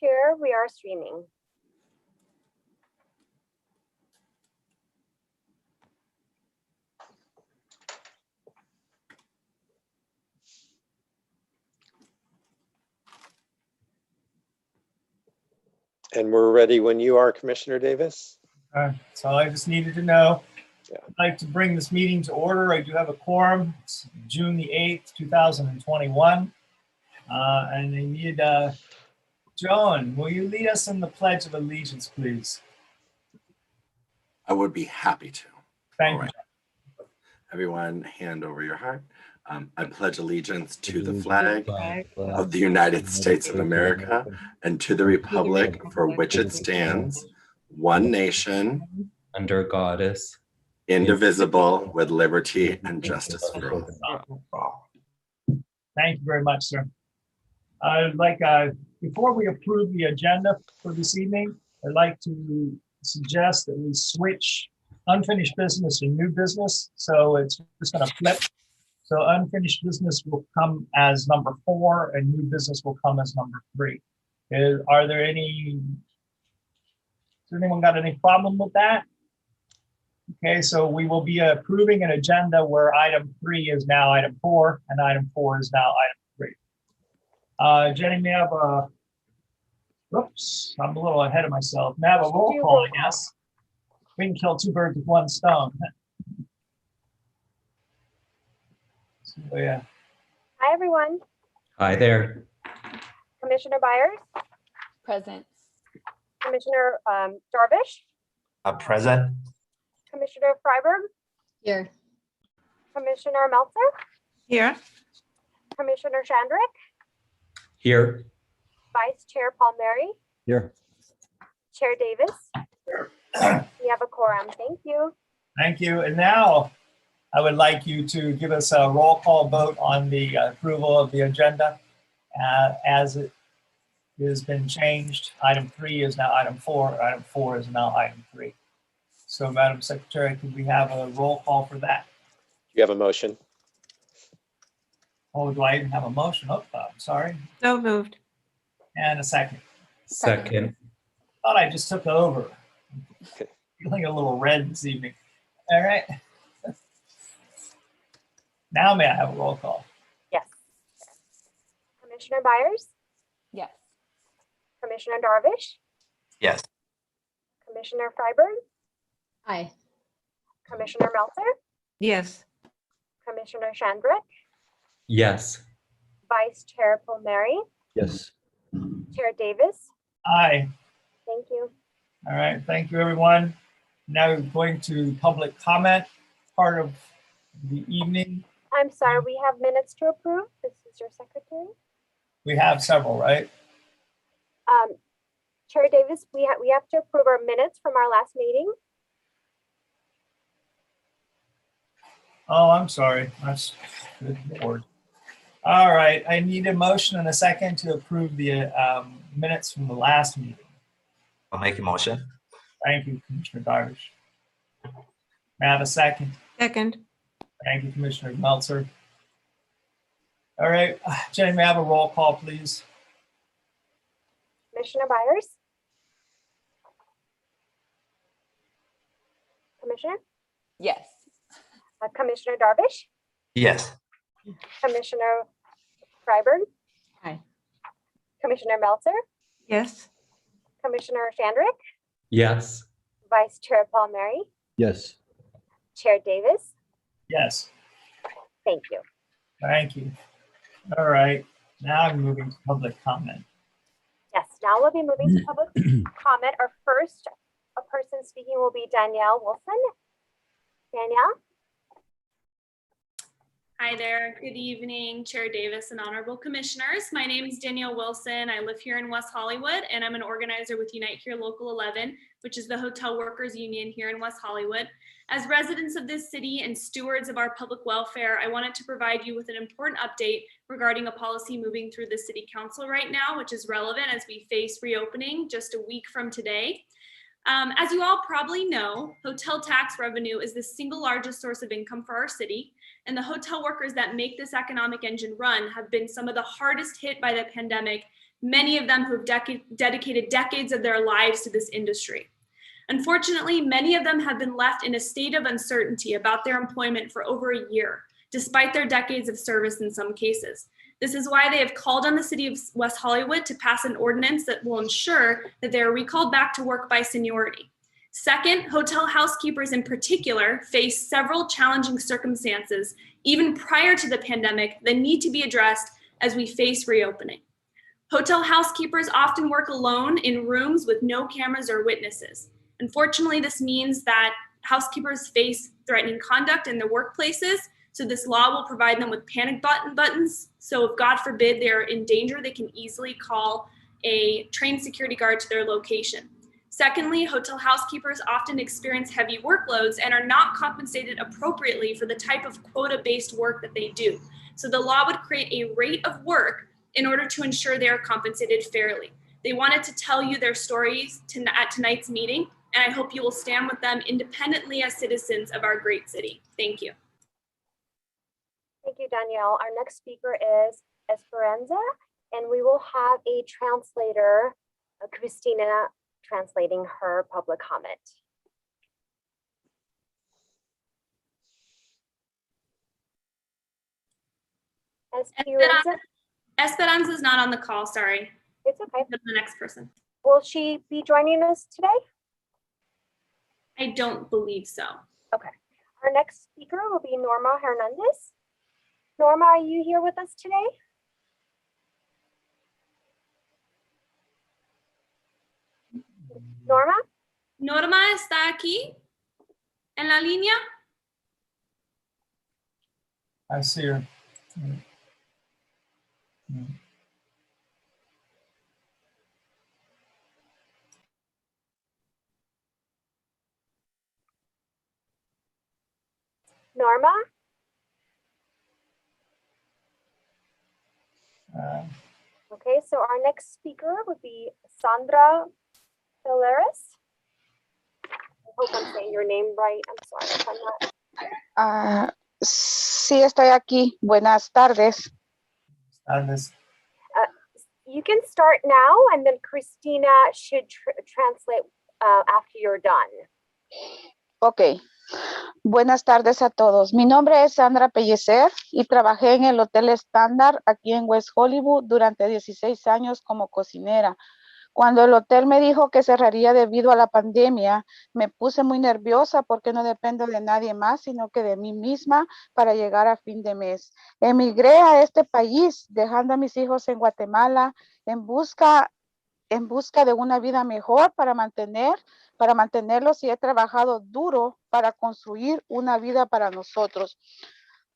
Chair, we are streaming. And we're ready when you are, Commissioner Davis. That's all I just needed to know. Yeah. I'd like to bring this meeting to order. I do have a quorum. It's June the 8th, 2021. And I need, Joan, will you lead us in the Pledge of Allegiance, please? I would be happy to. Thank All you. right. Everyone, hand over your heart. I pledge allegiance to the flag of the United States of America and to the republic for which it stands, one nation, under goddess, indivisible, with liberty and justice for all. Thank you very much, sir. I'd like, before we approve the agenda for this evening, I'd like to suggest that we switch unfinished business and new business. So it's just going to flip. So unfinished business will come as number 4 and new business will come as number 3. Has anyone got any problem with that? Okay, so we will be approving an agenda where item 3 is now item 4 and item 4 is now item 3. Jenny, may I have a, oops, I'm a little ahead of myself. May I have a roll call, I guess? We can kill 2 birds with 1 stone. So, yeah. Hi, everyone. hi there. Commissioner Byers, Present. Commissioner Darvish, Present. Commissioner Freiberg, Here. Commissioner Meltzer, Here. Commissioner Shandrick, Here, Vice Chair Palmieri, Here. Chair Davis. We have a quorum. Thank you. Thank you. And now I would like you to give us a roll call vote on the approval of the agenda as it has been changed. Item 3 is now item 4. Item 4 is now item 3. So, Madam Secretary, could we have a roll call for that? You have a motion. Oh, do I even have a motion? Oh, I'm sorry. So moved. And a second. second, Thought I just took over. Feeling a little red this evening. All right. Now may I have a roll call? Yes. Commissioner Byers, Yes. Commissioner Darvish, Yes. Commissioner Freiberg, Aye. Commissioner Meltzer, Yes. Commissioner Shandrick, yes, Vice Chair Palmieri, Yes. Chair Davis. Aye. Thank you. All right, thank you, everyone. Now we're going to public comment part of the evening. I'm sorry, we have minutes to approve. This is your secretary. We have several, right? Chair Davis, we have to approve our minutes from our last meeting. Oh, I'm sorry. That's good Lord. All right, I need a motion and a second to approve the minutes from the last meeting. I'll make a motion. Thank you, Commissioner Darvish. May I have a second? Second. Thank you, Commissioner Meltzer. All right, Jenny, may I have a roll call, please? Commissioner Byers? Commissioner? Yes. Commissioner Darvish? Yes. Commissioner Freiberg? Aye. Commissioner Meltzer? Yes. Commissioner Shandrick? yes, Vice Chair Palmieri? Yes. Chair Davis? Yes, Thank you. thank you. All right, now I'm moving to public comment. Yes, now we'll be moving to public comment. Our first person speaking will be Danielle Wilson. Danielle? Hi there. Good evening, Chair Davis and honorable commissioners. My name is Danielle Wilson. I live here in West Hollywood, and I'm an organizer with Unite Here Local 11, which is the hotel workers union here in West Hollywood. As residents of this city and stewards of our public welfare, I wanted to provide you with an important update regarding a policy moving through the city council right now, which is relevant as we face reopening just a week from today. As you all probably know, hotel tax revenue is the single largest source of income for our city, and the hotel workers that make this economic engine run have been some of the hardest hit by the pandemic many of them who have dedicated decades of their lives to this industry. Unfortunately, many of them have been left in a state of uncertainty about their employment for over a year, despite their decades of service in some cases. This is why they have called on the city of West Hollywood to pass an ordinance that will ensure that they are recalled back to work by seniority. Second, hotel housekeepers in particular face several challenging circumstances, even prior to the pandemic, that need to be addressed as we face reopening. Hotel housekeepers often work alone in rooms with no cameras or witnesses. Unfortunately, this means that housekeepers face threatening conduct in their workplaces, so this law will provide them with panic buttons. So if God forbid they're in danger, they can easily call a trained security guard to their location. Secondly, hotel housekeepers often experience heavy workloads and are not compensated appropriately for the type of quota-based work that they do. So the law would create a rate of work in order to ensure they are compensated fairly. They wanted to tell you their stories at tonight's meeting, and I hope you will stand with them independently as citizens of our great city. Thank you. Thank you, Danielle. Our next speaker is Esperanza, and we will have a translator, Christina, translating her public comment. Esperanza is not on the call, sorry. It's okay. The next person. Will she be joining us today? I don't believe so. Okay. Our next speaker will be Norma Hernandez. Norma, are you here with us today? Norma? Norma está aquí en la línea. I see her. Norma? Okay, so our next speaker would be Sandra Pilares. I hope I'm saying your name right. I'm sorry if I'm not. Sí, estoy aquí. Buenas tardes. You can start now, and then Christina should translate after you're done. Ok. Buenas tardes a todos. Mi nombre es Sandra Pellecer y trabajé en el Hotel Standard aquí en West Hollywood durante 16 años como cocinera. Cuando el hotel me dijo que cerraría debido a la pandemia, me puse muy nerviosa porque no dependo de nadie más, sino que de mí misma para llegar a fin de mes. Emigré a este país, dejando a mis hijos en Guatemala en busca de una vida mejor para mantenerlos, y he trabajado duro para construir una vida para nosotros.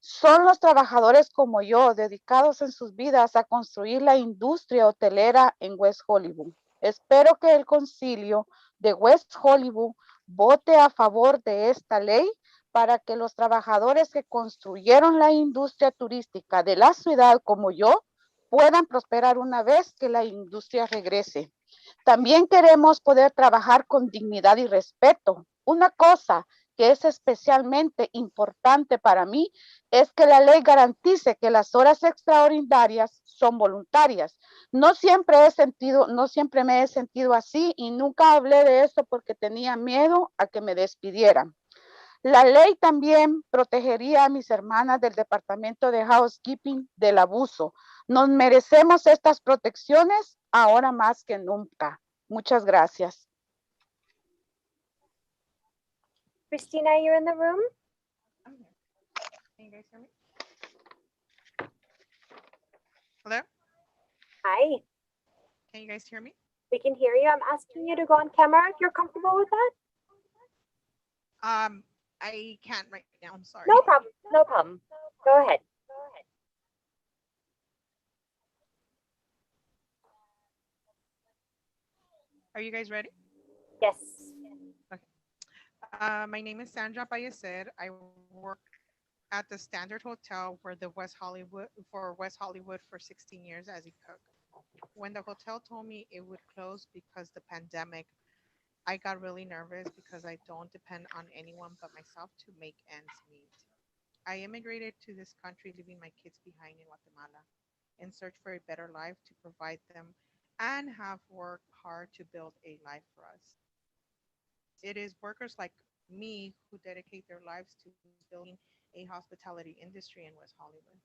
Son los trabajadores como yo, dedicados en sus vidas a construir la industria hotelera en West Hollywood. Espero que el concilio de West Hollywood vote a favor de esta ley para que los trabajadores que construyeron la industria turística de la ciudad como yo puedan prosperar una vez que la industria regrese. También queremos poder trabajar con dignidad y respeto. Una cosa que es especialmente importante para mí es que la ley garantice que las horas extraordinarias son voluntarias. No siempre me he sentido así y nunca hablé de eso porque tenía miedo a que me despidieran. La ley también protegería a mis hermanas del Departamento de Housekeeping del abuso. Nos merecemos estas protecciones ahora más que nunca. Muchas gracias. Christina, you're in the room? Can you guys hear me? Hello? Hi. Can you guys hear me? We can hear you. I'm asking you to go on camera if you're comfortable with that. I can't right now. I'm sorry. No problem. No problem. Go ahead. Are you guys ready? Yes. Okay. My name is Sandra Pellecer. I work at the Standard Hotel for West Hollywood for 16 years as a cook. When the hotel told me it would close because the pandemic, I got really nervous because I don't depend on anyone but myself to make ends meet. I immigrated to this country, leaving my kids behind in Guatemala in search for a better life to provide them and have worked hard to build a life for us. It is workers like me who dedicate their lives to building a hospitality industry in West Hollywood.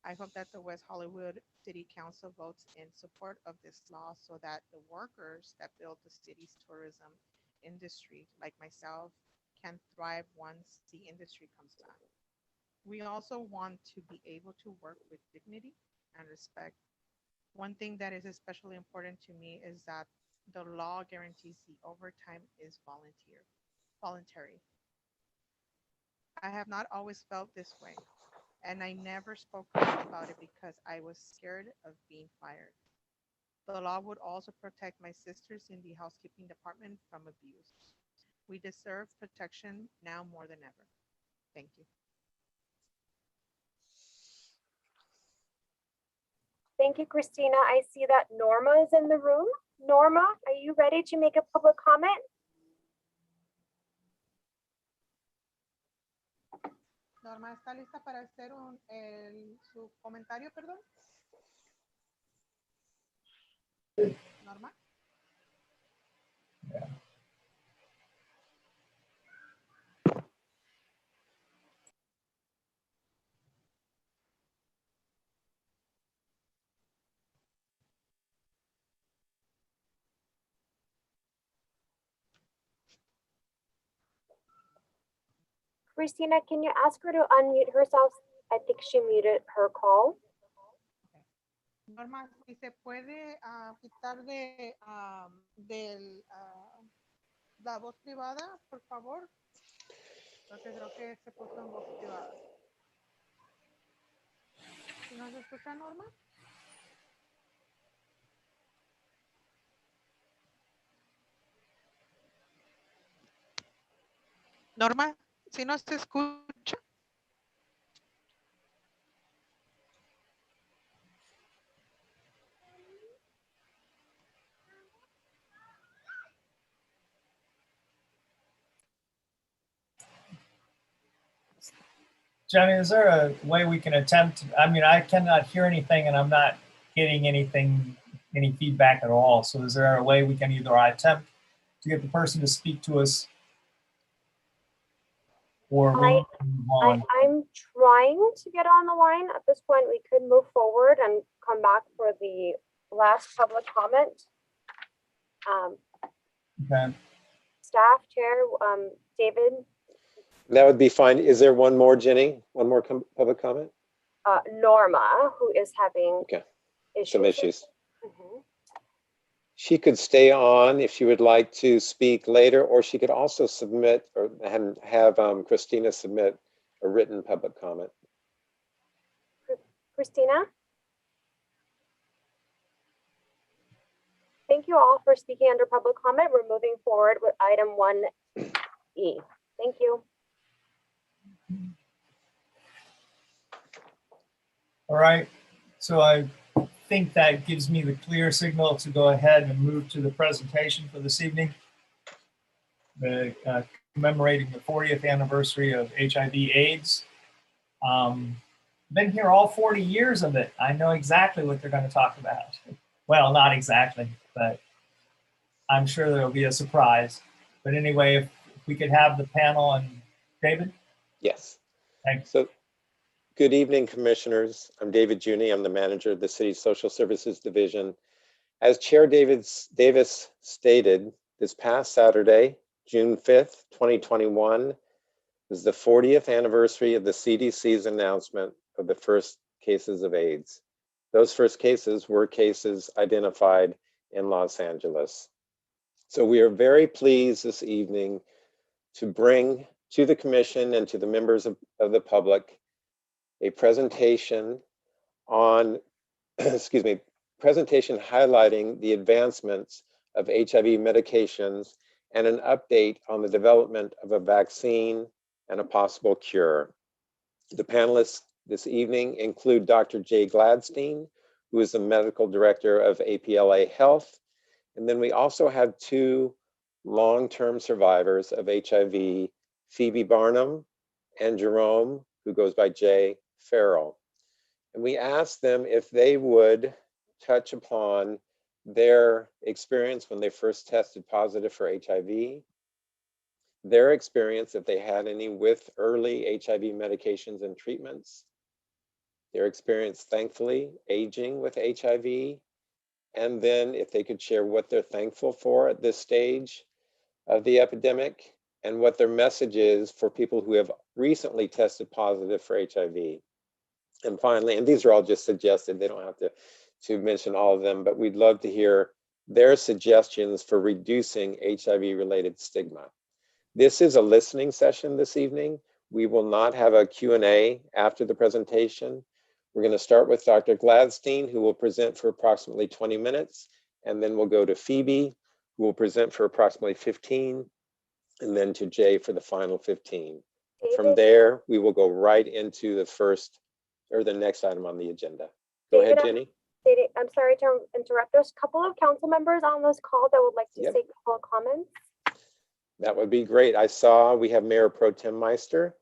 I hope that the West Hollywood City Council votes in support of this law so that the workers that build the city's tourism industry, like myself, can thrive once the industry comes back. We also want to be able to work with dignity and respect. One thing that is especially important to me is that the law guarantees the overtime is voluntary. I have not always felt this way, and I never spoke up about it because I was scared of being fired. The law would also protect my sisters in the housekeeping department from abuse. We deserve protection now more than ever. Thank you. Thank you, Christina. I see that Norma is in the room. Norma, are you ready to make a public comment? Norma, ¿está lista para hacer su comentario, perdón? Norma. Christina, can you ask her to unmute herself? I think she muted her call. Norma, si se puede quitar de la voz privada, por favor. Porque creo que se puso en voz privada. ¿Si nos escucha, Norma? Norma, ¿si nos escucha? Jenny, is there a way we can attempt? I mean, I cannot hear anything and I'm not getting anything, any feedback at all. So is there a way we can either attempt to get the person to speak to us or we'll move on? I'm trying to get on the line. At this point, we could move forward and come back for the last public comment. Okay. Staff chair, David. That would be fine. Is there one more, Jenny? One more public comment? Norma, who is having Some issues. Mhm. She could stay on if she would like to speak later, or she could also submit or have Christina submit a written public comment. Christina? Thank you all for speaking under public comment. We're moving forward with item 1E. Thank you. All right. So I think that gives me the clear signal to go ahead and move to the presentation for this evening. Commemorating the 40th anniversary of HIV/AIDS. Been here all 40 years of it. I know exactly what they're going to talk about. Well, not exactly, but I'm sure there'll be a surprise. But anyway, if we could have the panel and David? Yes. Thanks. So, good evening, commissioners. I'm David Juni. I'm the manager of the city's Social Services Division. As Chair Davis stated, this past Saturday, June 5th, 2021, was the 40th anniversary of the CDC's announcement of the first cases of AIDS. Those first cases were cases identified in Los Angeles. So we are very pleased this evening to bring to the commission and to the members of the public a presentation on, presentation highlighting the advancements of HIV medications and an update on the development of a vaccine and a possible cure. The panelists this evening include Dr. Jay Gladstein, who is the medical director of APLA Health. And then we also have two long-term survivors of HIV, Phoebe Barnum and Jerome, who goes by Jay Farrell. And we asked them if they would touch upon their experience when they first tested positive for HIV, their experience, if they had any, with early HIV medications and treatments, their experience, thankfully, aging with HIV, and then if they could share what they're thankful for at this stage of the epidemic, and what their message is for people who have recently tested positive for HIV. And finally, and these are all just suggested, they don't have to mention all of them, but we'd love to hear their suggestions for reducing HIV-related stigma. This is a listening session this evening. We will not have a Q&A after the presentation. We're going to start with Dr. Gladstein, who will present for approximately 20 minutes, and then we'll go to Phoebe, who will present for approximately 15, and then to Jay for the final 15. From there, we will go right into the first or the next item on the agenda. Go ahead, Jenny. I'm sorry to interrupt. There's a couple of council members on this call that would like to say a couple of comments. That would be great. I saw we have Mayor Pro Tem Meister,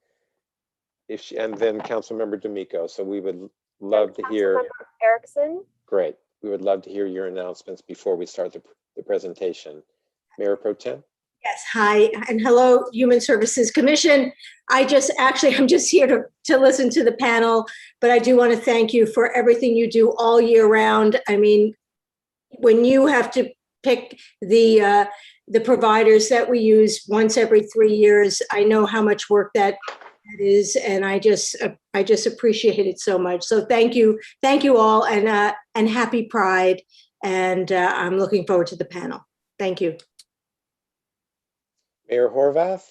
and then Councilmember D'Amico. So we would love to hear. Councilmember Erickson. Great. We would love to hear your announcements before we start the presentation. Mayor Pro Tem. Yes, hi, and hello, Human Services Commission. I'm just here to listen to the panel, but I do want to thank you for everything you do all year round. I mean, when you have to pick the providers that we use once every 3 years, I know how much work that is, and I just appreciate it so much. So thank you all, and happy Pride, and I'm looking forward to the panel. Thank you. Mayor Horvath.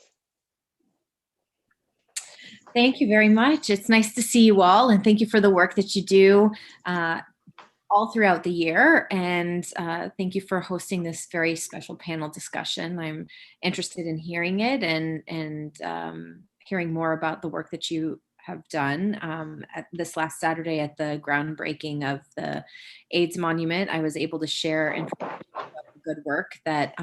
Thank you very much. It's nice to see you all, and thank you for the work that you do all throughout the year. And thank you for hosting this very special panel discussion. I'm interested in hearing it and hearing more about the work that you have done. At this last Saturday at the groundbreaking of the AIDS Monument, I was able to share information about the good work that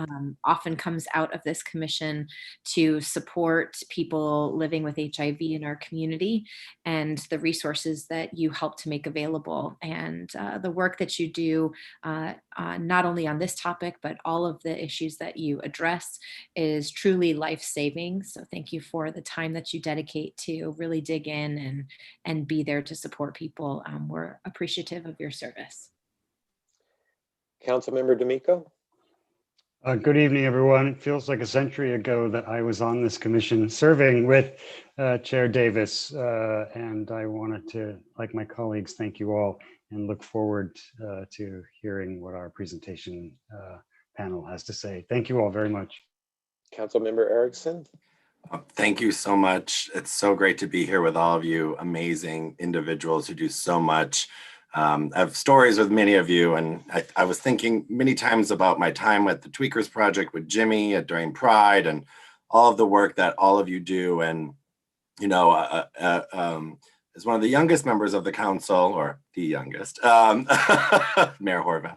often comes out of this commission to support people living with HIV in our community, and the resources that you help to make available, and the work that you do not only on this topic, but all of the issues that you address is truly life-saving. So thank you for the time that you dedicate to really dig in and be there to support people. We're appreciative of your service. Councilmember D'Amico. Good evening, everyone. It feels like a century ago that I was on this commission serving with Chair Davis, and I wanted to, like my colleagues, thank you all and look forward to hearing what our presentation panel has to say. Thank you all very much. Councilmember Erickson. Thank you so much. It's so great to be here with all of you amazing individuals who do so much. I have stories with many of you, and I was thinking many times about my time at the Tweakers Project with Jimmy during Pride, and all of the work that all of you do. And, you know, as one of the youngest members of the council, or the youngest, Mayor Horvath,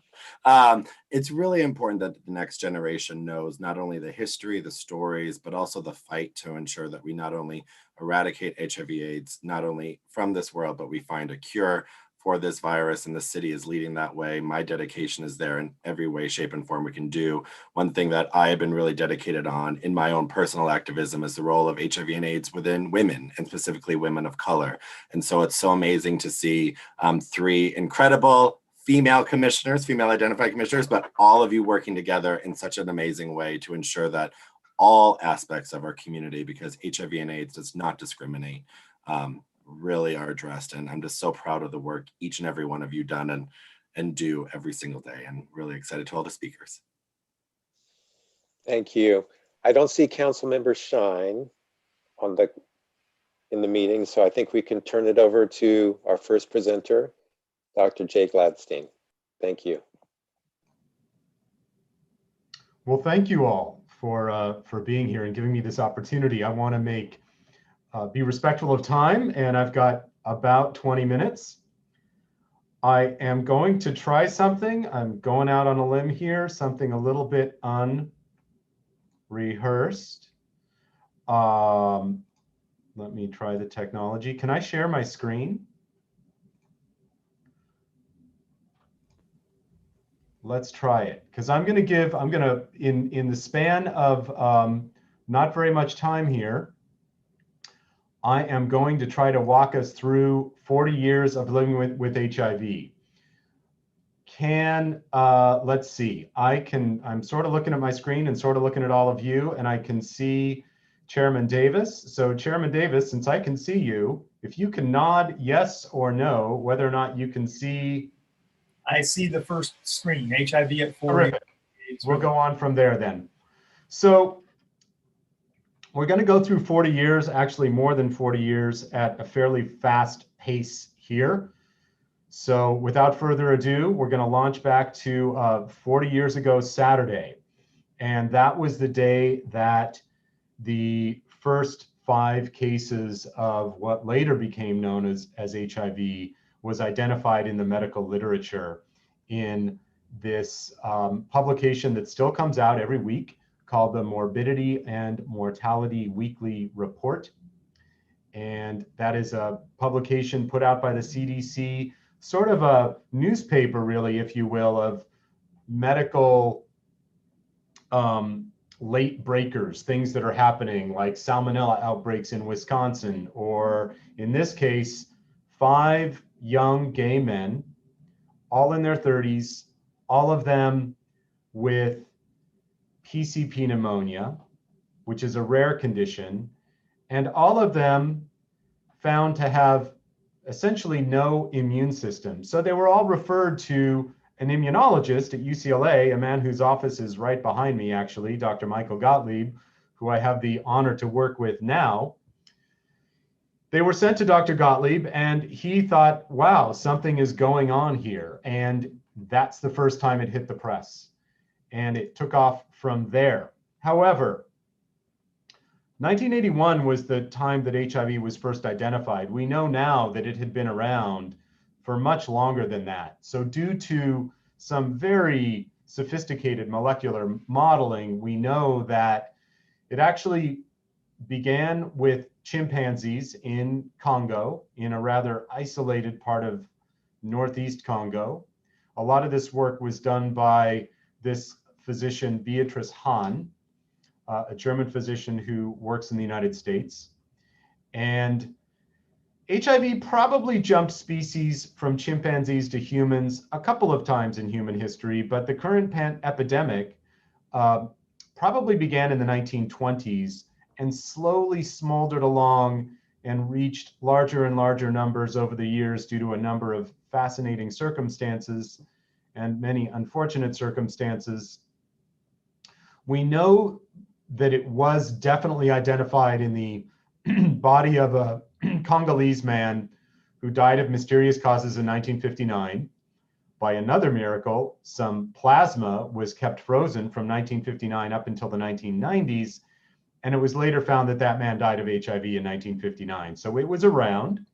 it's really important that the next generation knows not only the history, the stories, but also the fight to ensure that we not only eradicate HIV/AIDS, not only from this world, but we find a cure for this virus, and the city is leading that way. My dedication is there in every way, shape, and form we can do. One thing that I have been really dedicated on in my own personal activism is the role of HIV and AIDS within women, and specifically women of color. And so it's so amazing to see 3 incredible female commissioners, female identified commissioners, but all of you working together in such an amazing way to ensure that all aspects of our community, because HIV and AIDS does not discriminate, really are addressed. And I'm just so proud of the work each and every one of you done and do every single day, and really excited to all the speakers. Thank you. I don't see Councilmember Shine in the meeting, so I think we can turn it over to our first presenter, Dr. Jay Gladstein. Thank you. Well, thank you all for being here and giving me this opportunity. I want to be respectful of time, and I've got about 20 minutes. I am going to try something. I'm going out on a limb here, something a little bit unrehearsed. Let me try the technology. Can I share my screen? let's try it. Because I'm going to, in the span of not very much time here, I am going to try to walk us through 40 years of living with HIV. Let's see, I'm sort of looking at my screen and sort of looking at all of you, and I can see Chairman Davis. So Chairman Davis, since I can see you, if you can nod yes or no, whether or not you can see. I see the first screen, HIV at 40. Terrific. We'll go on from there then. So we're going to go through 40 years, actually more than 40 years, at a fairly fast pace here. So without further ado, we're going to launch back to 40 years ago Saturday. And that was the day that the first 5 cases of what later became known as HIV was identified in the medical literature in this publication that still comes out every week called the Morbidity and Mortality Weekly Report. And that is a publication put out by the CDC, sort of a newspaper, really, if you will, of medical late breakers, things that are happening, like salmonella outbreaks in Wisconsin, or in this case, 5 young gay men, all in their 30s, all of them with PCP pneumonia, which is a rare condition, and all of them found to have essentially no immune system. So they were all referred to an immunologist at UCLA, a man whose office is right behind me, actually, Dr. Michael Gottlieb, who I have the honor to work with now. They were sent to Dr. Gottlieb, and he thought, wow, something is going on here. And that's the first time it hit the press. And it took off from there. However, 1981 was the time that HIV was first identified. We know now that it had been around for much longer than that. So due to some very sophisticated molecular modeling, we know that it actually began with chimpanzees in Congo, in a rather isolated part of northeast Congo. A lot of this work was done by this physician, Beatrice Hahn, a German physician who works in the United States. And HIV probably jumped species from chimpanzees to humans a couple of times in human history, but the current epidemic probably began in the 1920s and slowly smoldered along and reached larger and larger numbers over the years due to a number of fascinating circumstances and many unfortunate circumstances. We know that it was definitely identified in the body of a Congolese man who died of mysterious causes in 1959. By another miracle, some plasma was kept frozen from 1959 up until the 1990s, and it was later found that that man died of HIV in 1959. So it was around.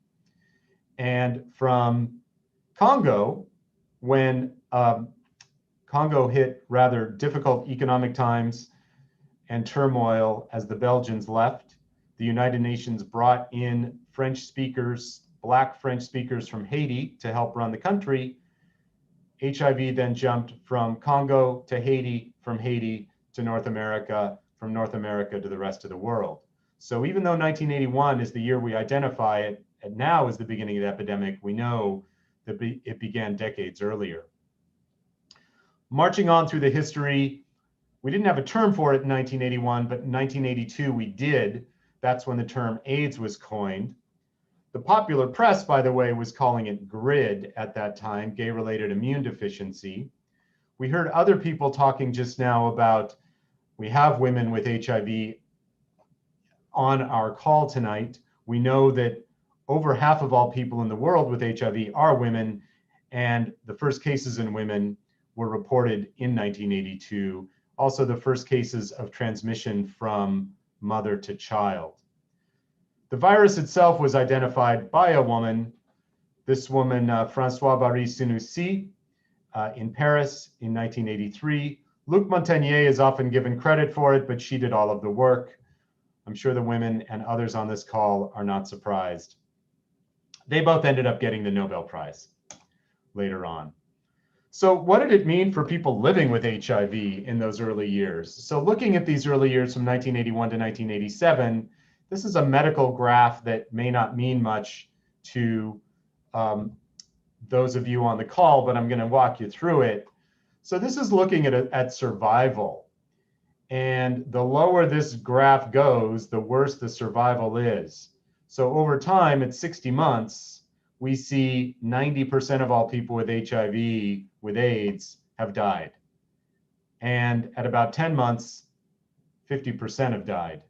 And from Congo, when Congo hit rather difficult economic times and turmoil as the Belgians left, the United Nations brought in French speakers, Black French speakers from Haiti to help run the country. HIV then jumped from Congo to Haiti, from Haiti to North America, from North America to the rest of the world. So even though 1981 is the year we identify it, and now is the beginning of the epidemic, we know that it began decades earlier. Marching on through the history, we didn't have a term for it in 1981, but in 1982 we did. That's when the term AIDS was coined. The popular press, by the way, was calling it GRID at that time, gay-related immune deficiency. We heard other people talking just now about, we have women with HIV on our call tonight. We know that over half of all people in the world with HIV are women, and the first cases in women were reported in 1982. Also, the first cases of transmission from mother to child. The virus itself was identified by a woman, this woman, Françoise Barré-Sinoussi, in Paris in 1983. Luc Montagnier is often given credit for it, but she did all of the work. I'm sure the women and others on this call are not surprised. They both ended up getting the Nobel Prize later on. So what did it mean for people living with HIV in those early years? So looking at these early years from 1981 to 1987, this is a medical graph that may not mean much to those of you on the call, but I'm going to walk you through it. So this is looking at survival. And the lower this graph goes, the worse the survival is. So over time, at 60 months, we see 90% of all people with HIV, with AIDS, have died. And at about 10 months, 50% have died.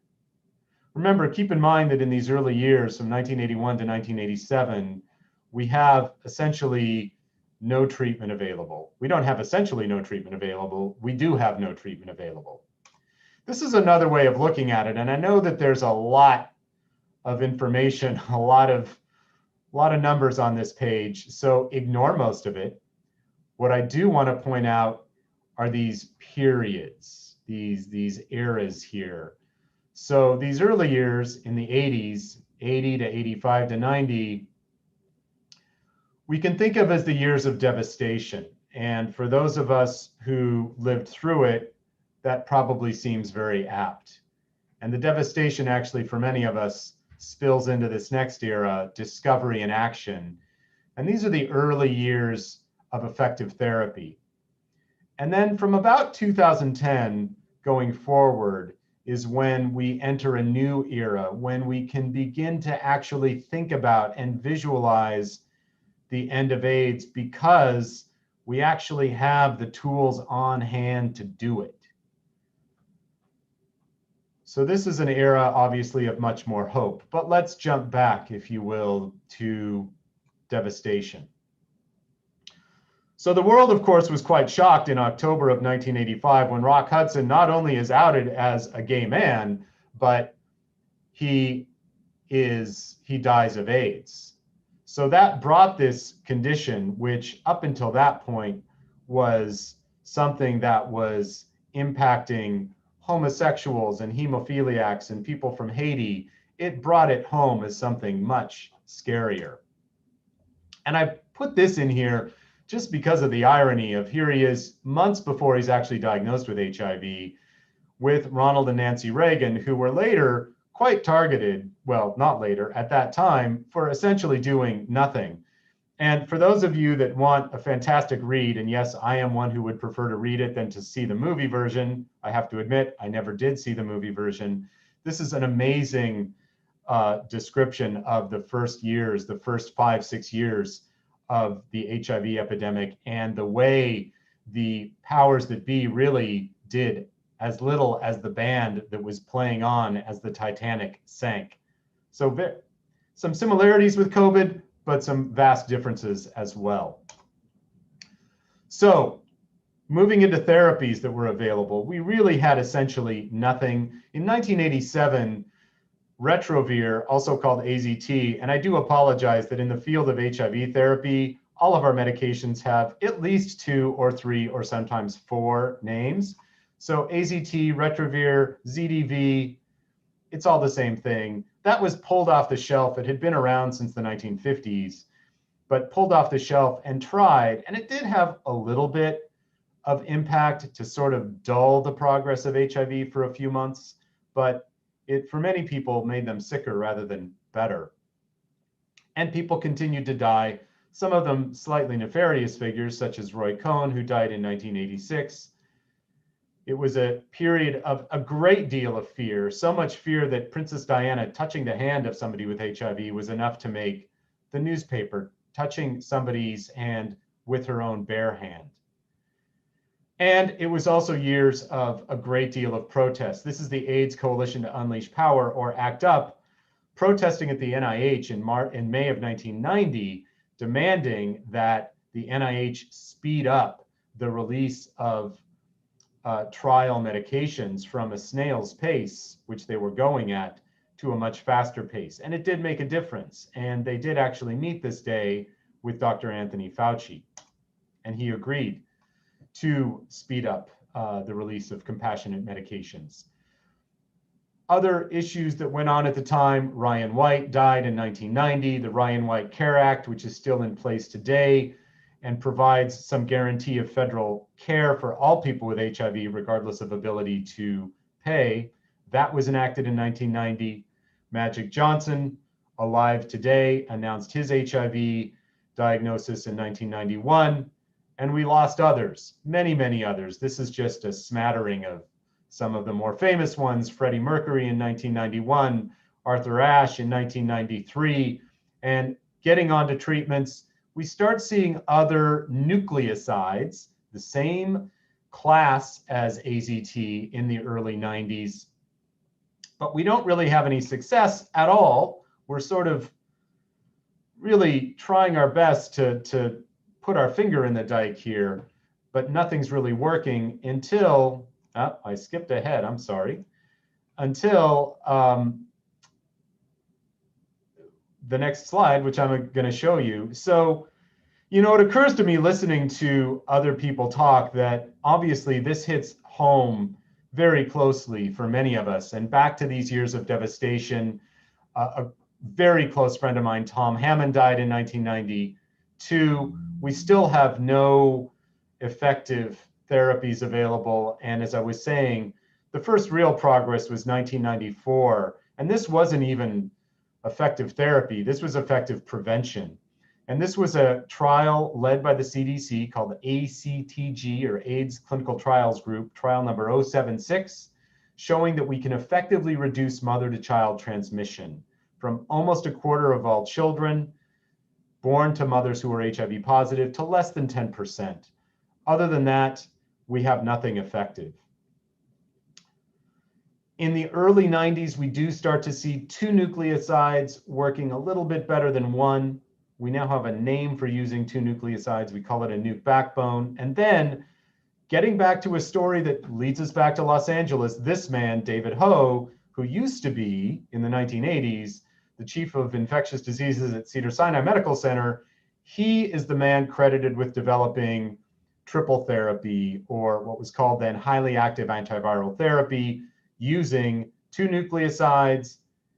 Remember, keep in mind that in these early years, from 1981 to 1987, we have essentially no treatment available. We don't have essentially no treatment available. We do have no treatment available. This is another way of looking at it. And I know that there's a lot of information, a lot of numbers on this page, so ignore most of it. What I do want to point out are these periods, these eras here. So these early years in the 80s, 80 to 85 to 90, we can think of as the years of devastation. And for those of us who lived through it, that probably seems very apt. And the devastation actually for many of us spills into this next era, discovery and action. And these are the early years of effective therapy. And then from about 2010 going forward is when we enter a new era, when we can begin to actually think about and visualize the end of AIDS, because we actually have the tools on hand to do it. So this is an era, obviously, of much more hope. But let's jump back, if you will, to devastation. So the world, of course, was quite shocked in October of 1985 when Rock Hudson not only is outed as a gay man, but he dies of AIDS. So that brought this condition, which up until that point was something that was impacting homosexuals and hemophiliacs and people from Haiti. It brought it home as something much scarier. And I put this in here just because of the irony of here he is months before he's actually diagnosed with HIV with Ronald and Nancy Reagan, who were later quite targeted, well, not later, at that time, for essentially doing nothing. And for those of you that want a fantastic read, and yes, I am one who would prefer to read it than to see the movie version. I have to admit, I never did see the movie version. This is an amazing description of the first years, the first 5-6 years of the HIV epidemic, and the way the powers that be really did as little as the band that was playing on as the Titanic sank. So some similarities with COVID, but some vast differences as well. So moving into therapies that were available, we really had essentially nothing. In 1987, Retrovir, also called AZT, and I do apologize that in the field of HIV therapy, all of our medications have at least 2 or 3 or sometimes 4 names. So AZT, Retrovir, ZDV, it's all the same thing. That was pulled off the shelf. It had been around since the 1950s, but pulled off the shelf and tried. And it did have a little bit of impact to sort of dull the progress of HIV for a few months, but it, for many people, made them sicker rather than better. And people continued to die, some of them slightly nefarious figures, such as Roy Cohn, who died in 1986. It was a period of a great deal of fear, so much fear that Princess Diana touching the hand of somebody with HIV was enough to make the newspaper touching somebody's hand with her own bare hand. And it was also years of a great deal of protest. This is the AIDS Coalition to Unleash Power, or ACT UP, protesting at the NIH in May of 1990, demanding that the NIH speed up the release of trial medications from a snail's pace, which they were going at, to a much faster pace. And it did make a difference. And they did actually meet this day with Dr. Anthony Fauci. And he agreed to speed up the release of compassionate medications. Other issues that went on at the time, Ryan White died in 1990, the Ryan White Care Act, which is still in place today, and provides some guarantee of federal care for all people with HIV, regardless of ability to pay. That was enacted in 1990. Magic Johnson, alive today, announced his HIV diagnosis in 1991, and we lost others, many, many others. This is just a smattering of some of the more famous ones: Freddie Mercury in 1991, Arthur Ashe in 1993, and getting onto treatments, we start seeing other nucleosides, the same class as AZT in the early 90s, but we don't really have any success at all. We're sort of really trying our best to put our finger in the dike here, but nothing's really working until, I skipped ahead, I'm sorry, until the next slide, which I'm going to show you. So, you know, it occurs to me listening to other people talk that obviously this hits home very closely for many of us. And back to these years of devastation, a very close friend of mine, Tom Hammond, died in 1992. We still have no effective therapies available. And as I was saying, the first real progress was 1994. And this wasn't even effective therapy. This was effective prevention. And this was a trial led by the CDC called ACTG, or AIDS Clinical Trials Group, trial number 076, showing that we can effectively reduce mother-to-child transmission from almost a quarter of all children born to mothers who are HIV positive to less than 10%. Other than that, we have nothing effective. In the early 90s, we do start to see 2 nucleosides working a little bit better than 1. We now have a name for using 2 nucleosides. We call it a nuke backbone. And then getting back to a story that leads us back to Los Angeles, this man, David Ho, who used to be, in the 1980s, the chief of infectious diseases at Cedars-Sinai Medical Center, he is the man credited with developing triple therapy, or what was called then highly active antiviral therapy, using 2 nucleosides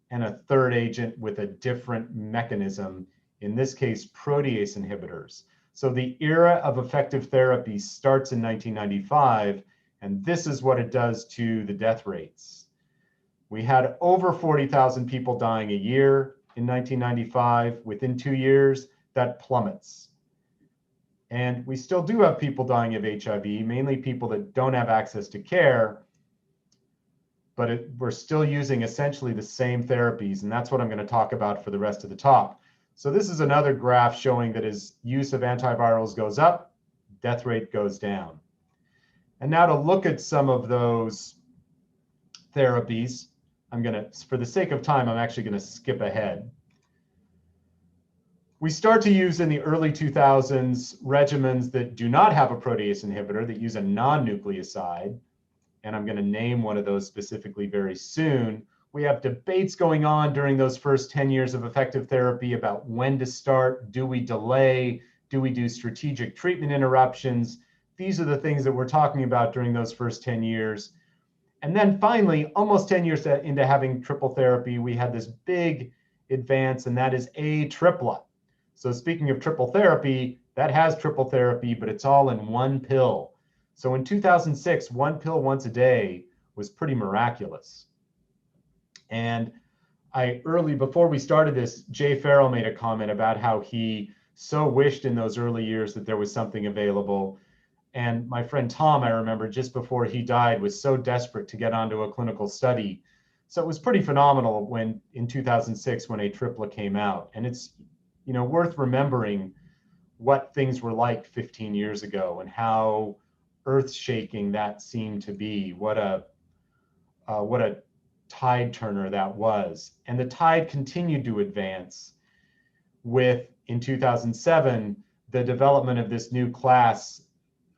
and a third agent with a different mechanism, in this case, protease inhibitors. So the era of effective therapy starts in 1995, and this is what it does to the death rates. We had over 40,000 people dying a year in 1995. Within 2 years, that plummets. And we still do have people dying of HIV, mainly people that don't have access to care, but we're still using essentially the same therapies, and that's what I'm going to talk about for the rest of the talk. So this is another graph showing that as use of antivirals goes up, death rate goes down. And now to look at some of those therapies, I'm going to, for the sake of time, I'm actually going to skip ahead. We start to use in the early 2000s regimens that do not have a protease inhibitor, that use a non-nucleoside. And I'm going to name one of those specifically very soon. We have debates going on during those first 10 years of effective therapy about when to start. Do we delay? Do we do strategic treatment interruptions? These are the things that we're talking about during those first 10 years. And then finally, almost 10 years into having triple therapy, we had this big advance, and that is ATRIPLA. So speaking of triple therapy, that has triple therapy, but it's all in one pill. So in 2006, 1 pill once a day was pretty miraculous. And before we started this, Jay Farrell made a comment about how he so wished in those early years that there was something available. And my friend Tom, I remember just before he died, was so desperate to get onto a clinical study. So it was pretty phenomenal when in 2006 when ATRIPLA came out. And it's, you know, worth remembering what things were like 15 years ago and how earth-shaking that seemed to be. What a tide turner that was. And the tide continued to advance with, in 2007, the development of this new class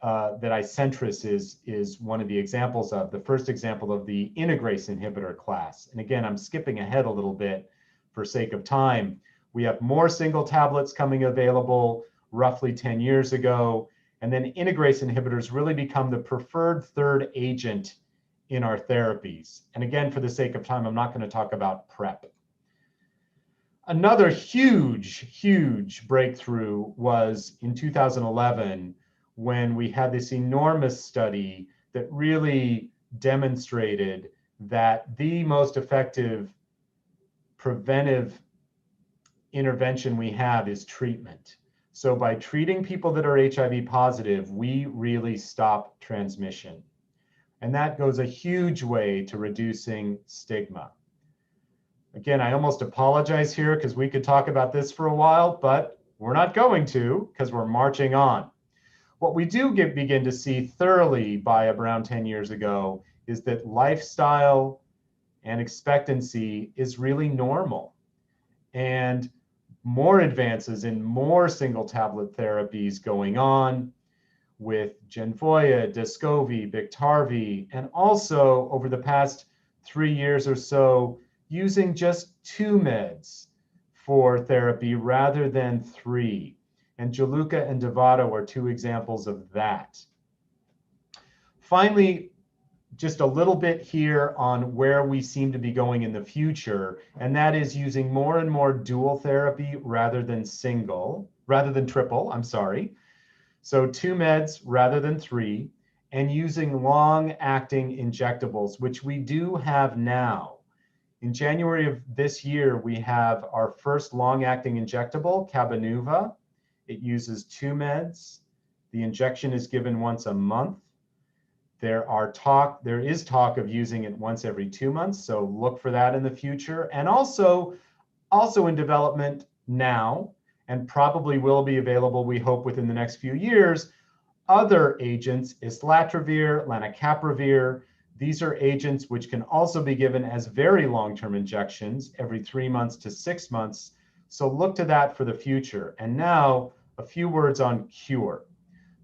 that Icentris is one of the examples of, the first example of the integrase inhibitor class. And again, I'm skipping ahead a little bit for sake of time. We have more single tablets coming available roughly 10 years ago. And then integrase inhibitors really become the preferred third agent in our therapies. And again, for the sake of time, I'm not going to talk about PrEP. Another huge breakthrough was in 2011 when we had this enormous study that really demonstrated that the most effective preventive intervention we have is treatment. So by treating people that are HIV positive, we really stop transmission. And that goes a huge way to reducing stigma. Again, I almost apologize here because we could talk about this for a while, but we're not going to because we're marching on. What we do begin to see thoroughly by around 10 years ago is that lifestyle and expectancy is really normal. And more advances in more single tablet therapies going on with Genvoya, Descovy, Biktarvy, and also over the past 3 years or so, using just 2 meds for therapy rather than 3. And Juluca and Dovato are 2 examples of that. Finally, just a little bit here on where we seem to be going in the future, and that is using more and more dual therapy rather than triple, I'm sorry. So 2 meds rather than 3, and using long-acting injectables, which we do have now. In January of this year, we have our first long-acting injectable, Cabenuva. It uses 2 meds. The injection is given once a month. There is talk of using it once every 2 months, so look for that in the future. And also in development now, and probably will be available, we hope, within the next few years, other agents, islatravir, lenacapavir. These are agents which can also be given as very long-term injections every 3 months to 6 months. So look to that for the future. And now a few words on cure.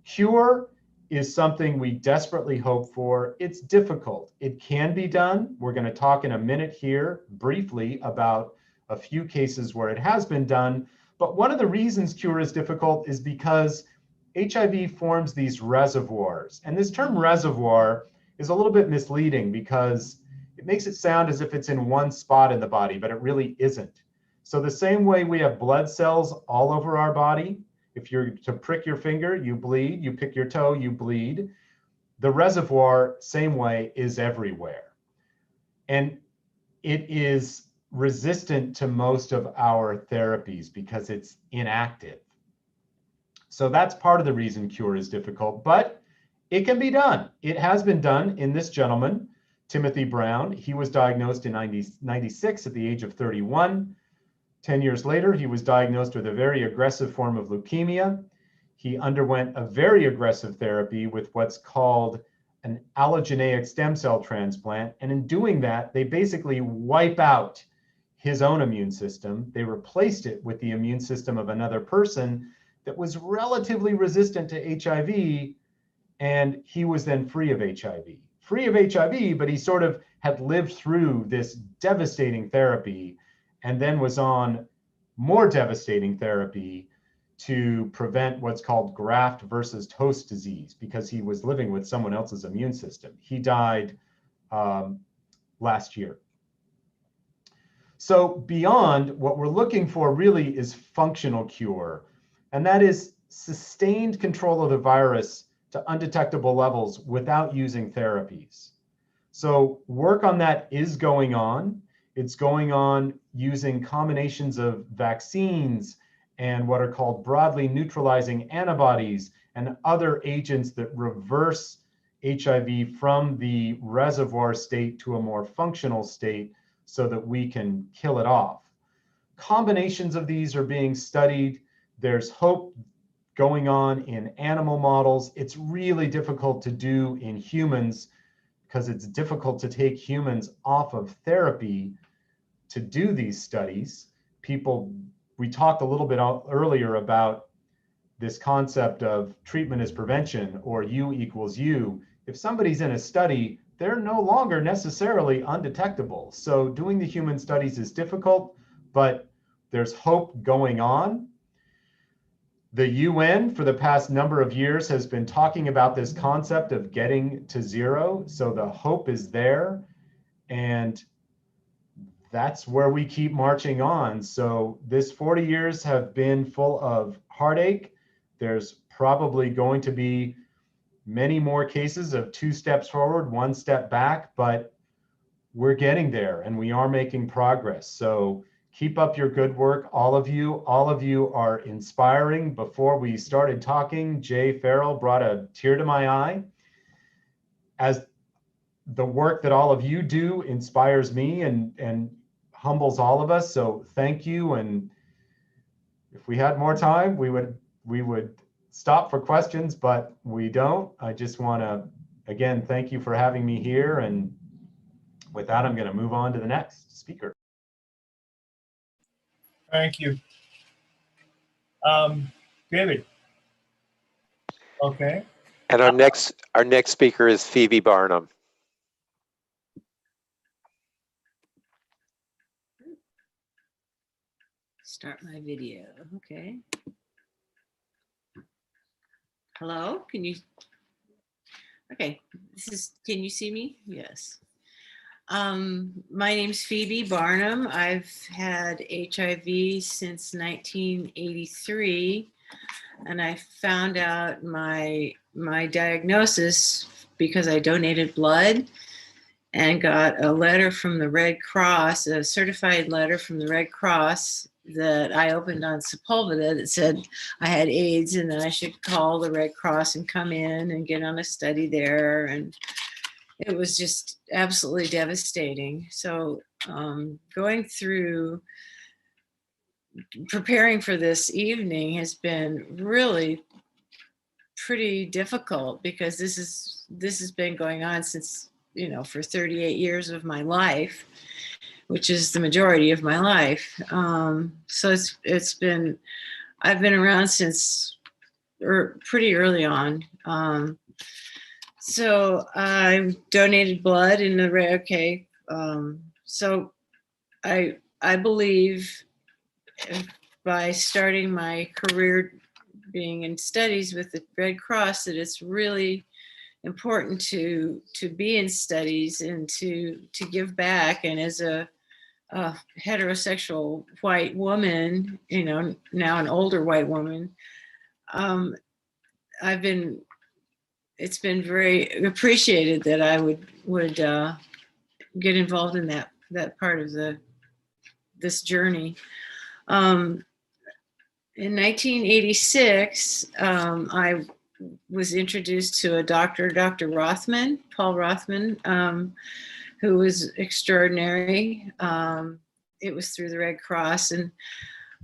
Cure is something we desperately hope for. It's difficult. It can be done. We're going to talk in a minute here briefly about a few cases where it has been done. But one of the reasons cure is difficult is because HIV forms these reservoirs. And this term reservoir is a little bit misleading because it makes it sound as if it's in one spot in the body, but it really isn't. So the same way we have blood cells all over our body, if you're to prick your finger, you bleed, you pick your toe, you bleed. The reservoir, same way, is everywhere. And it is resistant to most of our therapies because it's inactive. So that's part of the reason cure is difficult, but it can be done. It has been done in this gentleman, Timothy Brown. He was diagnosed in 1996 at the age of 31. 10 years later, he was diagnosed with a very aggressive form of leukemia. He underwent a very aggressive therapy with what's called an allogeneic stem cell transplant. And in doing that, they basically wipe out his own immune system. They replaced it with the immune system of another person that was relatively resistant to HIV. And he was then free of HIV. Free of HIV, but he sort of had lived through this devastating therapy and then was on more devastating therapy to prevent what's called graft versus host disease because he was living with someone else's immune system. He died last year. So beyond, what we're looking for really is functional cure, and that is sustained control of the virus to undetectable levels without using therapies. So work on that is going on. It's going on using combinations of vaccines and what are called broadly neutralizing antibodies and other agents that reverse HIV from the reservoir state to a more functional state so that we can kill it off. Combinations of these are being studied. There's hope going on in animal models. It's really difficult to do in humans because it's difficult to take humans off of therapy to do these studies. We talked a little bit earlier about this concept of treatment as prevention, or U equals U. If somebody's in a study, they're no longer necessarily undetectable. So doing the human studies is difficult, but there's hope going on. The UN for the past number of years has been talking about this concept of getting to zero. So the hope is there. And that's where we keep marching on. So this 40 years have been full of heartache. There's probably going to be many more cases of 2 steps forward, 1 step back, but we're getting there and we are making progress. So keep up your good work, all of you. All of you are inspiring. Before we started talking, Jay Farrell brought a tear to my eye. As the work that all of you do inspires me and humbles all of us. So thank you. And if we had more time, we would stop for questions, but we don't. I just want to, again, thank you for having me here. And with that, I'm going to move on to the next speaker. Thank you. David. Okay. And our next speaker is Phoebe Barnum. Start my video. Okay. Hello, can you? Okay, can you see me? Yes. My name's Phoebe Barnum. I've had HIV since 1983, and I found out my diagnosis because I donated blood and got a letter from the Red Cross, a certified letter from the Red Cross that I opened on Sepulveda that said I had AIDS and that I should call the Red Cross and come in and get on a study there. And it was just absolutely devastating. So going through preparing for this evening has been really pretty difficult because this has been going on since, you know, for 38 years of my life, which is the majority of my life. So I've been around since pretty early on. So I donated blood in the okay. So I believe by starting my career being in studies with the Red Cross that it's really important to be in studies and to give back. And as a heterosexual white woman, you know, now an older white woman, it's been very appreciated that I would get involved in that part of this journey. In 1986, I was introduced to a doctor, Dr. Rothman, Paul Rothman, who was extraordinary. It was through the Red Cross, and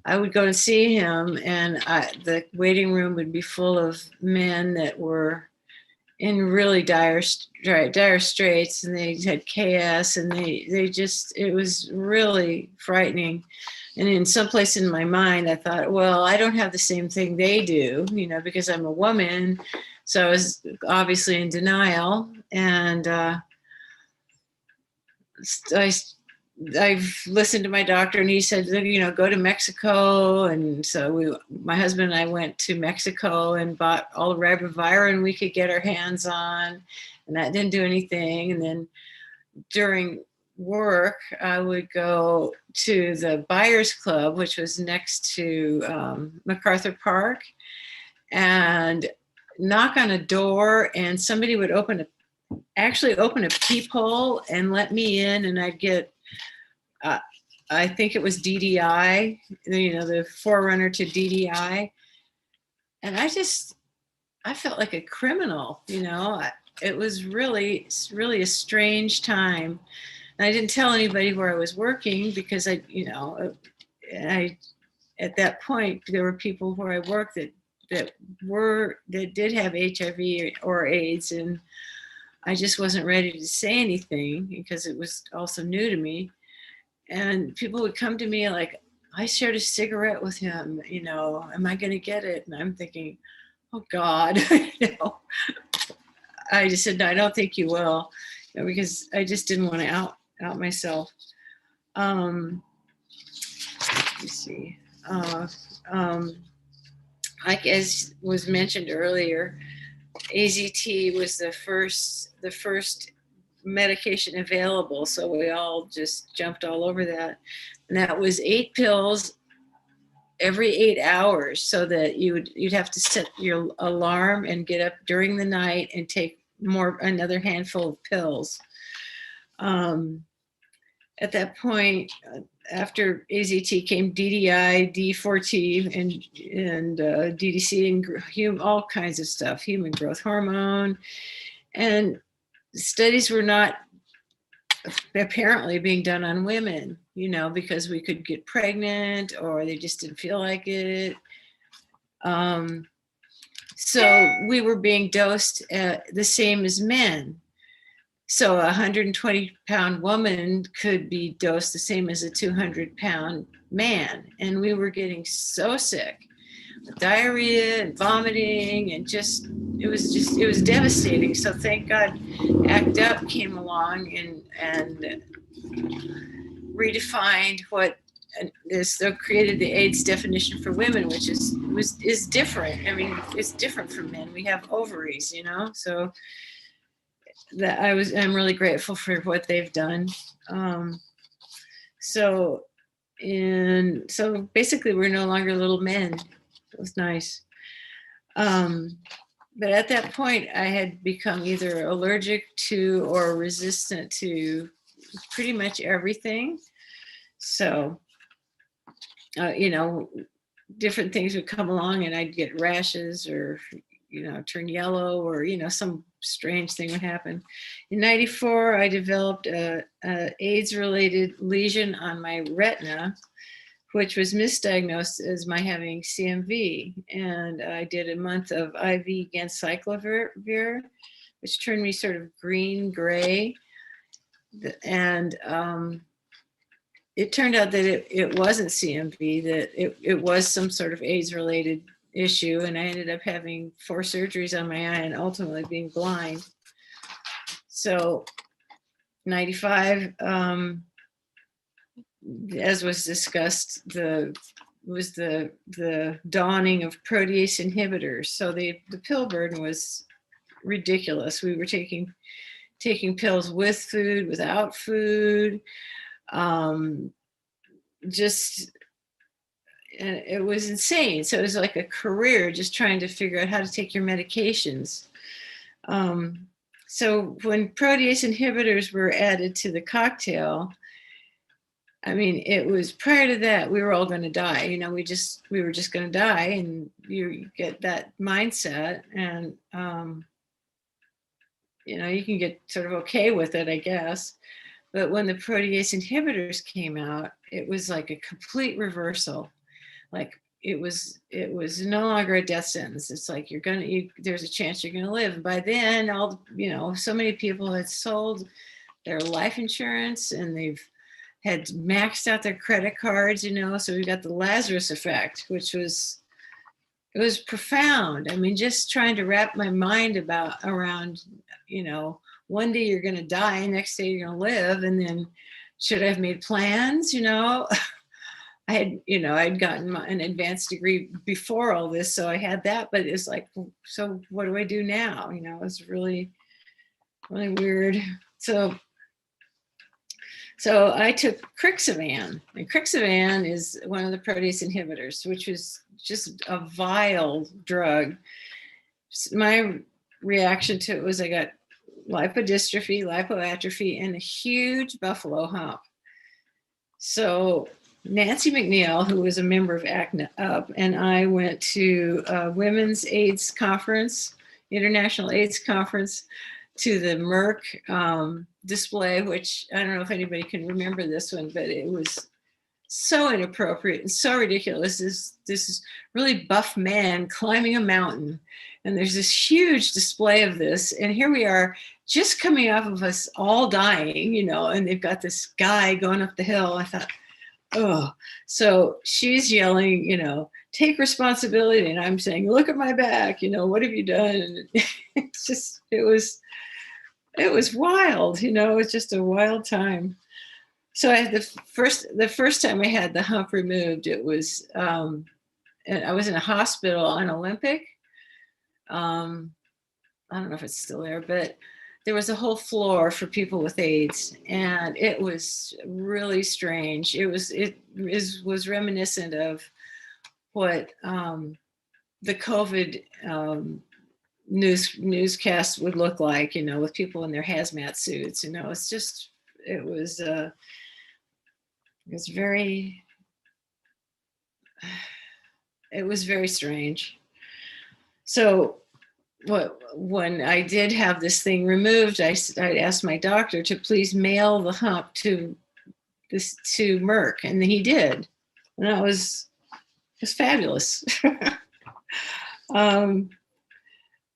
I would go and see him, and the waiting room would be full of men that were in really dire straits, and they had KS, and it was really frightening. And in some place in my mind, I thought, well, I don't have the same thing they do, you know, because I'm a woman. So I was obviously in denial. And I've listened to my doctor, and he said, you know, go to Mexico. And so my husband and I went to Mexico and bought all the ribavirin we could get our hands on, and that didn't do anything. And then during work, I would go to the Buyers Club, which was next to MacArthur Park, and knock on a door, and somebody would actually open a peephole and let me in, and I'd get I think it was DDI, you know, the forerunner to DDI. And I felt like a criminal, you know. It was really a strange time. And I didn't tell anybody where I was working because at that point, there were people where I worked that did have HIV or AIDS, and I just wasn't ready to say anything because it was also new to me. And people would come to me like, I shared a cigarette with him, you know, am I going to get it? And I'm thinking, oh God, you know. I just said, no, I don't think you will, you know, because I just didn't want to out myself. Let me see. Like as was mentioned earlier, AZT was the first medication available. So we all just jumped all over that. And that was 8 pills every 8 hours, so that you'd have to set your alarm and get up during the night and take another handful of pills. At that point, after AZT came DDI, D4T, and DDC, and all kinds of stuff, human growth hormone. And studies were not apparently being done on women, because we could get pregnant or they just didn't feel like it. So we were being dosed the same as men. So a 120-pound woman could be dosed the same as a 200-pound man. And we were getting so sick with diarrhea and vomiting, and it was devastating. So thank God ACT UP came along and redefined they created the AIDS definition for women, which is different. I mean, it's different from men. We have ovaries, so that I'm really grateful for what they've done. So basically we're no longer little men. It was nice. But at that point I had become either allergic to or resistant to pretty much everything. So, different things would come along and I'd get rashes or, turn yellow, or, some strange thing would happen. In '94, I developed a AIDS-related lesion on my retina, which was misdiagnosed as my having CMV. And I did a month of IV ganciclovir, which turned me sort of green-gray. And it turned out that it wasn't CMV, that it was some sort of AIDS-related issue, and I ended up having 4 surgeries on my eye and ultimately being blind. So 95, as was discussed, was the dawning of protease inhibitors. So the pill burden was ridiculous. We were taking pills with food, without food, and it was insane. So it was like a career just trying to figure out how to take your medications. So when protease inhibitors were added to the cocktail, I mean, it was prior to that, we were all going to die. We were just going to die, and you get that mindset, and you can get sort of okay with it, I guess. But when the protease inhibitors came out, it was like a complete reversal. Like it was no longer a death sentence. It's like there's a chance you're gonna live. And by then, so many people had sold their life insurance and they've had maxed out their credit cards, so we got the Lazarus effect, which was profound. I mean, just trying to wrap my mind around, one day you're gonna die, next day you're gonna live, and then should I have made plans, I'd gotten an advanced degree before all this, so I had that, but it's like, so what do I do now? It's really, really weird. So I took Crixivan, and Crixivan is one of the protease inhibitors, which is just a vile drug. My reaction to it was I got lipodystrophy, lipoatrophy, and a huge buffalo hump. So Nancy McNeil, who was a member of ACT UP, and I went to a women's AIDS conference, International AIDS Conference, to the Merck display, which I don't know if anybody can remember this one, but it was so inappropriate and so ridiculous. This really buff man climbing a mountain, and there's this huge display of this, and here we are just coming off of us all dying, and they've got this guy going up the hill. I thought, oh, so she's yelling, take responsibility. And I'm saying, look at my back, what have you done? And it's just, it was wild, it was just a wild time. So I had the first time I had the hump removed, it was, and I was in a hospital on Olympic. I don't know if it's still there, but there was a whole floor for people with AIDS, and it was really strange. It was reminiscent of what the COVID newscast would look like, with people in their hazmat suits. It was very strange. So when I did have this thing removed, I asked my doctor to please mail the hump to Merck, and he did, and it was fabulous.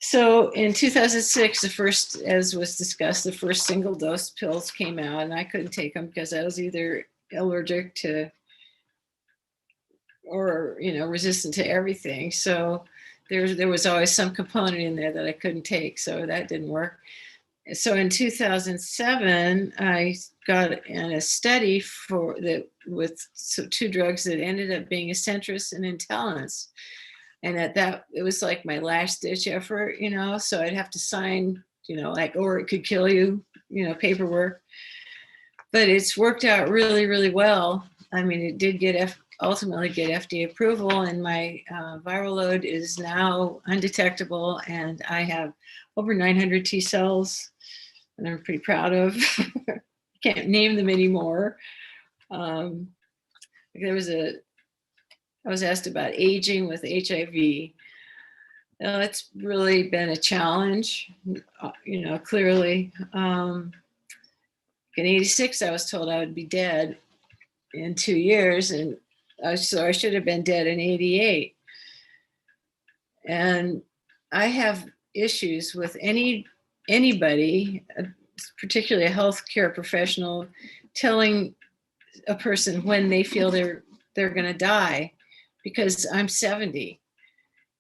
So in 2006, as was discussed, the first single dose pills came out, and I couldn't take them because I was either allergic to or resistant to everything. So there was always some component in there that I couldn't take, so that didn't work. So in 2007, I got in a study with two drugs that ended up being Acentris and Intelens. And it was like my last ditch effort, so I'd have to sign, or it could kill you, paperwork. But it's worked out really, really well. I mean, it did ultimately get FDA approval, and my viral load is now undetectable, and I have over 900 T cells, and I'm pretty proud of. Can't name them anymore. I was asked about aging with HIV. It's really been a challenge, clearly. In 86, I was told I would be dead in 2 years, and so I should have been dead in 88. And I have issues with anybody, particularly a healthcare professional, telling a person when they feel they're going to die, because I'm 70,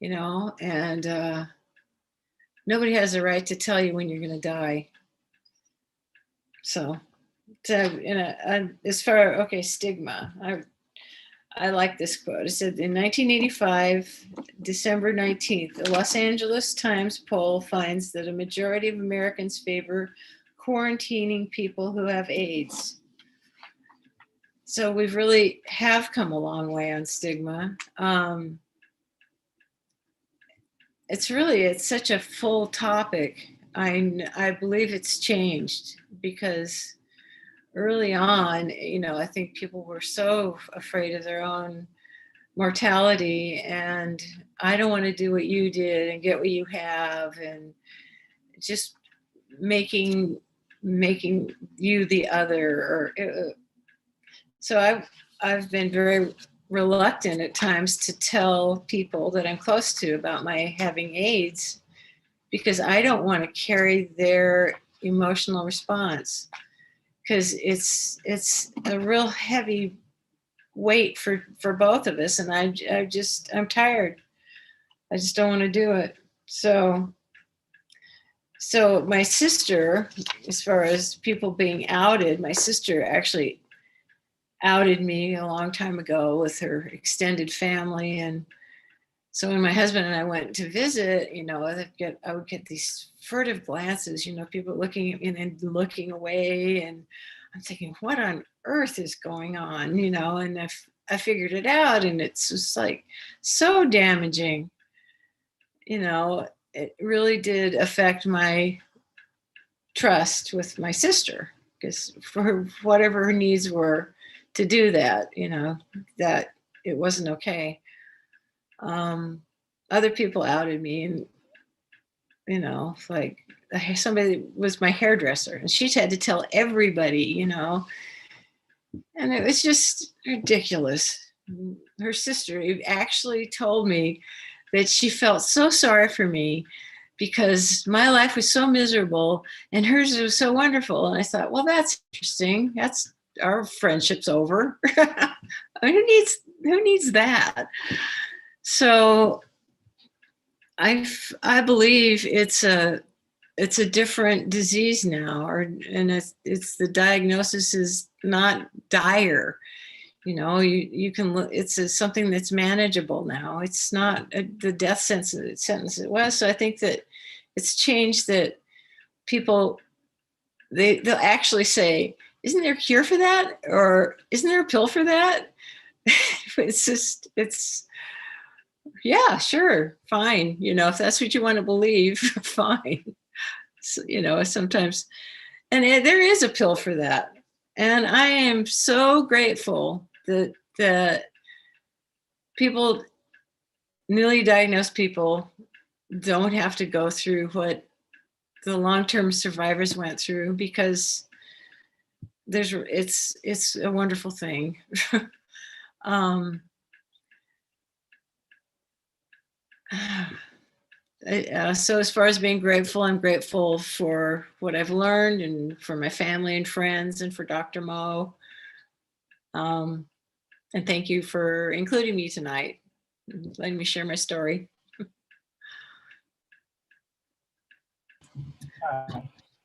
and nobody has a right to tell you when you're going to die. So, stigma. I like this quote. It said, in 1985, December 19th, the Los Angeles Times poll finds that a majority of Americans favor quarantining people who have AIDS. So we really have come a long way on stigma. It's such a full topic. I believe it's changed because early on, I think people were so afraid of their own mortality, and I don't want to do what you did and get what you have, and just making you the other. So I've been very reluctant at times to tell people that I'm close to about my having AIDS, because I don't want to carry their emotional response, because it's a real heavy weight for both of us, and I'm tired. I just don't want to do it. So my sister, as far as people being outed, my sister actually outed me a long time ago with her extended family. And so when my husband and I went to visit, I would get these furtive glances, people looking at me and then looking away. And I'm thinking, what on earth is going on? And I figured it out, and it's just like so damaging. It really did affect my trust with my sister, because for whatever her needs were to do that, that it wasn't okay. Other people outed me, and like somebody was my hairdresser, and she's had to tell everybody, and it was just ridiculous. Her sister actually told me that she felt so sorry for me because my life was so miserable and hers was so wonderful. And I thought, well, that's interesting. Our friendship's over. I mean, who needs that? So I believe it's a different disease now, and it's the diagnosis is not dire. You can look. It's something that's manageable now. It's not the death sentence it was. So I think that it's changed that people, they'll actually say, isn't there a cure for that? Or isn't there a pill for that? It's yeah, sure, fine. If that's what you want to believe, fine. So, sometimes, and there is a pill for that. And I am so grateful that people, newly diagnosed people, don't have to go through what the long-term survivors went through, because it's a wonderful thing. So as far as being grateful, I'm grateful for what I've learned, and for my family and friends, and for Dr. Mo. And thank you for including me tonight, letting me share my story.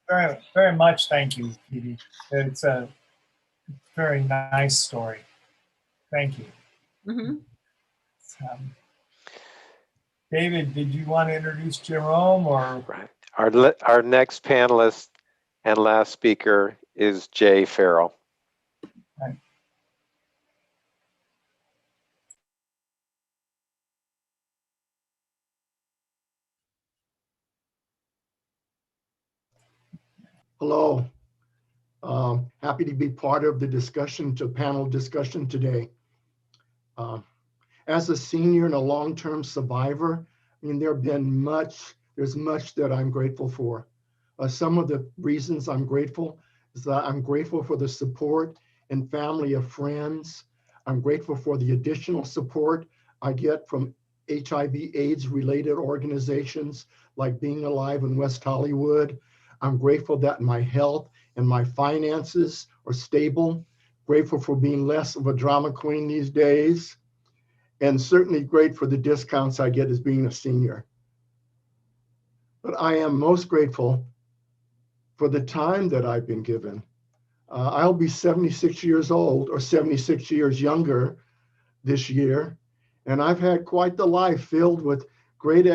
Very, very much thank you, Edie. It's a very nice story. Thank you. Mm-hmm. David, did you want to introduce Jerome, or? Right. Our next panelist and last speaker is Jay Farrell. Right. Hello. Happy to be part of the panel discussion today. As a senior and a long-term survivor, there's much that I'm grateful for. Some of the reasons I'm grateful is that I'm grateful for the support and family of friends. I'm grateful for the additional support I get from HIV/AIDS related organizations like Being Alive in West Hollywood. I'm grateful that my health and my finances are stable. Grateful for being less of a drama queen these days. And certainly great for the discounts I get as being a senior. But I am most grateful for the time that I've been given. I'll be 76 years old, or 76 years younger this year. And I've had quite the life filled with great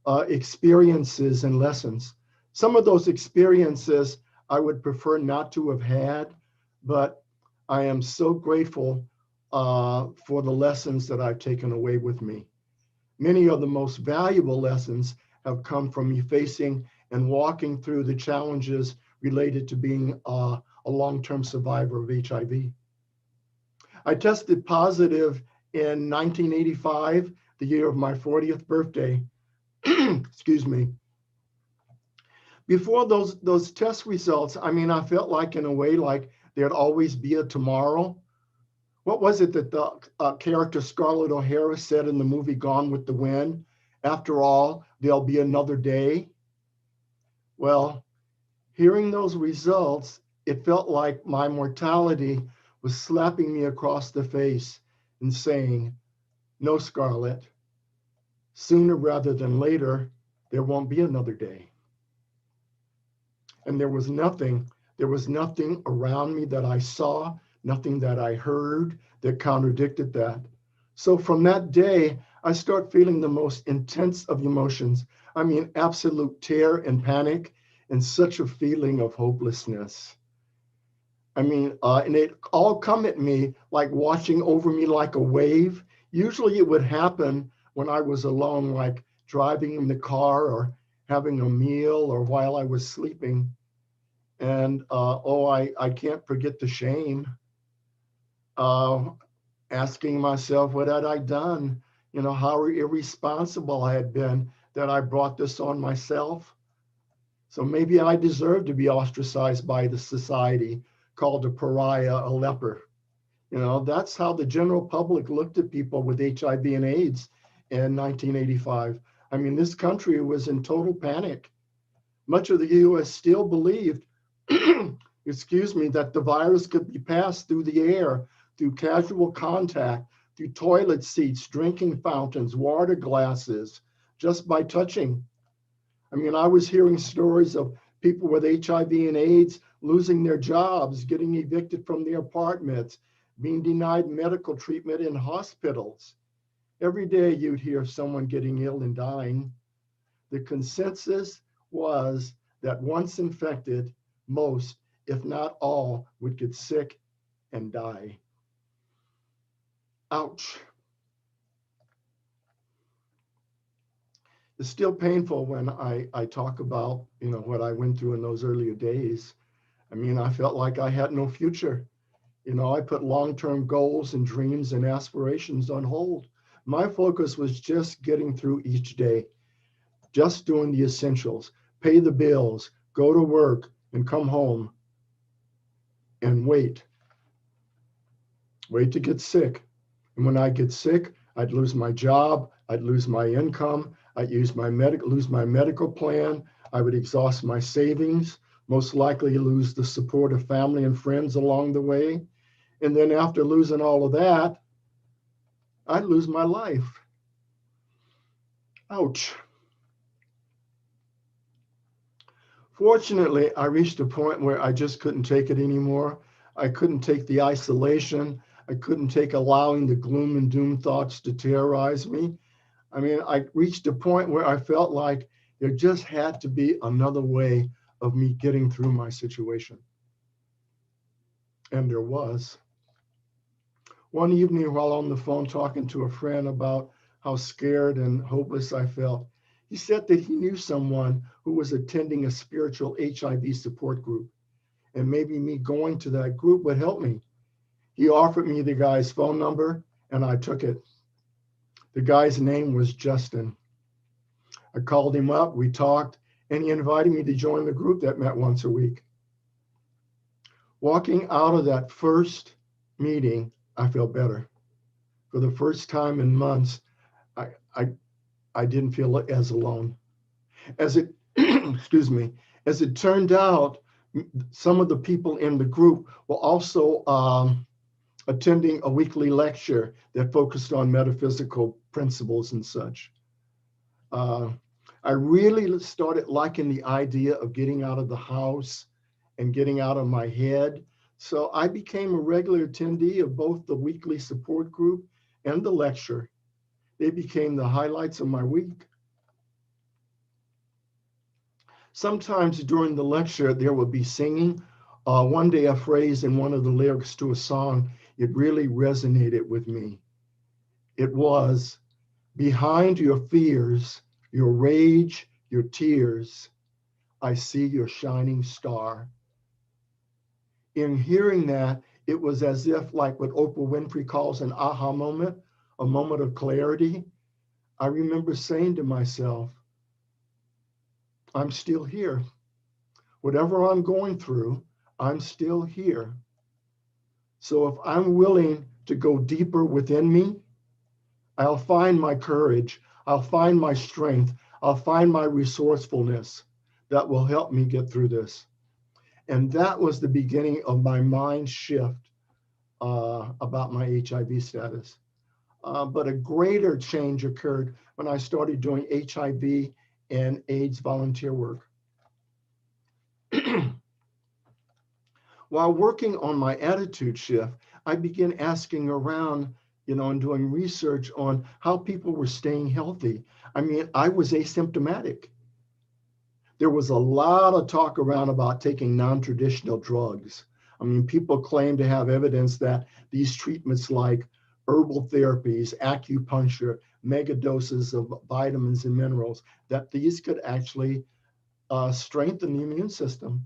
experiences and lessons. Some of those experiences I would prefer not to have had, but I am so grateful for the lessons that I've taken away with me. Many of the most valuable lessons have come from me facing and walking through the challenges related to being a long-term survivor of HIV. I tested positive in 1985, the year of my 40th birthday. Excuse me. Before those test results, I felt like, in a way, like there'd always be a tomorrow. What was it that the character Scarlett O'Hara said in the movie Gone with the Wind? After all, there'll be another day. Well, hearing those results, it felt like my mortality was slapping me across the face and saying, no, Scarlett, sooner rather than later, there won't be another day. And there was nothing around me that I saw, nothing that I heard that contradicted that. So from that day, I start feeling the most intense of emotions. Absolute terror and panic, and such a feeling of hopelessness. And it all come at me like washing over me like a wave. Usually it would happen when I was alone, like driving in the car or having a meal or while I was sleeping. And I can't forget the shame. Asking myself, what had I done? How irresponsible I had been that I brought this on myself. So maybe I deserve to be ostracized by the society, called a pariah, a leper. That's how the general public looked at people with HIV and AIDS in 1985. This country was in total panic. Much of the US still believed, excuse me, that the virus could be passed through the air, through casual contact, through toilet seats, drinking fountains, water glasses, just by touching. I was hearing stories of people with HIV and AIDS losing their jobs, getting evicted from their apartments, being denied medical treatment in hospitals. Every day you'd hear of someone getting ill and dying. The consensus was that once infected, most, if not all, would get sick and die. Ouch. It's still painful when I talk about, what I went through in those earlier days. I mean, I felt like I had no future. I put long-term goals and dreams and aspirations on hold. My focus was just getting through each day, just doing the essentials, pay the bills, go to work, and come home and wait to get sick. And when I get sick, I'd lose my job, I'd lose my income, I'd lose my medical plan, I would exhaust my savings, most likely lose the support of family and friends along the way. And then after losing all of that, I'd lose my life. Ouch. Fortunately, I reached a point where I just couldn't take it anymore. I couldn't take the isolation. I couldn't take allowing the gloom and doom thoughts to terrorize me. I mean, I reached a point where I felt like there just had to be another way of me getting through my situation. And there was. One evening while on the phone talking to a friend about how scared and hopeless I felt, he said that he knew someone who was attending a spiritual HIV support group, and maybe me going to that group would help me. He offered me the guy's phone number, and I took it. The guy's name was Justin. I called him up, we talked, and he invited me to join the group that met once a week. Walking out of that first meeting, I felt better. For the first time in months, I didn't feel as alone. As it, excuse me, as it turned out, some of the people in the group were also attending a weekly lecture that focused on metaphysical principles and such. I really started liking the idea of getting out of the house and getting out of my head. So I became a regular attendee of both the weekly support group and the lecture. They became the highlights of my week. Sometimes during the lecture, there would be singing. One day, a phrase in one of the lyrics to a song, it really resonated with me. It was, behind your fears, your rage, your tears, I see your shining star. In hearing that, it was as if, like what Oprah Winfrey calls an aha moment, a moment of clarity. I remember saying to myself, I'm still here. Whatever I'm going through, I'm still here. So if I'm willing to go deeper within me, I'll find my courage, I'll find my strength, I'll find my resourcefulness that will help me get through this. And that was the beginning of my mind shift about my HIV status. But a greater change occurred when I started doing HIV and AIDS volunteer work. While working on my attitude shift, I began asking around, and doing research on how people were staying healthy. I mean, I was asymptomatic. There was a lot of talk around about taking non-traditional drugs. I mean, people claim to have evidence that these treatments like herbal therapies, acupuncture, mega doses of vitamins and minerals, that these could actually strengthen the immune system.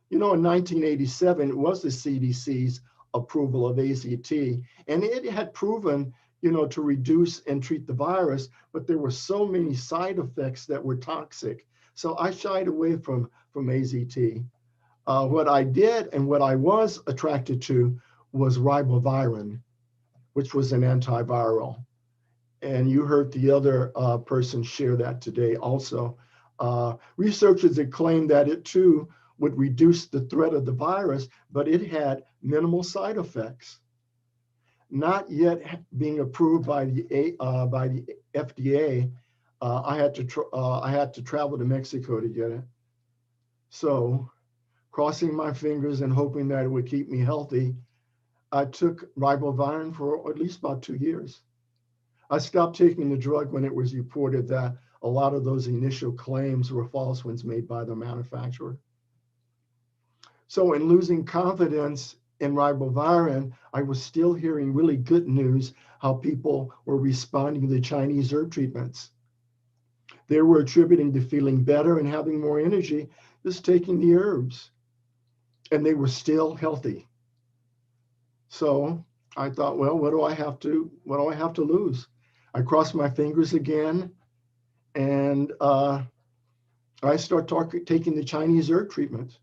In 1987, it was the CDC's approval of AZT, and it had proven, to reduce and treat the virus, but there were so many side effects that were toxic. So I shied away from AZT. What I did and what I was attracted to was ribavirin, which was an antiviral. And you heard the other person share that today also. Researchers had claimed that it too would reduce the threat of the virus, but it had minimal side effects. Not yet being approved by the FDA, I had to travel to Mexico to get it. So, crossing my fingers and hoping that it would keep me healthy, I took ribavirin for at least about 2 years. I stopped taking the drug when it was reported that a lot of those initial claims were false ones made by the manufacturer. So in losing confidence in ribavirin, I was still hearing really good news how people were responding to the Chinese herb treatments. They were attributing to feeling better and having more energy just taking the herbs. And they were still healthy. So I thought, well, what do I have to lose? I crossed my fingers again, and I start taking the Chinese herb treatment.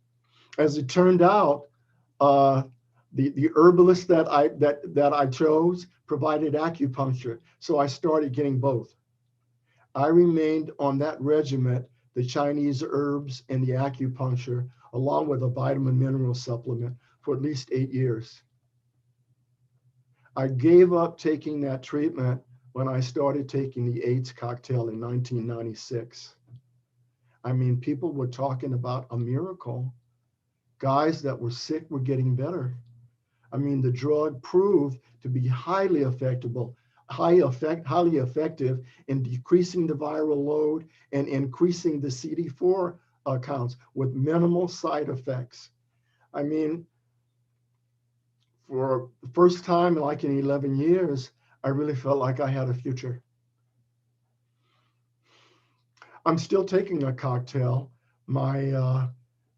As it turned out, the herbalist that I chose provided acupuncture, so I started getting both. I remained on that regimen, the Chinese herbs and the acupuncture, along with a vitamin mineral supplement, for at least 8 years. I gave up taking that treatment when I started taking the AIDS cocktail in 1996. I mean, people were talking about a miracle. Guys that were sick were getting better. I mean, the drug proved to be highly effective in decreasing the viral load and increasing the CD4 counts with minimal side effects. I mean, for the first time like in 11 years, I really felt like I had a future. I'm still taking a cocktail. My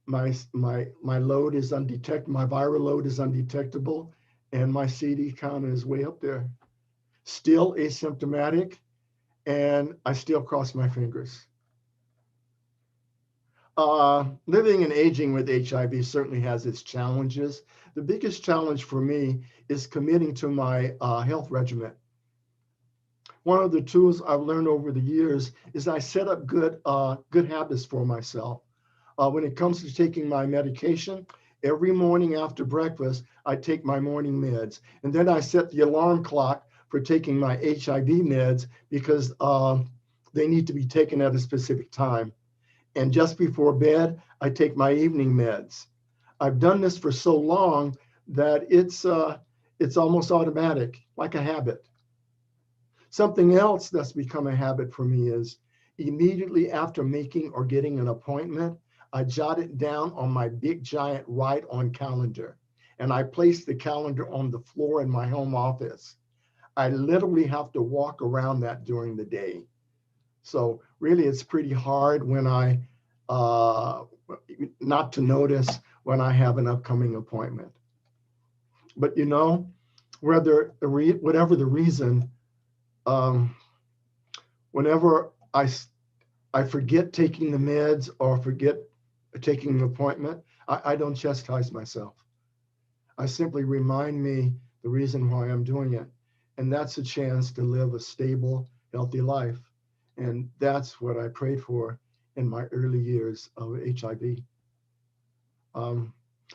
load is undetectable, my viral load is undetectable, and my CD count is way up there. Still asymptomatic, and I still cross my fingers. Living and aging with HIV certainly has its challenges. The biggest challenge for me is committing to my health regimen. One of the tools I've learned over the years is I set up good habits for myself. When it comes to taking my medication, every morning after breakfast, I take my morning meds. And then I set the alarm clock for taking my HIV meds because they need to be taken at a specific time. And just before bed, I take my evening meds. I've done this for so long that it's almost automatic, like a habit. Something else that's become a habit for me is immediately after making or getting an appointment, I jot it down on my big giant write-on calendar, and I place the calendar on the floor in my home office. I literally have to walk around that during the day. So really, it's pretty hard when I not to notice when I have an upcoming appointment. But you know, whatever the reason, whenever I forget taking the meds or forget taking an appointment, I don't chastise myself. I simply remind me the reason why I'm doing it. And that's a chance to live a stable, healthy life. And that's what I prayed for in my early years of HIV.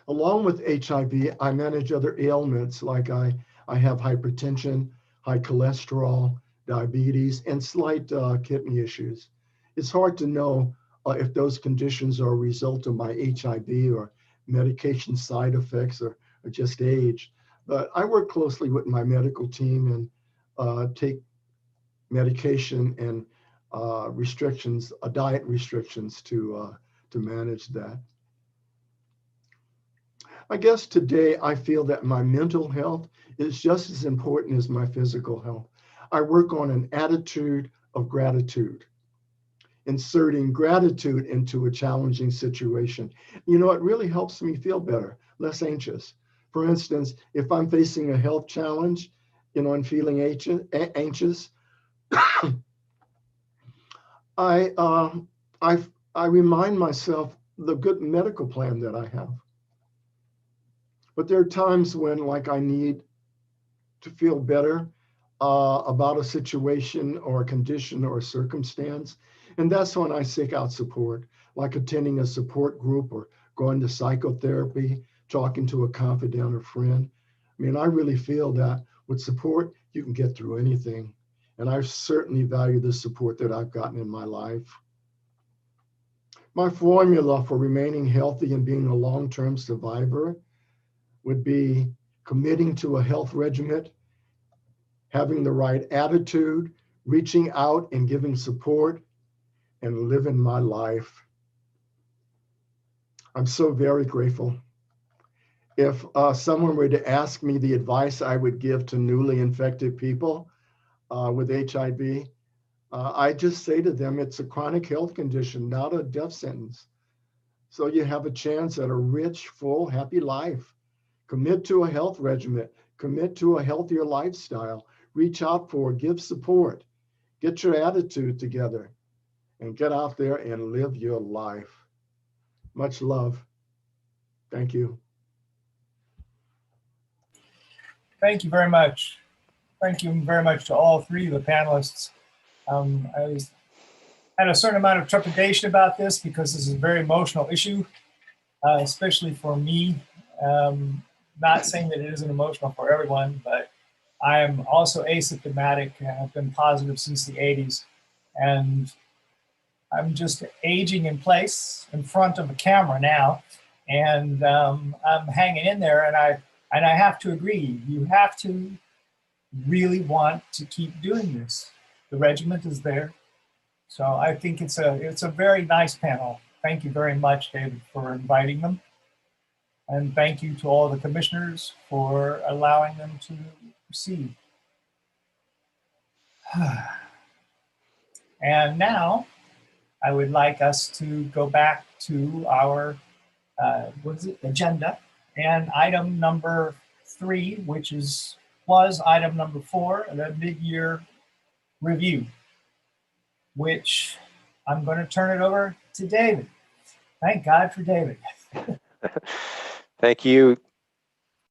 Along with HIV, I manage other ailments like I have hypertension, high cholesterol, diabetes, and slight kidney issues. It's hard to know if those conditions are a result of my HIV or medication side effects or just age. But I work closely with my medical team and take medication and restrictions, diet restrictions to manage that. I guess today I feel that my mental health is just as important as my physical health. I work on an attitude of gratitude, inserting gratitude into a challenging situation. You know, it really helps me feel better, less anxious. For instance, if I'm facing a health challenge, you know, and feeling anxious, I remind myself the good medical plan that I have. But there are times when, like, I need to feel better about a situation or a condition or a circumstance. And that's when I seek out support, like attending a support group or going to psychotherapy, talking to a confidant or friend. I mean, I really feel that with support, you can get through anything. And I certainly value the support that I've gotten in my life. My formula for remaining healthy and being a long-term survivor would be committing to a health regimen, having the right attitude, reaching out and giving support, and living my life. I'm so very grateful. If someone were to ask me the advice I would give to newly infected people with HIV, I just say to them, it's a chronic health condition, not a death sentence. So you have a chance at a rich, full, happy life. Commit to a health regimen, commit to a healthier lifestyle, reach out for, give support, get your attitude together, and get out there and live your life. Much love. Thank you. Thank you very much. Thank you very much to all three of the panelists. I had a certain amount of trepidation about this because this is a very emotional issue, especially for me. Not saying that it isn't emotional for everyone, but I am also asymptomatic and I've been positive since the 80s. And I'm just aging in place in front of a camera now. And I'm hanging in there, and I have to agree, you have to really want to keep doing this. The regiment is there. So I think it's a very nice panel. Thank you very much, David, for inviting them. And thank you to all the commissioners for allowing them to proceed. And now I would like us to go back to our agenda, and item number 3, which was item number 4, the mid-year review, which I'm going to turn it over to David. Thank God for David. Thank you,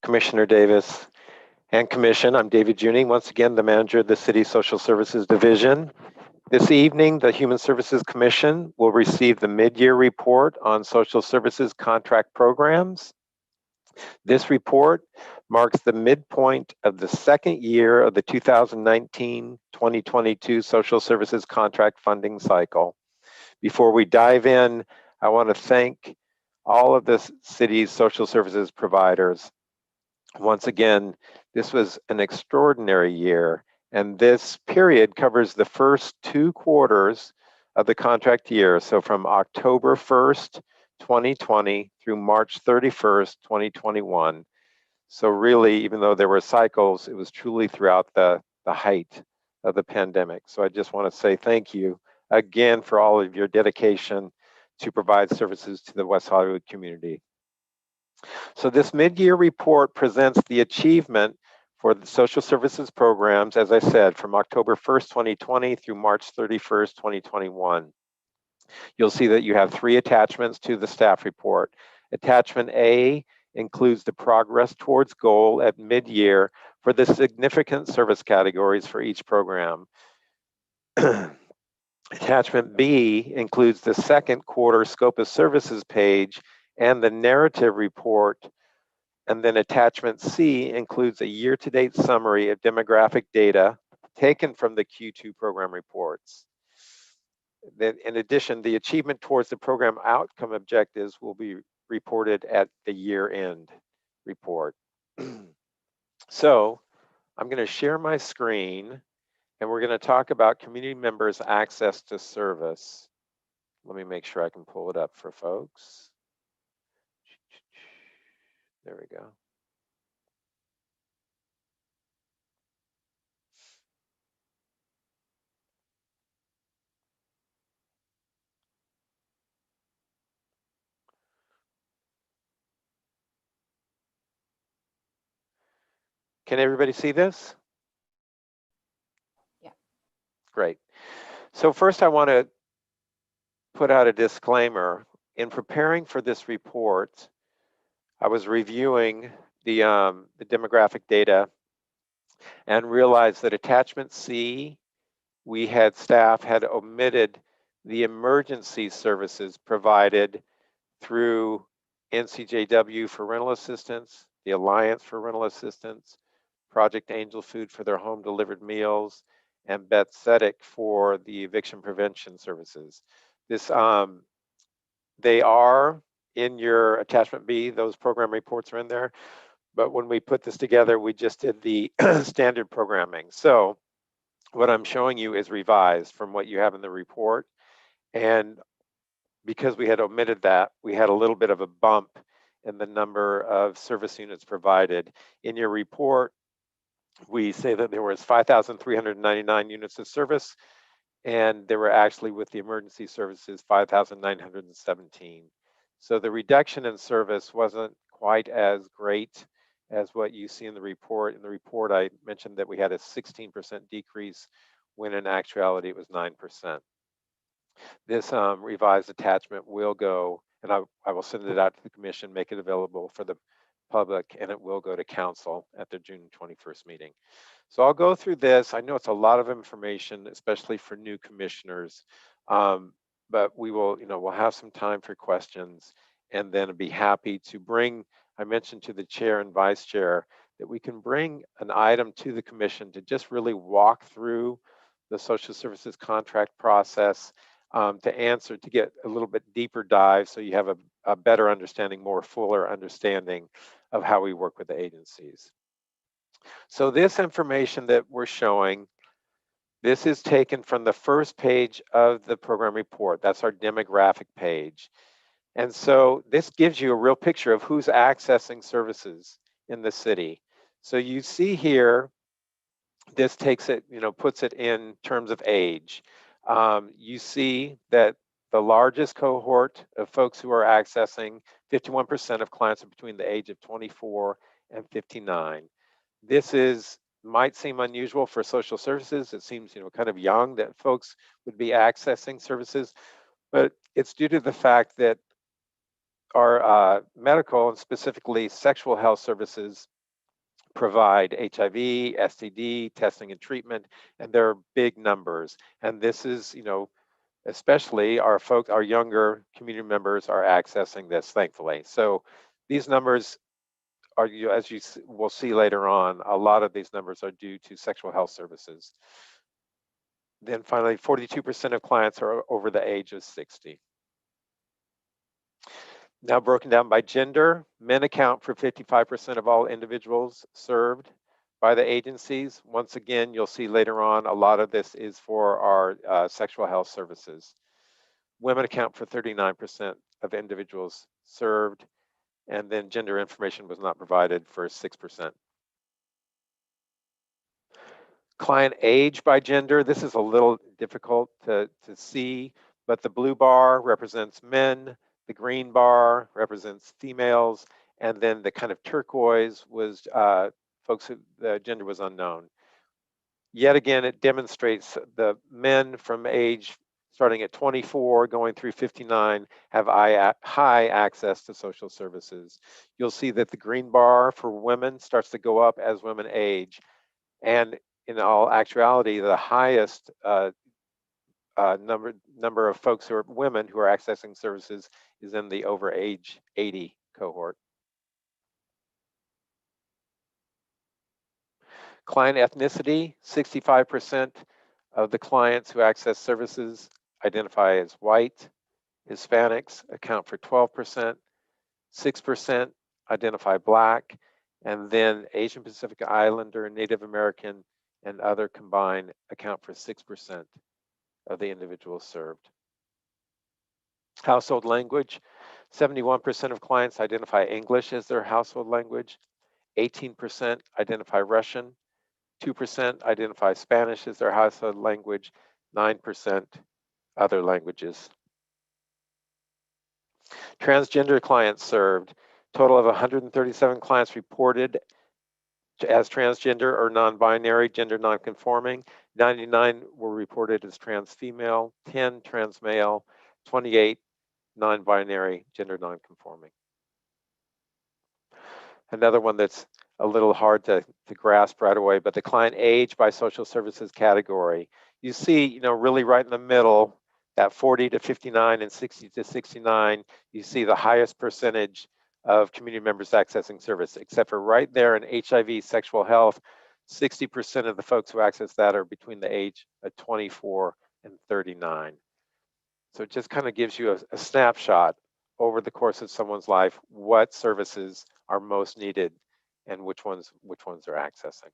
Commissioner Davis and Commission. I'm David Junie, once again, the manager of the City Social Services Division. This evening, the Human Services Commission will receive the mid-year report on social services contract programs. This report marks the midpoint of the second year of the 2019-2022 social services contract funding cycle. Before we dive in, I want to thank all of the city's social services providers. Once again, this was an extraordinary year, and this period covers the first 2 quarters of the contract year. So from October 1st, 2020 through March 31st, 2021. So really, even though there were cycles, it was truly throughout the height of the pandemic. So I just want to say thank you again for all of your dedication to provide services to the West Hollywood community. So this mid-year report presents the achievement for the social services programs, as I said, from October 1st, 2020 through March 31st, 2021. You'll see that you have 3 attachments to the staff report. Attachment A includes the progress towards goal at mid-year for the significant service categories for each program. Attachment B includes the second quarter scope of services page and the narrative report. And then attachment C includes a year-to-date summary of demographic data taken from the Q2 program reports. Then, in addition, the achievement towards the program outcome objectives will be reported at the year-end report. So I'm going to share my screen, and we're going to talk about community members' access to service. Let me make sure I can pull it up for folks. There we go. Can everybody see this? Yeah. Great. So first I want to put out a disclaimer. In preparing for this report, I was reviewing the demographic data and realized that attachment C, staff had omitted the emergency services provided through NCJW for rental assistance, the Alliance for Rental Assistance, Project Angel Food for their home delivered meals, and Bethzetic for the eviction prevention services. This, they are in your attachment B, those program reports are in there. But when we put this together, we just did the standard programming. So what I'm showing you is revised from what you have in the report. And because we had omitted that, we had a little bit of a bump in the number of service units provided. In your report, we say that there was 5,399 units of service, and there were actually, with the emergency services, 5,917. So the reduction in service wasn't quite as great as what you see in the report. In the report, I mentioned that we had a 16% decrease, when in actuality it was 9%. This revised attachment will go, and I will send it out to the commission, make it available for the public, and it will go to council at their June 21st meeting. So I'll go through this. I know it's a lot of information, especially for new commissioners, but we will, we'll have some time for questions, and then I'd be happy to bring, I mentioned to the chair and vice chair that we can bring an item to the commission to just really walk through the social services contract process, to get a little bit deeper dive, so you have a better understanding, more fuller understanding of how we work with the agencies. So this information that we're showing, this is taken from the first page of the program report. That's our demographic page. And so this gives you a real picture of who's accessing services in the city. So you see here, this takes it, puts it in terms of age. You see that the largest cohort of folks who are accessing, 51% of clients are between the age of 24 and 59. This might seem unusual for social services. It seems, kind of young that folks would be accessing services, but it's due to the fact that our medical and specifically sexual health services provide HIV, STD testing and treatment, and there are big numbers. And this is, especially our younger community members are accessing this, thankfully. So these numbers are, as you will see later on, a lot of these numbers are due to sexual health services. Then finally, 42% of clients are over the age of 60. Now broken down by gender, men account for 55% of all individuals served by the agencies. Once again, you'll see later on, a lot of this is for our sexual health services. Women account for 39% of individuals served, and then gender information was not provided for 6%. Client age by gender, this is a little difficult to see, but the blue bar represents men, the green bar represents females, and then the kind of turquoise was folks who the gender was unknown. Yet again, it demonstrates the men from age starting at 24 going through 59 have high access to social services. You'll see that the green bar for women starts to go up as women age, and in all actuality, the highest number of folks who are women who are accessing services is in the over age 80 cohort. Client ethnicity, 65% of the clients who access services identify as white. Hispanics account for 12%, 6% identify Black, and then Asian Pacific Islander, Native American, and other combined account for 6% of the individuals served. Household language, 71% of clients identify English as their household language, 18% identify Russian, 2% identify Spanish as their household language, 9% other languages. Transgender clients served, total of 137 clients reported as transgender or non-binary, gender non-conforming. 99 were reported as trans female, 10 trans male, 28 non-binary, gender non-conforming. Another one that's a little hard to grasp right away, but the client age by social services category. You see, really right in the middle, that 40 to 59 and 60 to 69, you see the highest percentage of community members accessing service, except for right there in HIV sexual health, 60% of the folks who access that are between the age of 24 and 39. So it just kind of gives you a snapshot over the course of someone's life, what services are most needed and which ones are accessing.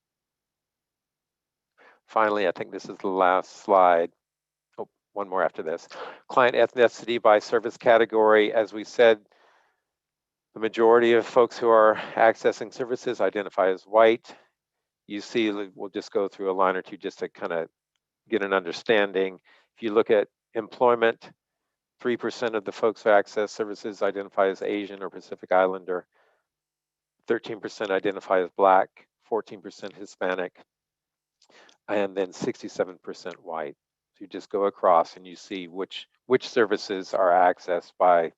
Finally, I think this is the last slide. Oh, one more after this. Client ethnicity by service category. As we said, the majority of folks who are accessing services identify as white. You see, we'll just go through a line or two just to kind of get an understanding. If you look at employment, 3% of the folks who access services identify as Asian or Pacific Islander, 13% identify as Black, 14% Hispanic, and then 67% white. So you just go across and you see which services are accessed by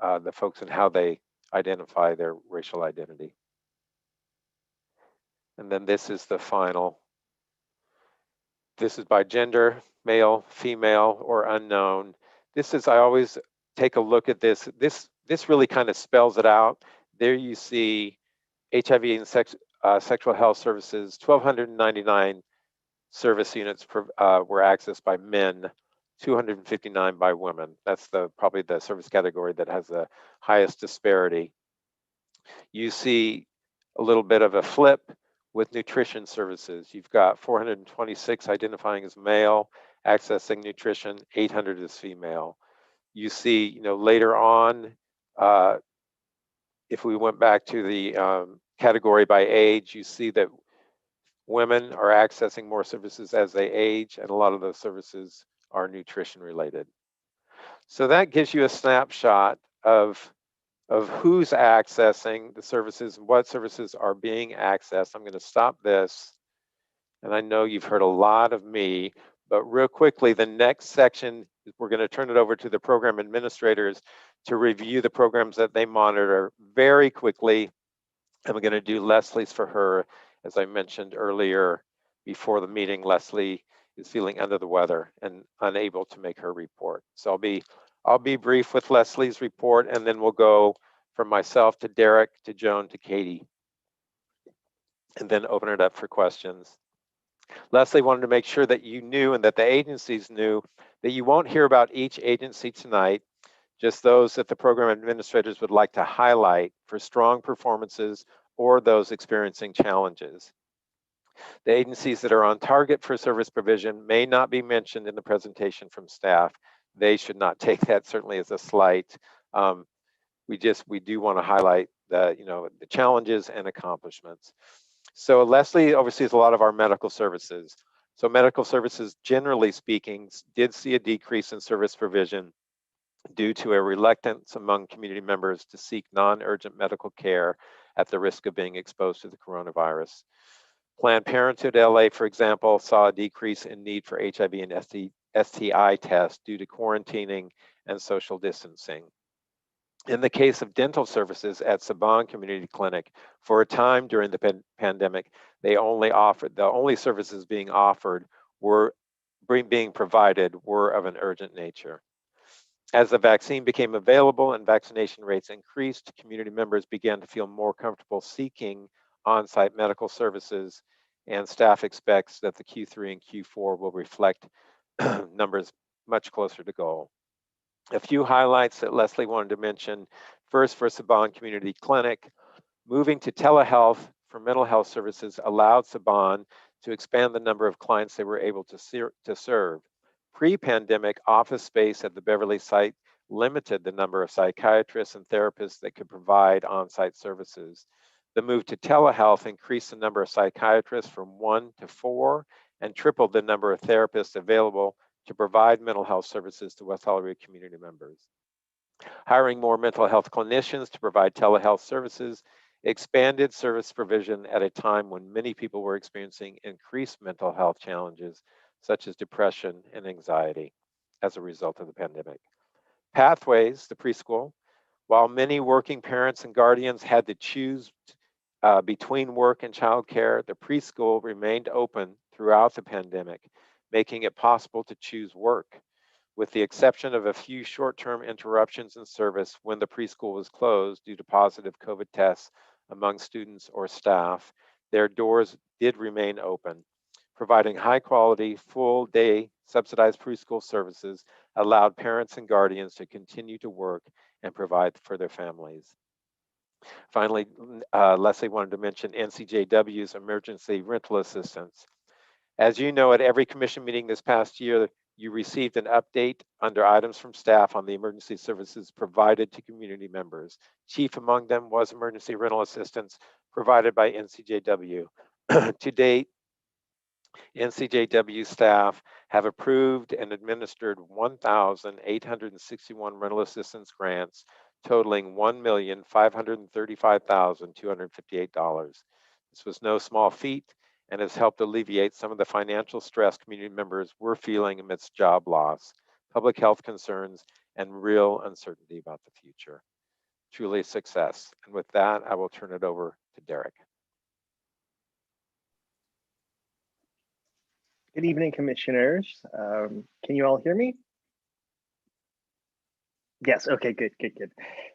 the folks and how they identify their racial identity. And then this is the final. This is by gender, male, female, or unknown. This is, I always take a look at this. This really kind of spells it out. There you see HIV and sexual health services, 1,299 service units were accessed by men, 259 by women. That's probably the service category that has the highest disparity. You see a little bit of a flip with nutrition services. You've got 426 identifying as male, accessing nutrition, 800 as female. You see, later on, if we went back to the category by age, you see that women are accessing more services as they age, and a lot of those services are nutrition related. So that gives you a snapshot of who's accessing the services, what services are being accessed. I'm going to stop this. And I know you've heard a lot of me, but real quickly, the next section, we're going to turn it over to the program administrators to review the programs that they monitor very quickly. And we're going to do Leslie's for her. As I mentioned earlier before the meeting, Leslie is feeling under the weather and unable to make her report. So I'll be brief with Leslie's report, and then we'll go from myself to Derek, to Joan, to Katie, and then open it up for questions. Leslie wanted to make sure that you knew and that the agencies knew that you won't hear about each agency tonight, just those that the program administrators would like to highlight for strong performances or those experiencing challenges. The agencies that are on target for service provision may not be mentioned in the presentation from staff. They should not take that certainly as a slight. We do want to highlight the challenges and accomplishments. So Leslie oversees a lot of our medical services. So medical services, generally speaking, did see a decrease in service provision due to a reluctance among community members to seek non-urgent medical care at the risk of being exposed to the coronavirus. Planned Parenthood LA, for example, saw a decrease in need for HIV and STI tests due to quarantining and social distancing. In the case of dental services at Saban Community Clinic, for a time during the pandemic, the only services being offered being provided were of an urgent nature. As the vaccine became available and vaccination rates increased, community members began to feel more comfortable seeking on-site medical services, and staff expects that the Q3 and Q4 will reflect numbers much closer to goal. A few highlights that Leslie wanted to mention. First, for Saban Community Clinic, moving to telehealth for mental health services allowed Saban to expand the number of clients they were able to serve. Pre-pandemic, office space at the Beverly site limited the number of psychiatrists and therapists that could provide on-site services. The move to telehealth increased the number of psychiatrists from 1 to 4 and tripled the number of therapists available to provide mental health services to West Hollywood community members. Hiring more mental health clinicians to provide telehealth services expanded service provision at a time when many people were experiencing increased mental health challenges, such as depression and anxiety as a result of the pandemic. Pathways, the preschool, while many working parents and guardians had to choose between work and childcare, the preschool remained open throughout the pandemic, making it possible to choose work. With the exception of a few short-term interruptions in service when the preschool was closed due to positive COVID tests among students or staff, their doors did remain open. Providing high-quality, full-day subsidized preschool services allowed parents and guardians to continue to work and provide for their families. Finally, Leslie wanted to mention NCJW's emergency rental assistance. As you know, at every commission meeting this past year, You received an update under items from staff on the emergency services provided to community members. Chief among them was emergency rental assistance provided by NCJW. To date, NCJW staff have approved and administered 1,861 rental assistance grants totaling $1,535,258. This was no small feat and has helped alleviate some of the financial stress community members were feeling amidst job loss, public health concerns, and real uncertainty about the future. Truly a success. And with that, I will turn it over to Derek. Good evening, commissioners. Can you all hear me? Yes, okay, good.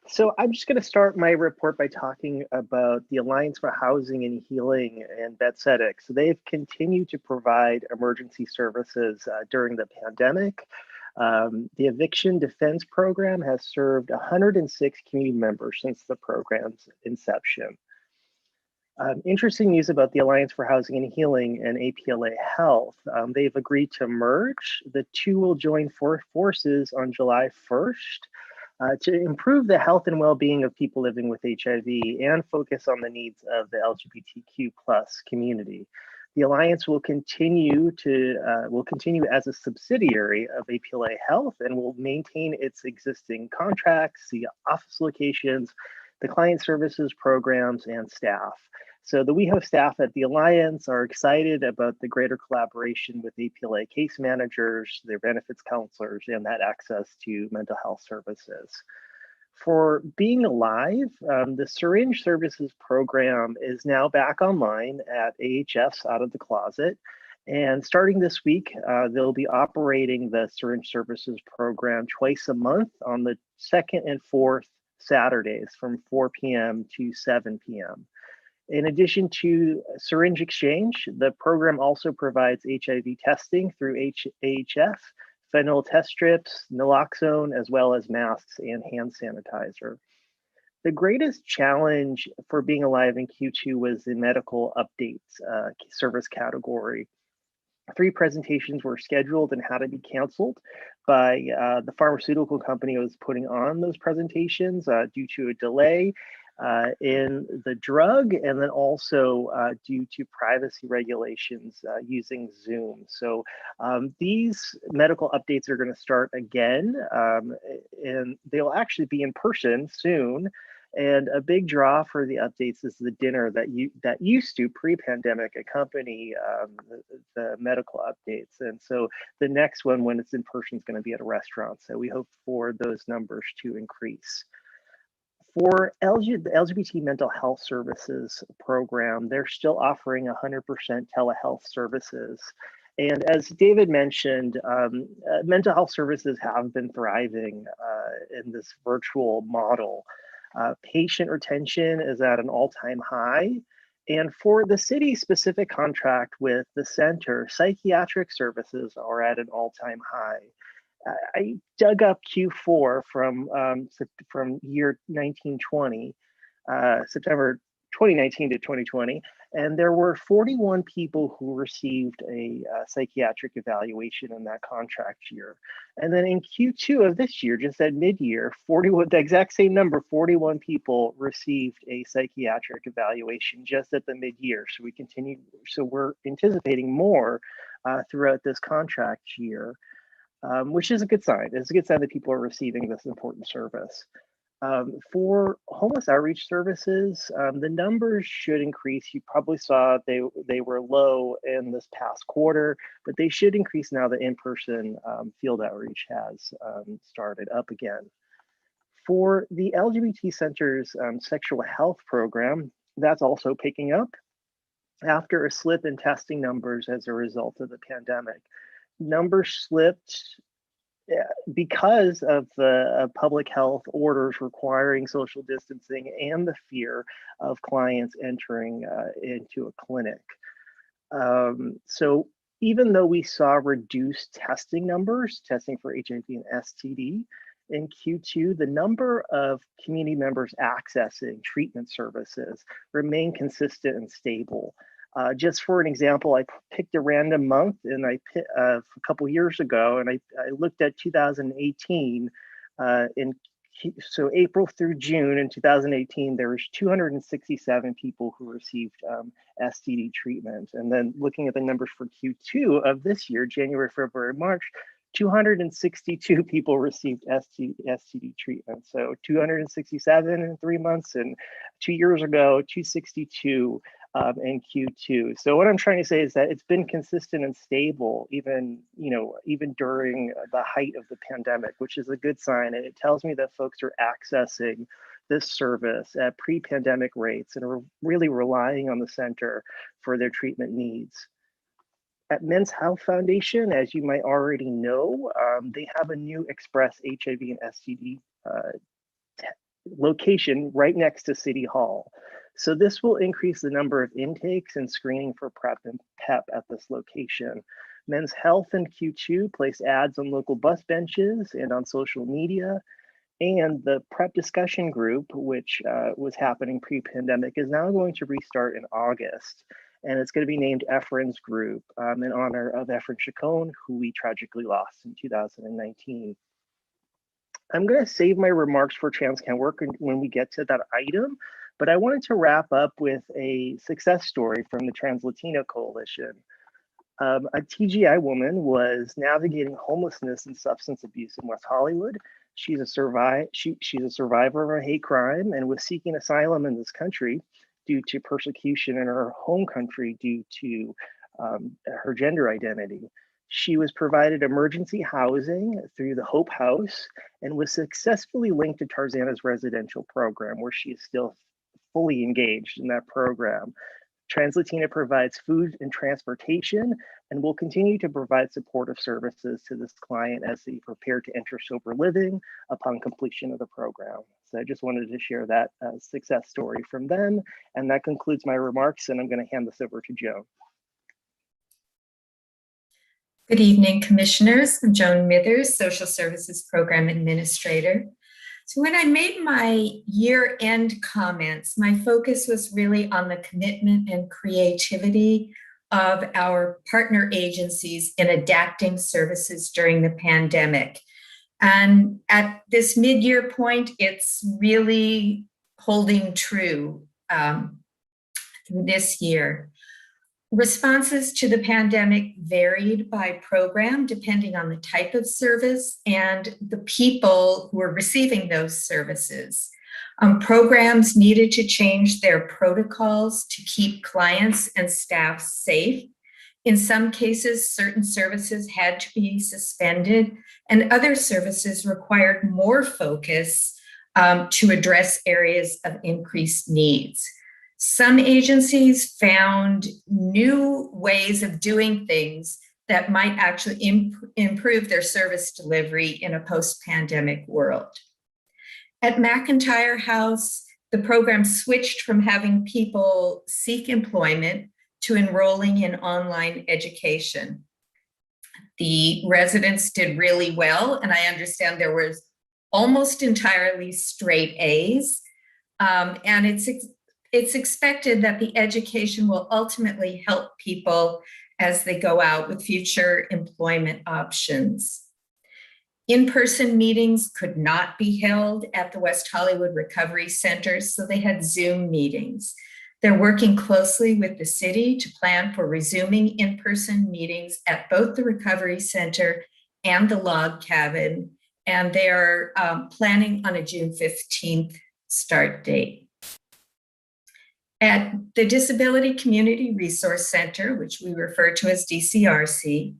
So I'm just gonna start my report by talking about the Alliance for Housing and Healing and Betsedic. So they've continued to provide emergency services during the pandemic. The Eviction Defense Program has served 106 community members since the program's inception. Interesting news about the Alliance for Housing and Healing and APLA Health. They've agreed to merge. The two will join forces on July 1st to improve the health and well-being of people living with HIV and focus on the needs of the LGBTQ+ community. The Alliance will continue as a subsidiary of APLA Health and will maintain its existing contracts, the office locations, the client services programs, and staff. So the WeHo staff at the Alliance are excited about the greater collaboration with APLA case managers, their benefits counselors, and that access to mental health services. For Being Alive, the syringe services program is now back online at AHS Out of the Closet. And starting this week, they'll be operating the syringe services program twice a month on the 2nd and 4th Saturdays from 4 p.m. to 7 p.m. In addition to syringe exchange, the program also provides HIV testing through AHF, fentanyl test strips, naloxone, as well as masks and hand sanitizer. The greatest challenge for Being Alive in Q2 was the medical updates service category. 3 presentations were scheduled and had to be canceled by the pharmaceutical company who was putting on those presentations due to a delay in the drug, and then also due to privacy regulations using Zoom. So these medical updates are going to start again, and they'll actually be in person soon. And a big draw for the updates is the dinner that used to pre-pandemic accompany the medical updates. And so the next one, when it's in person, is going to be at a restaurant. So we hope for those numbers to increase. For the LGBT mental health services program, they're still offering 100% telehealth services. And as David mentioned, mental health services have been thriving in this virtual model. Patient retention is at an all-time high. And for the city's-specific contract with the center, psychiatric services are at an all-time high. I dug up Q4 from year 1920, September 2019 to 2020, and there were 41 people who received a psychiatric evaluation in that contract year. And then in Q2 of this year, just at mid-year, the exact same number, 41 people received a psychiatric evaluation just at the mid-year. So we're anticipating more throughout this contract year. Which is a good sign. It's a good sign that people are receiving this important service. For homeless outreach services, the numbers should increase. You probably saw they were low in this past quarter, but they should increase now that in-person field outreach has started up again. For the LGBT Center's sexual health program, that's also picking up after a slip in testing numbers as a result of the pandemic. Numbers slipped because of the public health orders requiring social distancing and the fear of clients entering into a clinic. So even though we saw reduced testing numbers, testing for HIV and STD, in Q2, the number of community members accessing treatment services remained consistent and stable. Just for an example, I picked a random month and a couple years ago, and I looked at 2018. So April through June in 2018, there was 267 people who received STD treatment. And then looking at the numbers for Q2 of this year, January, February, March, 262 people received STD treatment. So 267 in 3 months, and 2 years ago, 262 in Q2. So what I'm trying to say is that it's been consistent and stable, even during the height of the pandemic, which is a good sign. And it tells me that folks are accessing this service at pre-pandemic rates and are really relying on the center for their treatment needs. At Men's Health Foundation, as you might already know, they have a new Express HIV and STD location right next to City Hall. So this will increase the number of intakes and screening for PrEP and PEP at this location. Men's Health in Q2 placed ads on local bus benches and on social media. And the PrEP discussion group, which was happening pre-pandemic, is now going to restart in August. And it's going to be named Efren's Group in honor of Efren Chacon, who we tragically lost in 2019. I'm going to save my remarks for TransCan Work when we get to that item, but I wanted to wrap up with a success story from the Trans-Latino Coalition. A TGI woman was navigating homelessness and substance abuse in West Hollywood. She's a survivor of a hate crime and was seeking asylum in this country due to persecution in her home country due to her gender identity. She was provided emergency housing through the Hope House and was successfully linked to Tarzana's residential program, where she is still fully engaged in that program. TransLatina provides food and transportation and will continue to provide supportive services to this client as they prepare to enter sober living upon completion of the program. So I just wanted to share that success story from them. And that concludes my remarks, and I'm going to hand this over to Joan. Good evening, Commissioners. I'm Joan Mithers, Social Services Program Administrator. So when I made my year-end comments, my focus was really on the commitment and creativity of our partner agencies in adapting services during the pandemic. And at this mid-year point, it's really holding true through this year. Responses to the pandemic varied by program depending on the type of service and the people who were receiving those services. Programs needed to change their protocols to keep clients and staff safe. In some cases, certain services had to be suspended, and other services required more focus to address areas of increased needs. Some agencies found new ways of doing things that might actually improve their service delivery in a post-pandemic world. At McIntyre House, the program switched from having people seek employment to enrolling in online education. The residents did really well, and I understand there was almost entirely straight A's, and it's expected that the education will ultimately help people as they go out with future employment options. In-person meetings could not be held at the West Hollywood Recovery Center, so they had Zoom meetings. They're working closely with the city to plan for resuming in-person meetings at both the Recovery Center and the Log Cabin, and they're planning on a June 15th start date. At the Disability Community Resource Center, which we refer to as DCRC,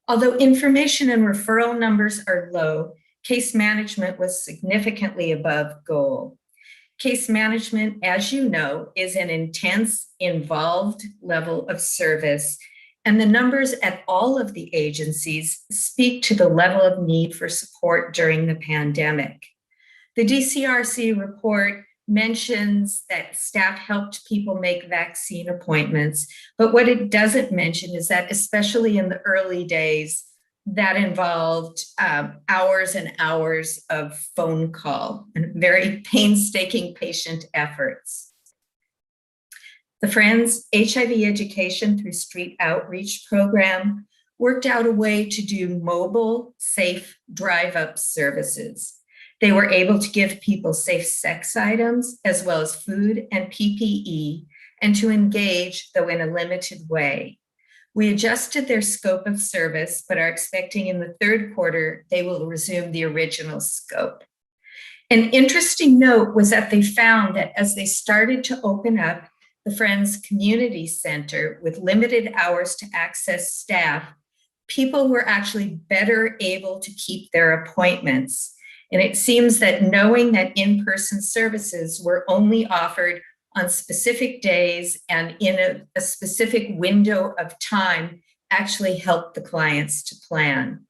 although information and referral numbers are low, case management was significantly above goal. Case management, as you know, is an intense, involved level of service, and the numbers at all of the agencies speak to the level of need for support during the pandemic. The DCRC report mentions that staff helped people make vaccine appointments, but what it doesn't mention is that, especially in the early days, that involved hours and hours of phone call and very painstaking patient efforts. The Friends HIV Education through Street Outreach program worked out a way to do mobile, safe drive-up services. They were able to give people safe sex items as well as food and PPE, and to engage, though in a limited way. We adjusted their scope of service, but are expecting in the third quarter, they will resume the original scope. An interesting note was that they found that as they started to open up the Friends Community Center with limited hours to access staff, people were actually better able to keep their appointments. And it seems that knowing that in-person services were only offered on specific days and in a specific window of time actually helped the clients to plan.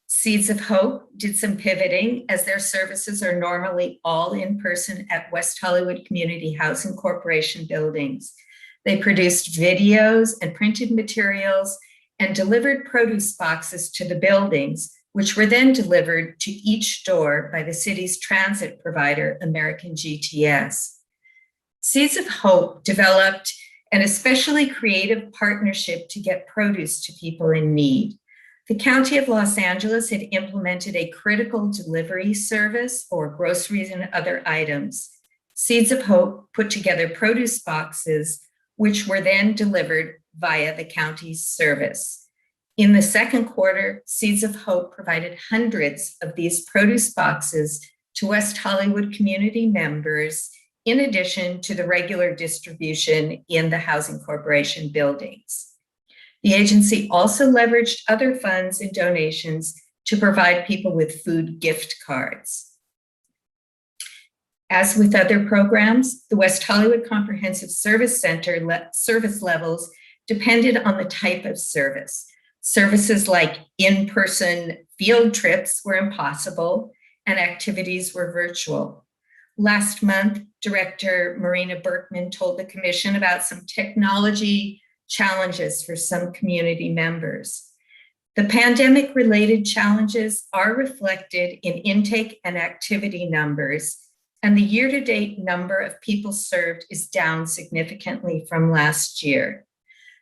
Seeds of Hope did some pivoting, as their services are normally all in person at West Hollywood Community Housing Corporation buildings. They produced videos and printed materials and delivered produce boxes to the buildings, which were then delivered to each door by the city's transit provider, American GTS. Seeds of Hope developed an especially creative partnership to get produce to people in need. The County of Los Angeles had implemented a critical delivery service for groceries and other items. Seeds of Hope put together produce boxes, which were then delivered via the county's service. In the second quarter, Seeds of Hope provided hundreds of these produce boxes to West Hollywood community members, in addition to the regular distribution in the Housing Corporation buildings. The agency also leveraged other funds and donations to provide people with food gift cards. As with other programs, the West Hollywood Comprehensive Service Center service levels depended on the type of service. Services like in-person field trips were impossible and activities were virtual. Last month, Director Marina Berkman told the Commission about some technology challenges for some community members. The pandemic-related challenges are reflected in intake and activity numbers, and the year-to-date number of people served is down significantly from last year.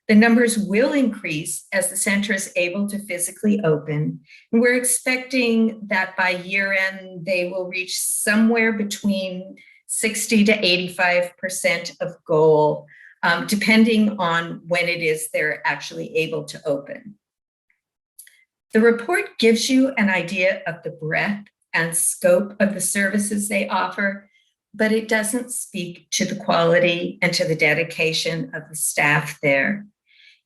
The numbers will increase as the center is able to physically open, and we're expecting that by year end, they will reach somewhere between 60 to 85% of goal, depending on when it is they're actually able to open. The report gives you an idea of the breadth and scope of the services they offer, but it doesn't speak to the quality and to the dedication of the staff there.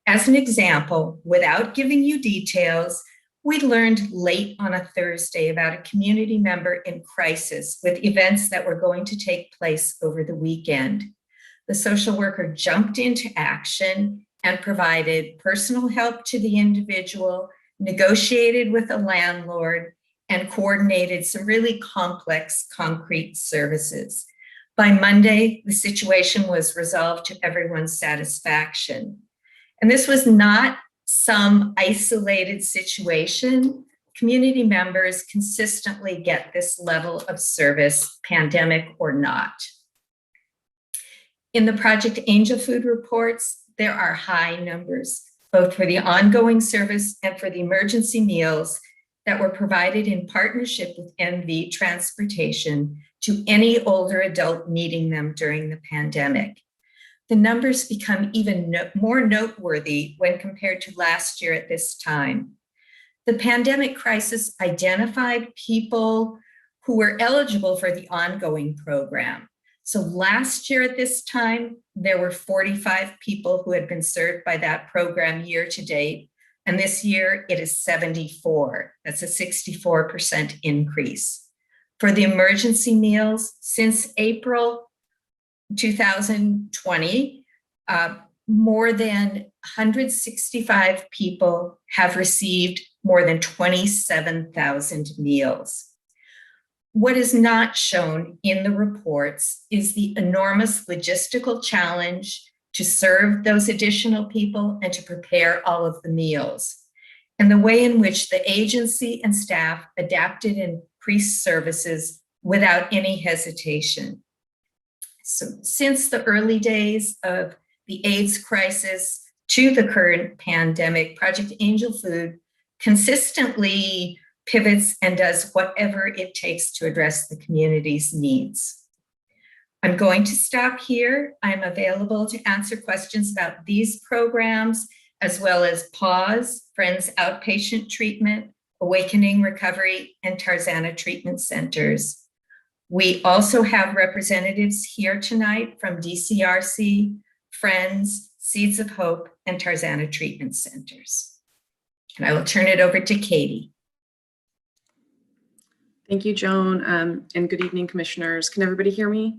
As an example, without giving you details, we learned late on a Thursday about a community member in crisis with events that were going to take place over the weekend. The social worker jumped into action and provided personal help to the individual, negotiated with the landlord, and coordinated some really complex concrete services. By Monday, the situation was resolved to everyone's satisfaction. And this was not some isolated situation. Community members consistently get this level of service, pandemic or not. In the Project Angel Food reports, there are high numbers, both for the ongoing service and for the emergency meals that were provided in partnership with NV Transportation to any older adult needing them during the pandemic. The numbers become even more noteworthy when compared to last year at this time. The pandemic crisis identified people who were eligible for the ongoing program. So last year at this time, there were 45 people who had been served by that program year to date. And this year it is 74. That's a 64% increase. For the emergency meals, since April 2020, more than 165 people have received more than 27,000 meals. What is not shown in the reports is the enormous logistical challenge to serve those additional people and to prepare all of the meals, and the way in which the agency and staff adapted and increased services without any hesitation. So since the early days of the AIDS crisis to the current pandemic, Project Angel Food consistently pivots and does whatever it takes to address the community's needs. I'm going to stop here. I'm available to answer questions about these programs, as well as PAWS, Friends Outpatient Treatment, Awakening Recovery, and Tarzana Treatment Centers. We also have representatives here tonight from DCRC, Friends, Seeds of Hope, and Tarzana Treatment Centers. And I will turn it over to Katie. Thank you, Joan, and good evening, commissioners. Can everybody hear me?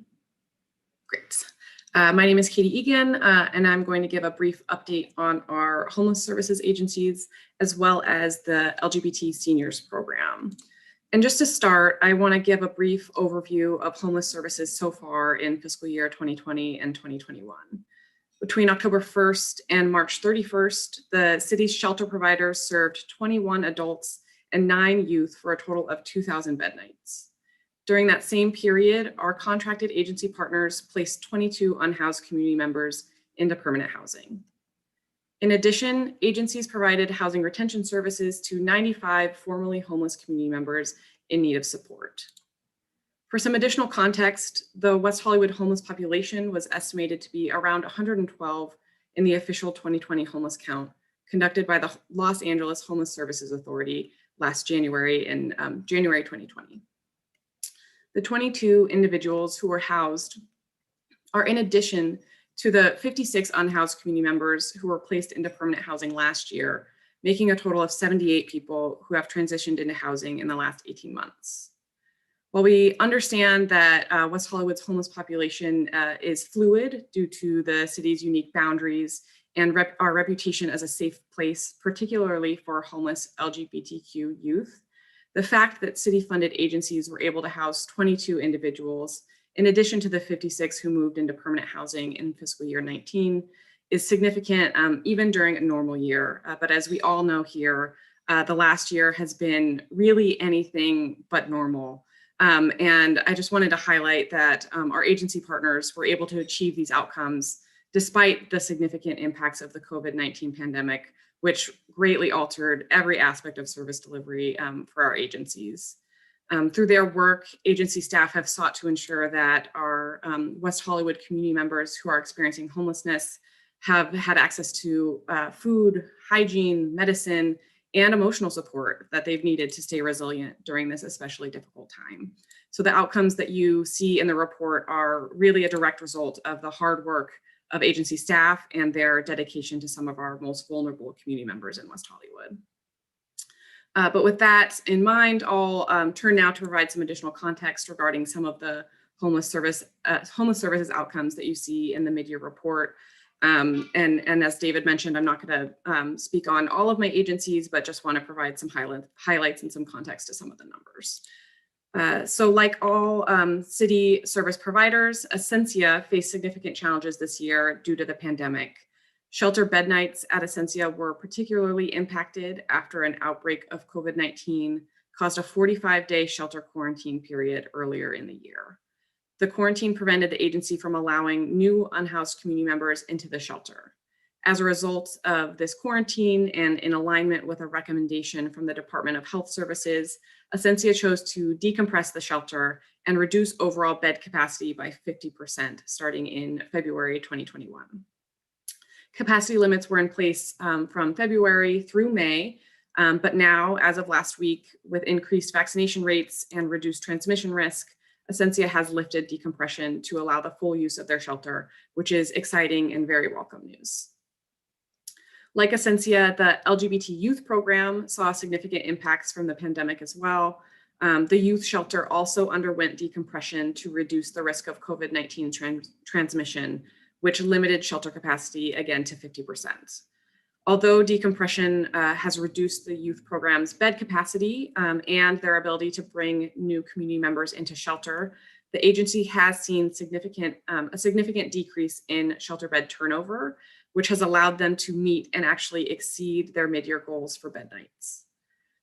Great. My name is Katie Egan, and I'm going to give a brief update on our homeless services agencies, as well as the LGBT seniors program. And just to start, I want to give a brief overview of homeless services so far in fiscal year 2020 and 2021. Between October 1st and March 31st, the city's shelter providers served 21 adults and 9 youth for a total of 2,000 bed nights. During that same period, our contracted agency partners placed 22 unhoused community members into permanent housing. In addition, agencies provided housing retention services to 95 formerly homeless community members in need of support. For some additional context, the West Hollywood homeless population was estimated to be around 112 in the official 2020 homeless count conducted by the Los Angeles Homeless Services Authority last January in January 2020. The 22 individuals who were housed are in addition to the 56 unhoused community members who were placed into permanent housing last year, making a total of 78 people who have transitioned into housing in the last 18 months. While we understand that West Hollywood's homeless population is fluid due to the city's unique boundaries and our reputation as a safe place, particularly for homeless LGBTQ youth, the fact that city-funded agencies were able to house 22 individuals, in addition to the 56 who moved into permanent housing in fiscal year 19, is significant even during a normal year. But as we all know here, the last year has been really anything but normal. And I just wanted to highlight that our agency partners were able to achieve these outcomes despite the significant impacts of the COVID-19 pandemic, which greatly altered every aspect of service delivery for our agencies. Through their work, agency staff have sought to ensure that our West Hollywood community members who are experiencing homelessness have had access to food, hygiene, medicine, and emotional support that they've needed to stay resilient during this especially difficult time. So the outcomes that you see in the report are really a direct result of the hard work of agency staff and their dedication to some of our most vulnerable community members in West Hollywood. But with that in mind, I'll turn now to provide some additional context regarding some of the homeless services outcomes that you see in the mid-year report. And as David mentioned, I'm not going to speak on all of my agencies, but just want to provide some highlights and some context to some of the numbers. So like all city service providers, Ascensia faced significant challenges this year due to the pandemic. Shelter bed nights at Ascensia were particularly impacted after an outbreak of COVID-19 caused a 45-day shelter quarantine period earlier in the year. The quarantine prevented the agency from allowing new unhoused community members into the shelter. As a result of this quarantine and in alignment with a recommendation from the Department of Health Services, Ascensia chose to decompress the shelter and reduce overall bed capacity by 50% starting in February 2021. Capacity limits were in place from February through May, but now, as of last week, with increased vaccination rates and reduced transmission risk, Ascensia has lifted decompression to allow the full use of their shelter, which is exciting and very welcome news. Like Ascensia, the LGBT youth program saw significant impacts from the pandemic as well. The youth shelter also underwent decompression to reduce the risk of COVID-19 transmission, which limited shelter capacity again to 50%. Although decompression has reduced the youth program's bed capacity and their ability to bring new community members into shelter, the agency has seen a significant decrease in shelter bed turnover, which has allowed them to meet and actually exceed their mid-year goals for bed nights.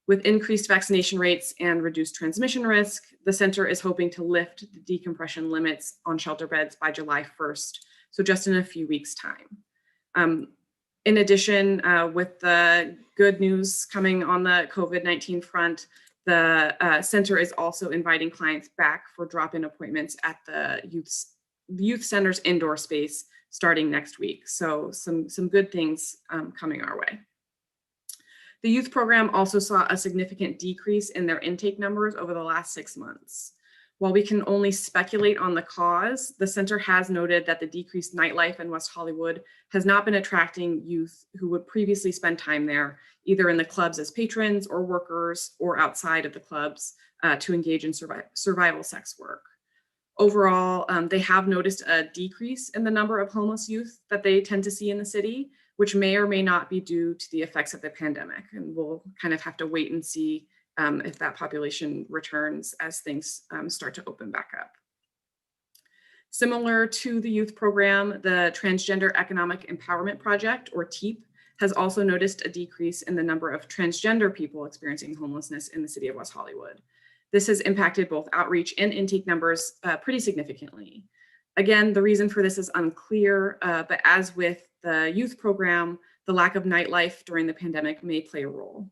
With increased vaccination rates and reduced transmission risk, the center is hoping to lift the decompression limits on shelter beds by July 1st, so just in a few weeks' time. In addition, with the good news coming on the COVID-19 front, the center is also inviting clients back for drop-in appointments at the youth center's indoor space starting next week. So some good things coming our way. The youth program also saw a significant decrease in their intake numbers over the last 6 months. While we can only speculate on the cause, the center has noted that the decreased nightlife in West Hollywood has not been attracting youth who would previously spend time there, either in the clubs as patrons or workers or outside of the clubs to engage in survival sex work. Overall, they have noticed a decrease in the number of homeless youth that they tend to see in the city, which may or may not be due to the effects of the pandemic. And we'll kind of have to wait and see if that population returns as things start to open back up. Similar to the youth program, the Transgender Economic Empowerment Project, or TEEP, has also noticed a decrease in the number of transgender people experiencing homelessness in the city of West Hollywood. This has impacted both outreach and intake numbers pretty significantly. Again, the reason for this is unclear, but as with the youth program, the lack of nightlife during the pandemic may play a role.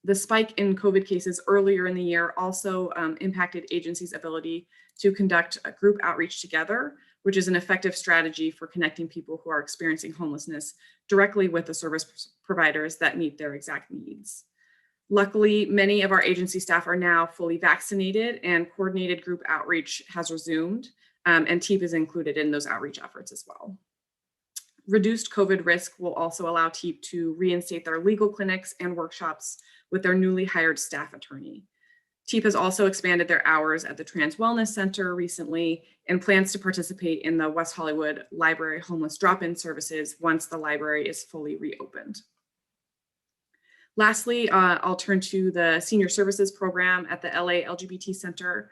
The spike in COVID cases earlier in the year also impacted agencies' ability to conduct a group outreach together, which is an effective strategy for connecting people who are experiencing homelessness directly with the service providers that meet their exact needs. Luckily, many of our agency staff are now fully vaccinated and coordinated group outreach has resumed, and TEEP is included in those outreach efforts as well. Reduced COVID risk will also allow TEEP to reinstate their legal clinics and workshops with their newly hired staff attorney. TEEP has also expanded their hours at the Trans Wellness Center recently and plans to participate in the West Hollywood Library homeless drop-in services once the library is fully reopened. Lastly, I'll turn to the Senior Services Program at the LA LGBT Center.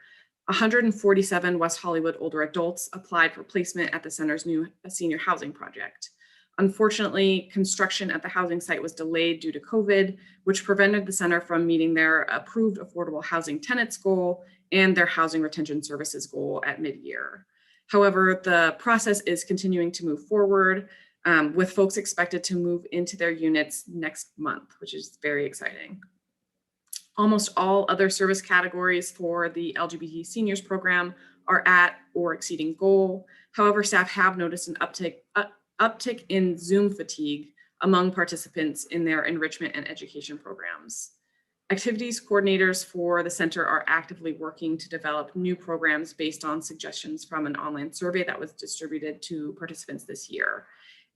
147 West Hollywood older adults applied for placement at the center's new senior housing project. Unfortunately, construction at the housing site was delayed due to COVID, which prevented the center from meeting their approved affordable housing tenants goal and their housing retention services goal at mid-year. However, the process is continuing to move forward, with folks expected to move into their units next month, which is very exciting. Almost all other service categories for the LGBT seniors program are at or exceeding goal. However, staff have noticed an uptick in Zoom fatigue among participants in their enrichment and education programs. Activities coordinators for the center are actively working to develop new programs based on suggestions from an online survey that was distributed to participants this year.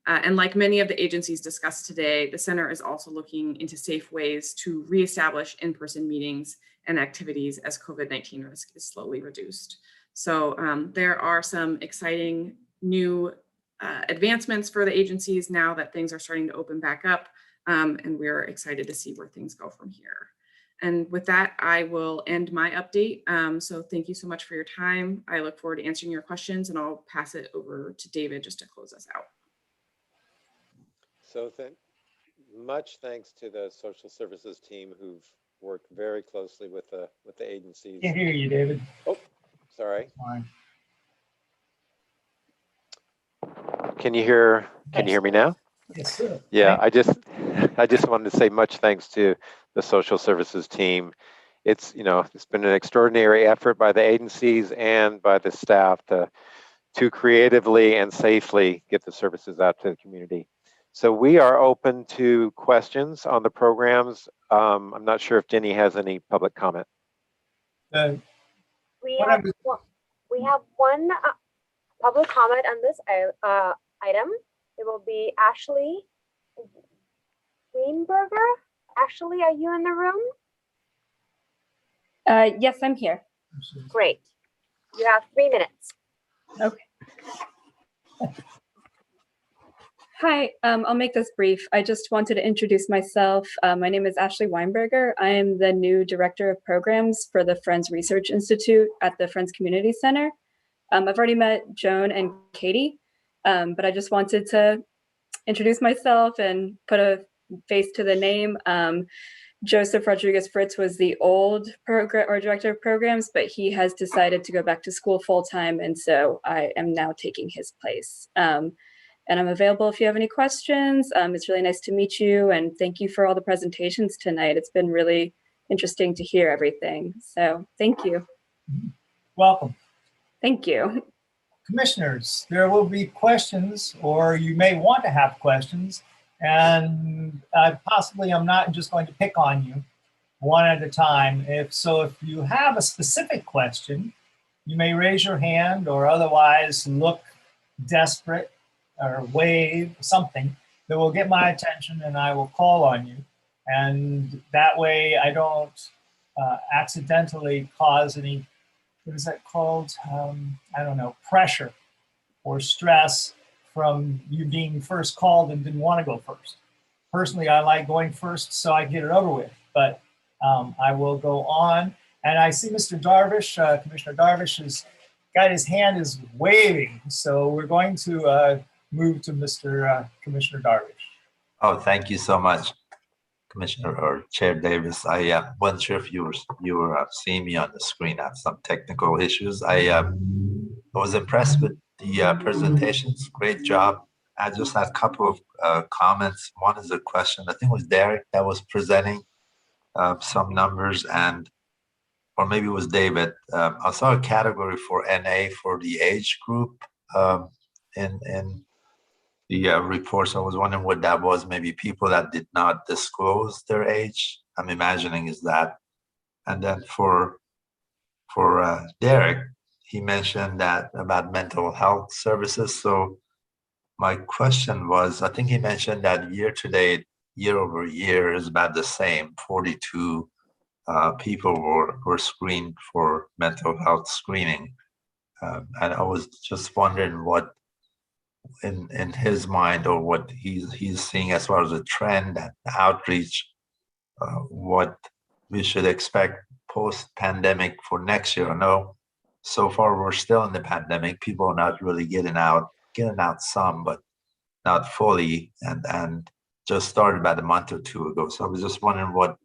And like many of the agencies discussed today, the center is also looking into safe ways to reestablish in-person meetings and activities as COVID-19 risk is slowly reduced. So there are some exciting new advancements for the agencies now that things are starting to open back up, and we're excited to see where things go from here. And with that, I will end my update. So thank you so much for your time. I look forward to answering your questions, and I'll pass it over to David just to close us out. So much thanks to the social services team who've worked very closely with the agencies. Can't hear you, David. Oh, sorry. Fine. Can you hear me now? Yes, sir. Yeah, I just wanted to say much thanks to the social services team. It's been an extraordinary effort by the agencies and by the staff to creatively and safely get the services out to the community. So we are open to questions on the programs. I'm not sure if Jenny has any public comment. We have one public comment on this item. It will be Ashley Weinberger. Ashley, are you in the room? Yes, I'm here. Great. You have 3 minutes. Okay. Hi, I'll make this brief. I just wanted to introduce myself. My name is Ashley Weinberger. I am the new Director of Programs for the Friends Research Institute at the Friends Community Center. I've already met Joan and Katie, but I just wanted to introduce myself and put a face to the name. Joseph Rodriguez Fritz was the old program or director of programs, but he has decided to go back to school full time. And so I am now taking his place. And I'm available if you have any questions. It's really nice to meet you. And thank you for all the presentations tonight. It's been really interesting to hear everything. So thank you. Welcome. Thank you. Commissioners, there will be questions, or you may want to have questions. And possibly I'm not just going to pick on you one at a time. If you have a specific question, you may raise your hand or otherwise look desperate or wave something that will get my attention, and I will call on you. And that way I don't accidentally cause any, what is that called? I don't know, pressure or stress from you being first called and didn't want to go first. Personally, I like going first so I get it over with, but I will go on. And I see Mr. Darvish, Commissioner Darvish has got his hand is waving. So we're going to move to Mr. Commissioner Darvish. Oh, thank you so much, Commissioner or Chair Davis. I wasn't sure if you were seeing me on the screen. I have some technical issues. I was impressed with the presentations. Great job. I just had a couple of comments. One is a question. I think it was Derek that was presenting some numbers, or maybe it was David. I saw a category for NA for the age group in the reports. I was wondering what that was. Maybe people that did not disclose their age. I'm imagining is that. And then for Derek, he mentioned that about mental health services. So my question was, I think he mentioned that year to date, year over year is about the same. 42 people were screened for mental health screening. And I was just wondering what in his mind, or what he's seeing as far as a trend and outreach, what we should expect post-pandemic for next year. I know so far we're still in the pandemic. People are not really getting out some, but not fully, and just started about a month or two ago. So I was just wondering what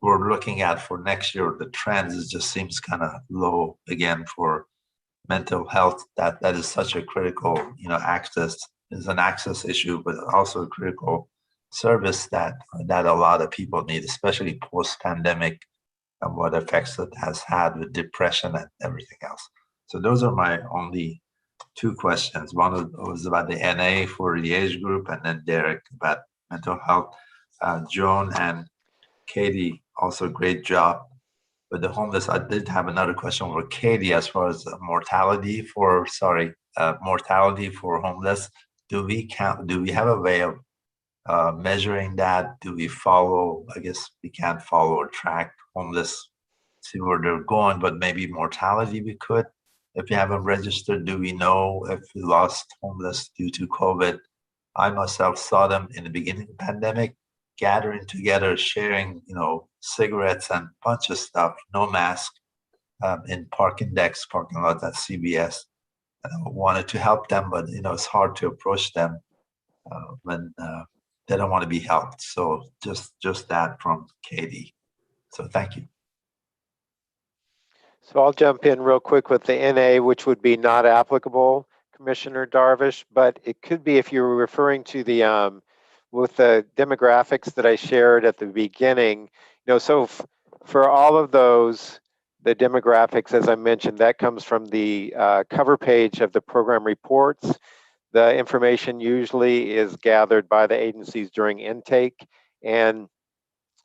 we're looking at for next year. The trends, it just seems kind of low again for mental health. That is such a critical, access is an access issue, but also a critical service that a lot of people need, especially post-pandemic, and what effects it has had with depression and everything else. So those are my only two questions. One was about the NA for the age group, and then Derek about mental health. Joan and Katie, also great job with the homeless. I did have another question for Katie as far as mortality for homeless. Do we have a way of measuring that? Do we follow? I guess we can't follow or track homeless, see where they're going, but maybe mortality we could. If you haven't registered, do we know if we lost homeless due to COVID? I myself saw them in the beginning of the pandemic, gathering together, sharing, cigarettes and a bunch of stuff, no mask, in parking decks, parking lots at CBS. And I wanted to help them, but it's hard to approach them when they don't want to be helped. So just that from Katie. So thank you. So I'll jump in real quick with the NA, which would be not applicable, Commissioner Darvish, but it could be if you were referring to the with the demographics that I shared at the beginning. So for all of those, the demographics, as I mentioned, that comes from the cover page of the program reports. The information usually is gathered by the agencies during intake, and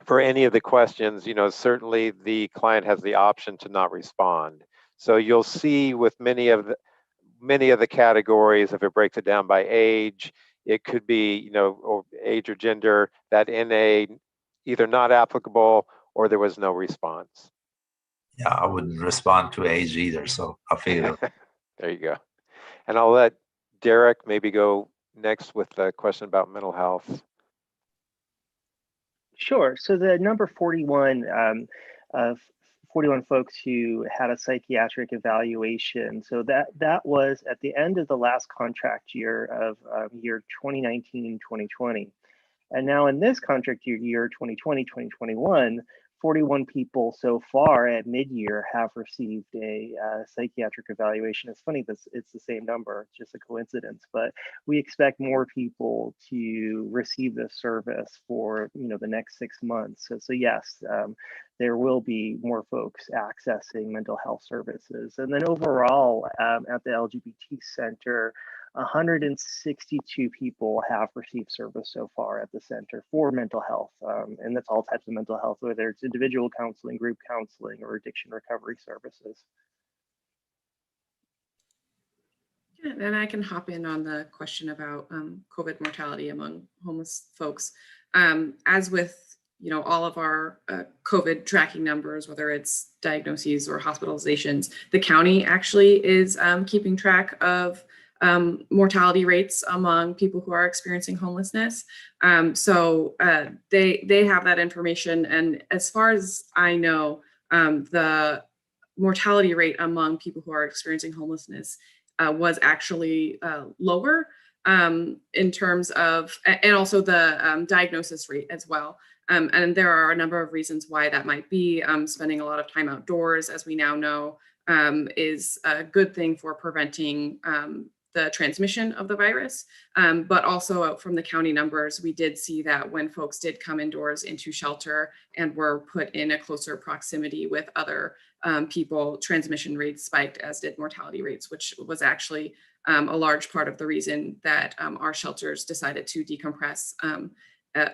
for any of the questions, certainly the client has the option to not respond. So you'll see with many of the categories, if it breaks it down by age, it could be, or age or gender, that NA either not applicable or there was no response. Yeah, I wouldn't respond to age either, so I'll figure it. There you go. And I'll let Derek maybe go next with the question about mental health. Sure. So the number 41 of 41 folks who had a psychiatric evaluation. So that was at the end of the last contract year of year 2019-2020. And now in this contract year 2020, 2021, 41 people so far at mid-year have received a psychiatric evaluation. It's funny that it's the same number, it's just a coincidence, but we expect more people to receive this service for the next 6 months. So yes, there will be more folks accessing mental health services. And then overall at the LGBT Center, 162 people have received service so far at the center for mental health. And that's all types of mental health, whether it's individual counseling, group counseling, or addiction recovery services. Yeah, and I can hop in on the question about COVID mortality among homeless folks. As with all of our COVID tracking numbers, whether it's diagnoses or hospitalizations, the county actually is keeping track of mortality rates among people who are experiencing homelessness. So they have that information. And as far as I know, the mortality rate among people who are experiencing homelessness was actually lower in terms of, and also the diagnosis rate as well. And there are a number of reasons why that might be. Spending a lot of time outdoors, as we now know, is a good thing for preventing the transmission of the virus. But also from the county numbers, we did see that when folks did come indoors into shelter and were put in a closer proximity with other people, transmission rates spiked, as did mortality rates, which was actually a large part of the reason that our shelters decided to decompress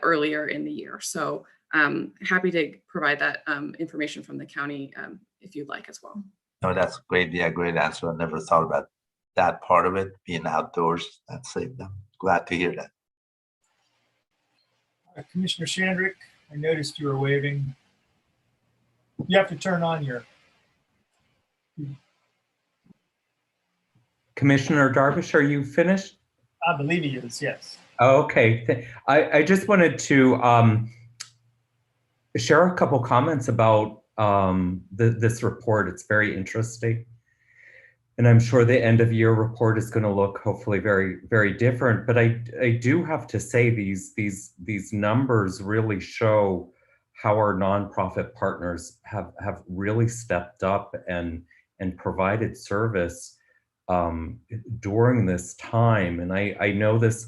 earlier in the year. So happy to provide that information from the county if you'd like as well. No, that's great. Yeah, great answer. I never thought about that part of it, being outdoors. That's it. I'm glad to hear that. Commissioner Shandrick, I noticed you were waving. You have to turn on your. Commissioner Darvish, are you finished? I believe he is, yes. Okay. I just wanted to share a couple comments about this report. It's very interesting. And I'm sure the end of year report is going to look hopefully very, very different. But I do have to say these numbers really show how our nonprofit partners have really stepped up and provided service during this time. And I know this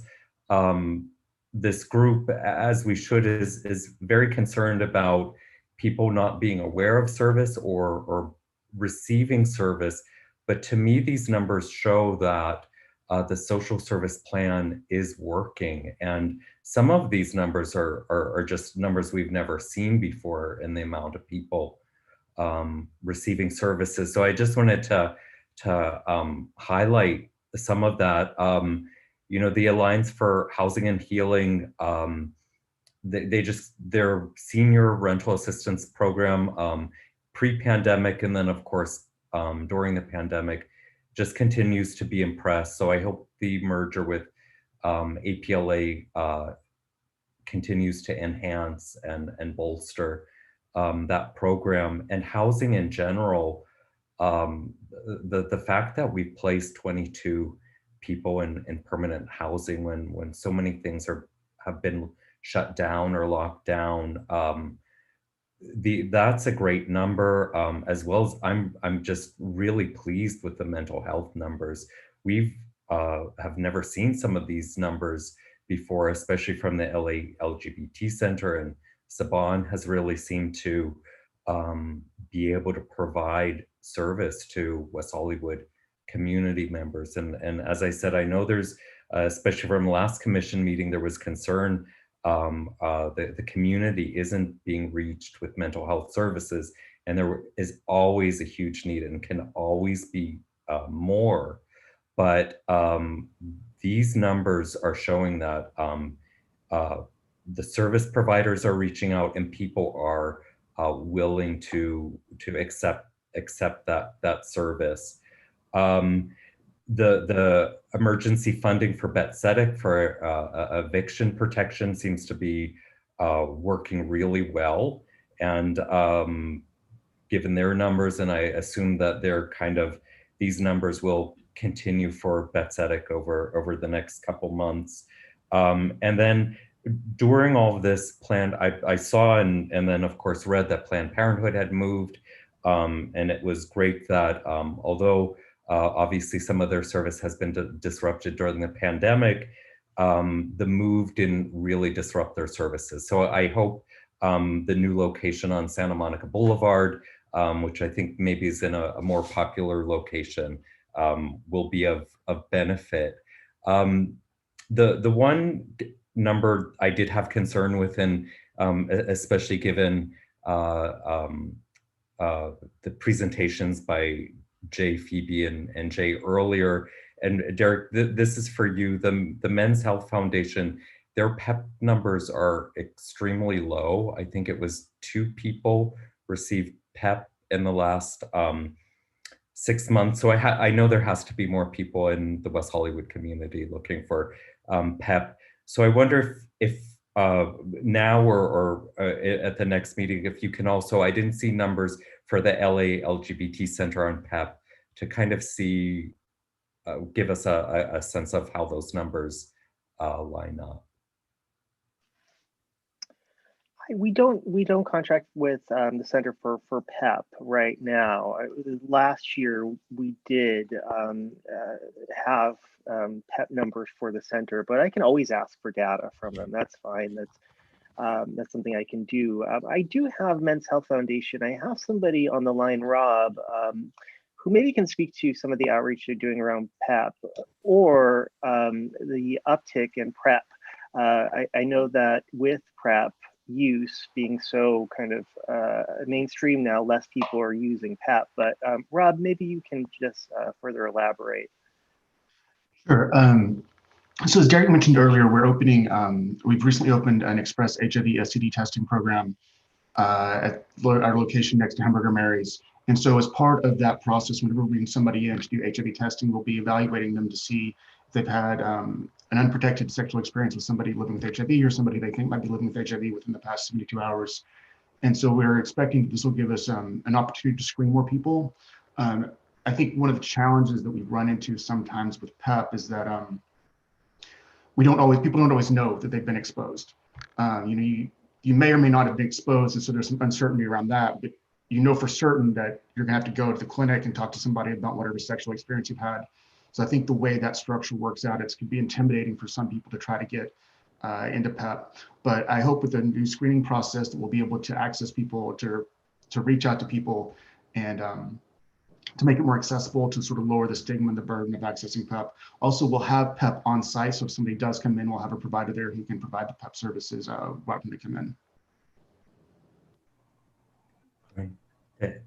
this group, as we should, is very concerned about people not being aware of service or receiving service. But to me, these numbers show that the social service plan is working. And some of these numbers are just numbers we've never seen before in the amount of people receiving services. So I just wanted to highlight some of that. The Alliance for Housing and Healing, their senior rental assistance program, pre-pandemic, and then of course, during the pandemic, just continues to be impressed. So I hope the merger with APLA continues to enhance and bolster that program. And housing in general, the fact that we placed 22 people in permanent housing when so many things have been shut down or locked down, that's a great number, as well as I'm just really pleased with the mental health numbers. We've have never seen some of these numbers before, especially from the LA LGBT Center, and Saban has really seemed to be able to provide service to West Hollywood community members. And as I said, I know there's, especially from the last commission meeting, there was concern the community isn't being reached with mental health services, and there is always a huge need and can always be more. But these numbers are showing that the service providers are reaching out and people are willing to accept that service. The emergency funding for Betsedic for eviction protection seems to be working really well. And given their numbers, and I assume that these numbers will continue for Betsedic over the next couple months. And then during all of this I saw and then of course read that Planned Parenthood had moved, and it was great that although obviously some of their service has been disrupted during the pandemic, the move didn't really disrupt their services. So I hope the new location on Santa Monica Boulevard, which I think maybe is in a more popular location, will be of benefit. The one number I did have concern with, and especially given the presentations by Jay, Phoebe, and Jay earlier, and Derek, this is for you, the Men's Health Foundation, their PEP numbers are extremely low. I think it was 2 people received PEP in the last 6 months. So I know there has to be more people in the West Hollywood community looking for PEP. So I wonder if now or at the next meeting, if you can also, I didn't see numbers for the LA LGBT Center on PEP to kind of see, give us a sense of how those numbers line up. We don't contract with the Center for PEP right now. Last year we did have PEP numbers for the center, but I can always ask for data from them. That's fine. That's something I can do. I do have Men's Health Foundation. I have somebody on the line, Rob, who maybe can speak to some of the outreach they're doing around PEP or the uptick in PrEP. I know that with PrEP use being so kind of mainstream now, less people are using PEP. But Rob, maybe you can just further elaborate. Sure. So as Derek mentioned earlier, we've recently opened an express HIV STD testing program at our location next to Hamburger Mary's. And so as part of that process, whenever we bring somebody in to do HIV testing, we'll be evaluating them to see if they've had an unprotected sexual experience with somebody living with HIV or somebody they think might be living with HIV within the past 72 hours. And so we're expecting this will give us an opportunity to screen more people. I think one of the challenges that we run into sometimes with PEP is that people don't always know that they've been exposed. You may or may not have been exposed, and so there's some uncertainty around that, but you know for certain that you're gonna have to go to the clinic and talk to somebody about whatever sexual experience you've had. So I think the way that structure works out, it could be intimidating for some people to try to get into PEP. But I hope with the new screening process that we'll be able to access people, to reach out to people, and to make it more accessible, to sort of lower the stigma and the burden of accessing PEP. Also, we'll have PEP on site, so if somebody does come in, we'll have a provider there who can provide the PEP services right when they come in.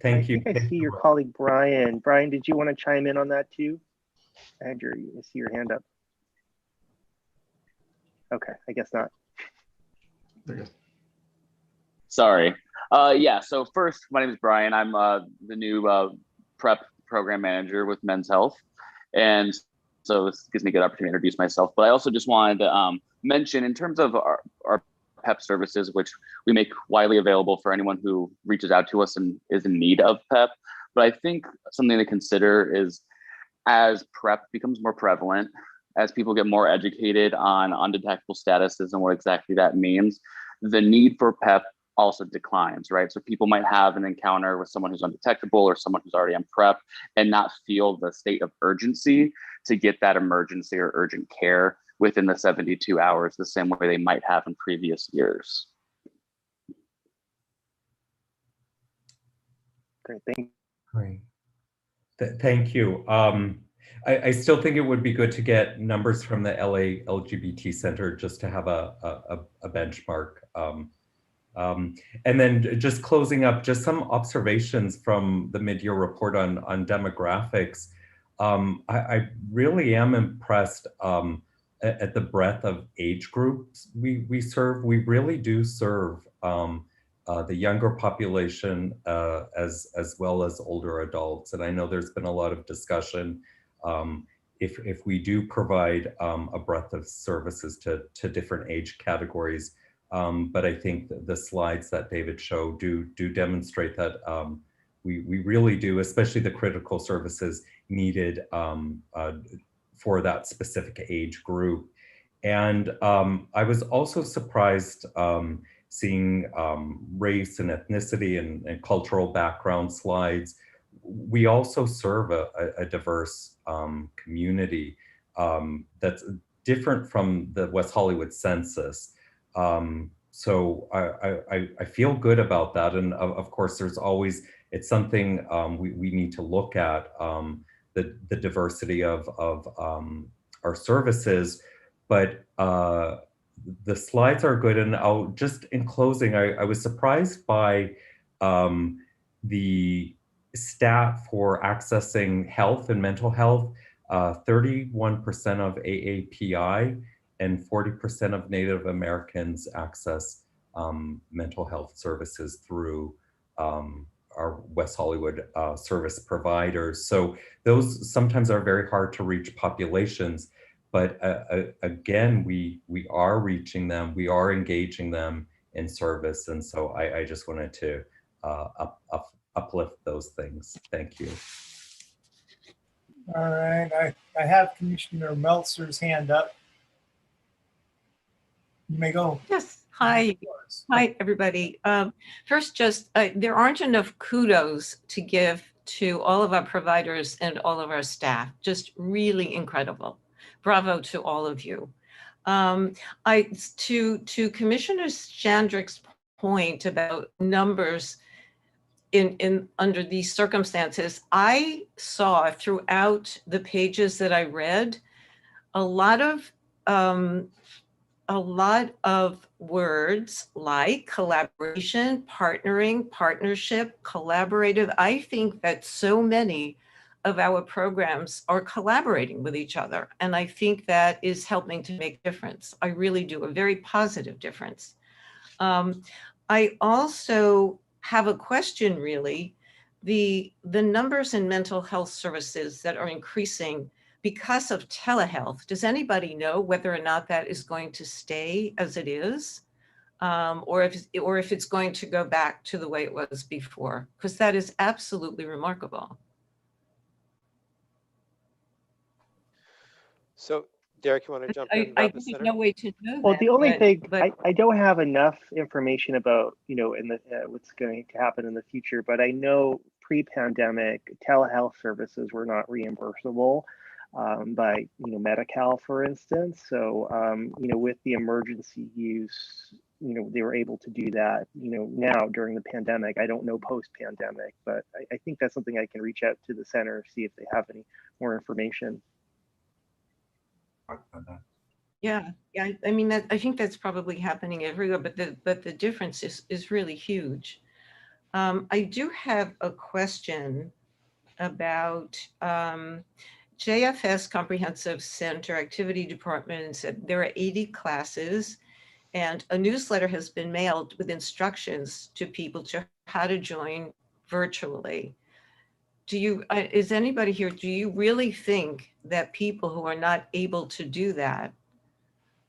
Thank you. I think I see your colleague, Brian. Brian, did you want to chime in on that too? Andrew, you see your hand up. Okay, I guess not. There you go. Sorry. Yeah, so first, my name is Brian. I'm the new PrEP program manager with Men's Health. And so this gives me a good opportunity to introduce myself. But I also just wanted to mention, in terms of our PEP services, which we make widely available for anyone who reaches out to us and is in need of PEP. But I think something to consider is, as PrEP becomes more prevalent, as people get more educated on undetectable statuses and what exactly that means, the need for PEP also declines, right? So people might have an encounter with someone who's undetectable or someone who's already on PrEP and not feel the state of urgency to get that emergency or urgent care within the 72 hours, the same way they might have in previous years. Great, thank you. Great. Thank you. I still think it would be good to get numbers from the LA LGBT Center just to have a benchmark. And then just closing up, just some observations from the mid-year report on demographics. I really am impressed at the breadth of age groups we serve. We really do serve the younger population as well as older adults. And I know there's been a lot of discussion if we do provide a breadth of services to different age categories. But I think the slides that David showed do demonstrate that we really do, especially the critical services needed for that specific age group. And I was also surprised seeing race and ethnicity and cultural background slides. We also serve a diverse community that's different from the West Hollywood census. So I feel good about that. And of course, there's always, it's something we need to look at, the diversity of our services. But the slides are good. And I'll just, in closing, I was surprised by the stat for accessing health and mental health. 31% of AAPI and 40% of Native Americans access mental health services through our West Hollywood service providers. So those sometimes are very hard to reach populations, but again, we are reaching them, we are engaging them in service. And so I just wanted to uplift those things. Thank you. All right, I have Commissioner Meltzer's hand up. You may go. Yes, hi. Hi, everybody. First, just there aren't enough kudos to give to all of our providers and all of our staff. Just really incredible. Bravo to all of you. To Commissioner Chandrick's point about numbers in under these circumstances, I saw throughout the pages that I read a lot of words like collaboration, partnering, partnership, collaborative. I think that so many of our programs are collaborating with each other. And I think that is helping to make a difference. I really do, a very positive difference. I also have a question, really. The numbers in mental health services that are increasing because of telehealth, does anybody know whether or not that is going to stay as it is? Or if it's going to go back to the way it was before? Because that is absolutely remarkable. So Derek, you want to jump in? I think there's no way to know Well, that, the only thing but I don't have enough information about, in the what's going to happen in the future, but I know pre-pandemic telehealth services were not reimbursable by Medi-Cal, for instance. So with the emergency use, they were able to do that. Now during the pandemic, I don't know post-pandemic, but I think that's something I can reach out to the center, see if they have any more information. Yeah, I mean, I think that's probably happening everywhere, but the difference is really huge. I do have a question about JFS Comprehensive Center Activity Department said there are 80 classes and a newsletter has been mailed with instructions to people to how to join virtually. Is anybody here, do you really think that people who are not able to do that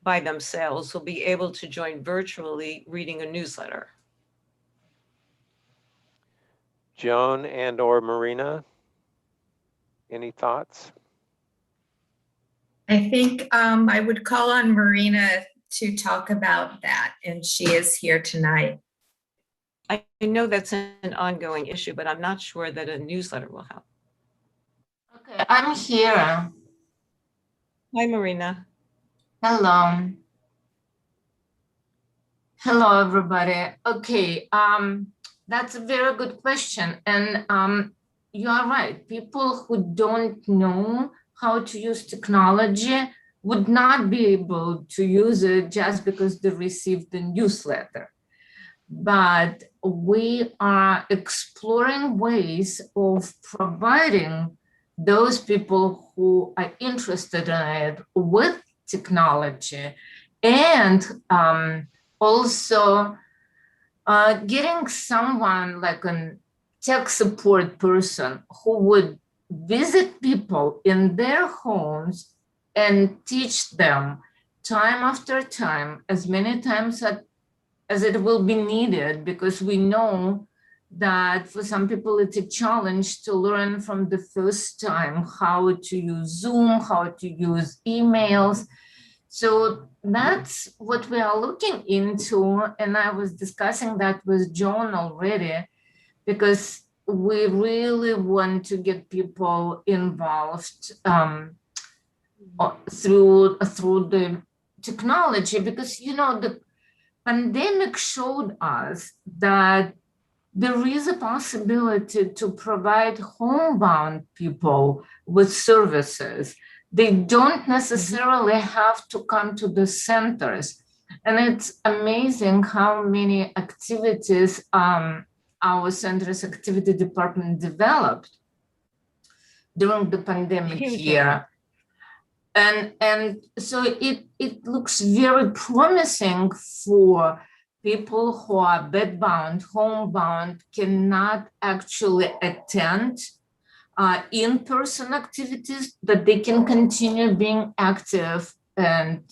by themselves will be able to join virtually reading a newsletter? Joan and or Marina, any thoughts? I think I would call on Marina to talk about that, and she is here tonight. I know that's an ongoing issue, but I'm not sure that a newsletter will help. Okay, I'm here. Hi, Marina. Hello. Hello, everybody. Okay, that's a very good question. And you are right. People who don't know how to use technology would not be able to use it just because they received the newsletter. But we are exploring ways of providing those people who are interested in it with technology, and also getting someone like a tech support person who would visit people in their homes and teach them time after time, as many times as it will be needed, because we know that for some people it's a challenge to learn from the first time how to use Zoom, how to use emails. So that's what we are looking into. And I was discussing that with Joan already, because we really want to get people involved through the technology, because, you know, the pandemic showed us that there is a possibility to provide homebound people with services. They don't necessarily have to come to the centers. And it's amazing how many activities our centers activity department developed during the pandemic year. And so it looks very promising for people who are bedbound, homebound, cannot actually attend in-person activities, that they can continue being active and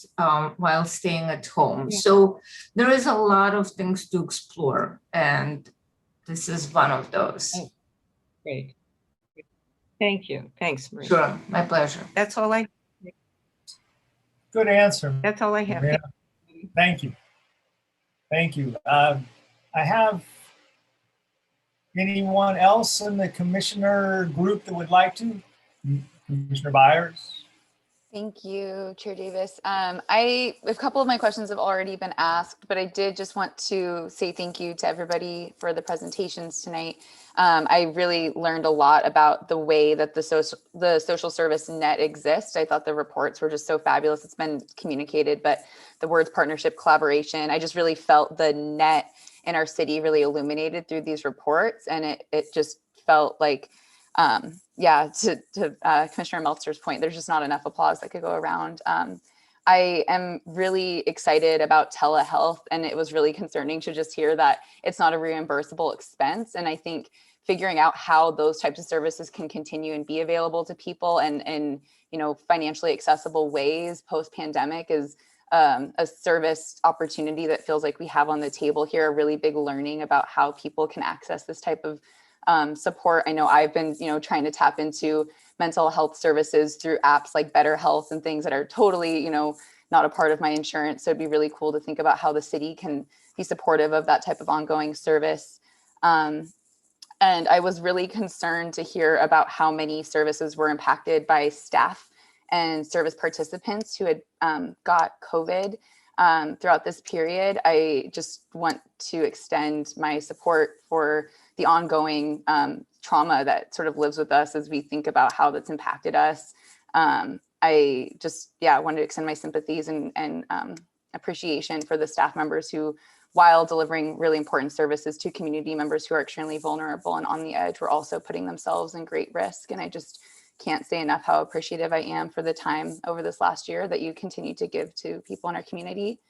while staying at home. Yeah. So there is a lot of things to explore, and this is one of those. Oh, great. Thank you. Thanks, Maria. Sure, my pleasure. That's all I. Good answer. That's all I have. Maria. Thank you. Thank you. I have anyone else in the commissioner group that would like to? Commissioner Byers. Thank you, Chair Davis. A couple of my questions have already been asked, but I did just want to say thank you to everybody for the presentations tonight. I really learned a lot about the way that the social service net exists. I thought the reports were just so fabulous. It's been communicated, but the words partnership, collaboration, I just really felt the net in our city really illuminated through these reports. And it just felt like, yeah, to Commissioner Meltzer's point, there's just not enough applause that could go around. I am really excited about telehealth, and it was really concerning to just hear that it's not a reimbursable expense. And I think figuring out how those types of services can continue and be available to people and you know, financially accessible ways post-pandemic is a service opportunity that feels like we have on the table here, a really big learning about how people can access this type of support. I know I've been, you know, trying to tap into mental health services through apps like BetterHealth and things that are totally, you know, not a part of my insurance. So it'd be really cool to think about how the city can be supportive of that type of ongoing service. And I was really concerned to hear about how many services were impacted by staff and service participants who had got COVID throughout this period. I just want to extend my support for the ongoing trauma that sort of lives with us as we think about how that's impacted us. I just, yeah, wanted to extend my sympathies and appreciation for the staff members who, while delivering really important services to community members who are extremely vulnerable and on the edge, were also putting themselves in great risk. And I just can't say enough how appreciative I am for the time over this last year that you continue to give to people in our community.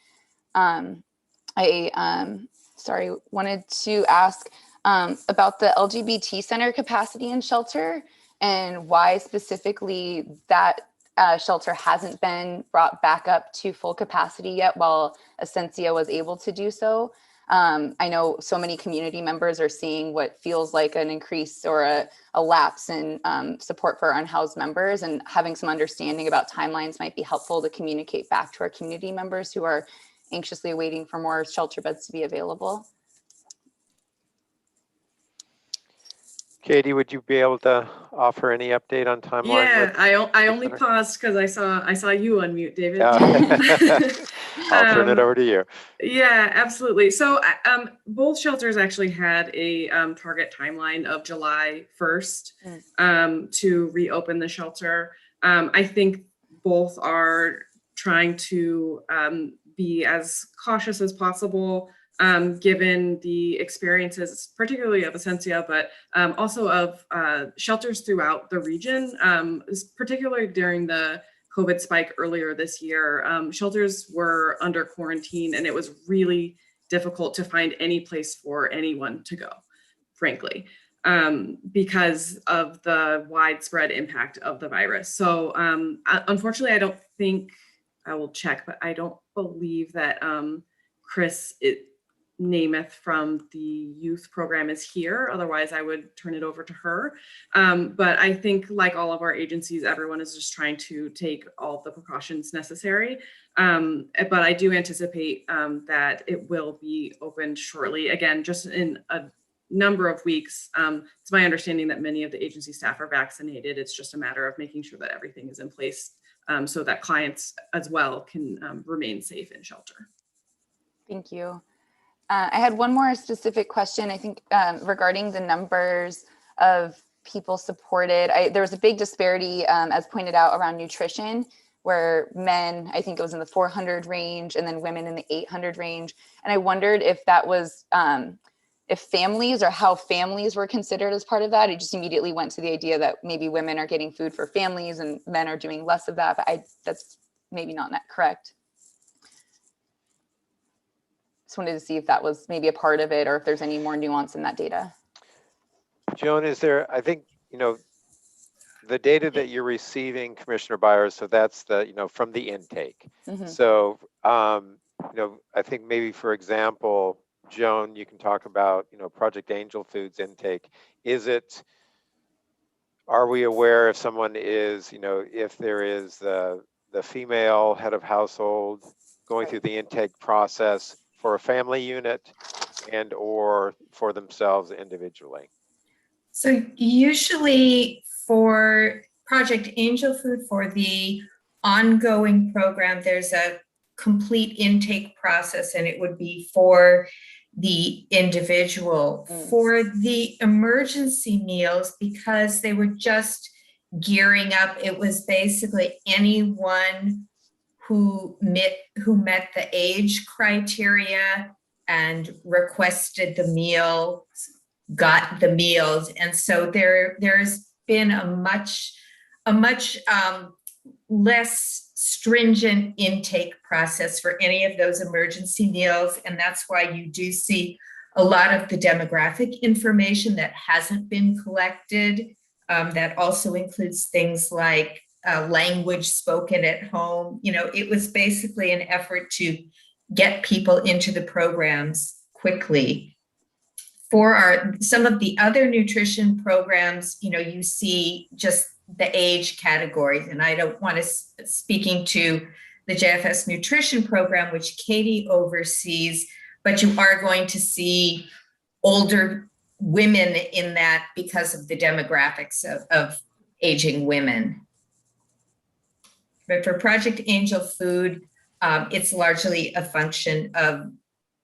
Sorry, wanted to ask about the LGBT center capacity and shelter, and why specifically that shelter hasn't been brought back up to full capacity yet, while Ascensia was able to do so. I know so many community members are seeing what feels like an increase or a lapse in support for our unhoused members, and having some understanding about timelines might be helpful to communicate back to our community members who are anxiously waiting for more shelter beds to be available. Katie, would you be able to offer any update on timeline? Yeah, I only paused because I saw you unmute, David. I'll turn it over to you. Yeah, absolutely. So both shelters actually had a target timeline of July 1st to reopen the shelter. I think both are trying to be as cautious as possible, given the experiences, particularly of Ascensia, but also of shelters throughout the region, particularly during the COVID spike earlier this year. Shelters were under quarantine, and it was really difficult to find any place for anyone to go, frankly, because of the widespread impact of the virus. So unfortunately, I don't think, I will check, but I don't believe that Chris Namath from the youth program is here. Otherwise, I would turn it over to her. But I think like all of our agencies, everyone is just trying to take all the precautions necessary. But I do anticipate that it will be opened shortly. Again, just in a number of weeks. It's my understanding that many of the agency staff are vaccinated. It's just a matter of making sure that everything is in place so that clients as well can remain safe in shelter. Thank you. I had one more specific question, I think, regarding the numbers of people supported. There was a big disparity, as pointed out, around nutrition, where men, I think it was in the 400 range, and then women in the 800 range. And I wondered if that was, if families or how families were considered as part of that. I just immediately went to the idea that maybe women are getting food for families and men are doing less of that, but that's maybe not correct. Just wanted to see if that was maybe a part of it or if there's any more nuance in that data. Joan, is there, I think, you know, the data that you're receiving, Commissioner Byers, so that's the, you know, from the intake. Mm-hmm. So, you know, I think maybe, for example, Joan, you can talk about, you know, Project Angel Foods intake. Are we aware if someone is, you know, if there is the female head of household going through the intake process for a family unit and or for themselves individually? So usually for Project Angel Food, for the ongoing program, there's a complete intake process, and it would be for the individual. For the emergency meals, because they were just gearing up, it was basically anyone who met the age criteria and requested the meal, got the meals. And so there's been a much less stringent intake process for any of those emergency meals. And that's why you do see a lot of the demographic information that hasn't been collected. That also includes things like language spoken at home. You know, it was basically an effort to get people into the programs quickly. For some of the other nutrition programs, you know, you see just the age categories, and I don't want to speaking to the JFS nutrition program, which Katie oversees, but you are going to see older women in that because of the demographics of aging women. But for Project Angel Food, it's largely a function of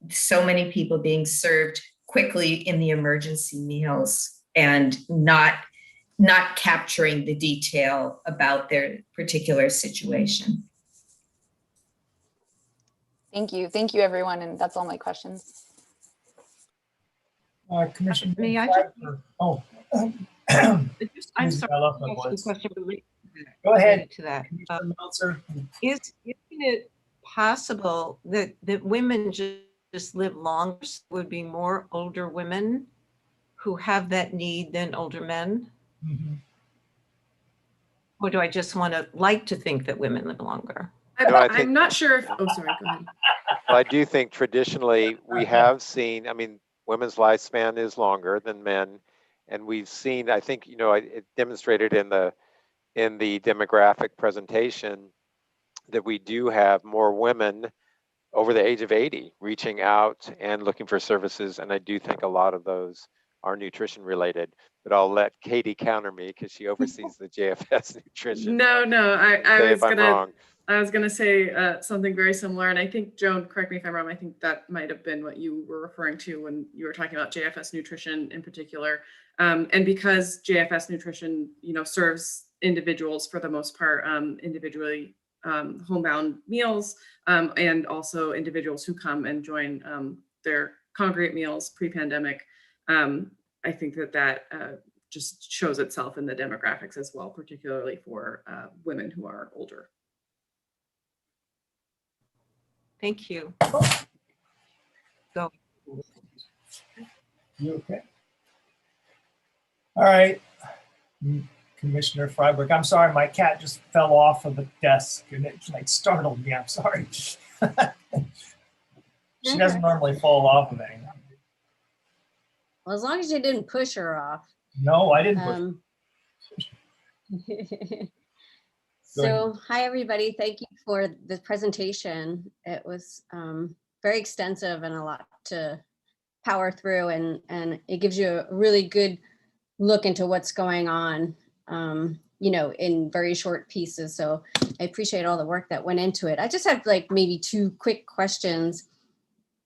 so many people being served quickly in the emergency meals and not capturing the detail about their particular situation. Thank you. Thank you, everyone. And that's all my questions. Commissioner, may I just? Oh, I'm sorry. Go ahead. To that. Isn't it possible that women just live longer? Would be more older women who have that need than older men? Mm-hmm. Or do I just want to like to think that women live longer? I'm not sure if, oh, sorry, go ahead. Well, I do think traditionally we have seen, I mean, women's lifespan is longer than men. And we've seen, I think, you know, it demonstrated in the demographic presentation that we do have more women over the age of 80 reaching out and looking for services. And I do think a lot of those are nutrition related, but I'll let Katie counter me because she oversees the JFS nutrition. No, I was gonna say something very similar. And I think, Joan, correct me if I'm wrong, I think that might've been what you were referring to when you were talking about JFS nutrition in particular. And because JFS nutrition, you know, serves individuals for the most part, individually homebound meals, and also individuals who come and join their congregate meals pre-pandemic. I think that just shows itself in the demographics as well, particularly for women who are older. Thank you. Go. You okay? All right. Commissioner Freiberg, I'm sorry, my cat just fell off of the desk and it like startled me. I'm sorry. She doesn't normally fall off of anything. Well, as long as you didn't push her off. No, I didn't push. So, hi, everybody. Thank you for the presentation. It was very extensive and a lot to power through, and it gives you a really good look into what's going on, in very short pieces. So I appreciate all the work that went into it. I just have like maybe 2 quick questions.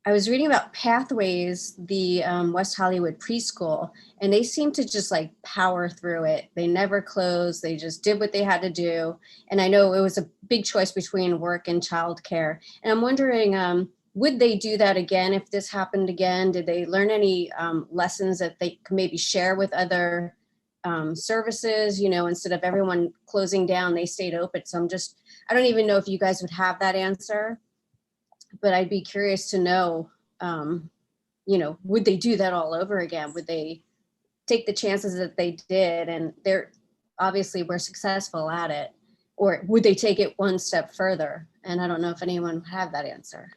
I was reading about Pathways, the West Hollywood preschool, and they seem to just like power through it. They never closed. They just did what they had to do. And I know it was a big choice between work and childcare. And I'm wondering, would they do that again if this happened again? Did they learn any lessons that they could maybe share with other services? Instead of everyone closing down, they stayed open. So I don't even know if you guys would have that answer. But I'd be curious to know, would they do that all over again? Would they take the chances that they did and they're obviously were successful at it? Or would they take it one step further? And I don't know if anyone would have that answer.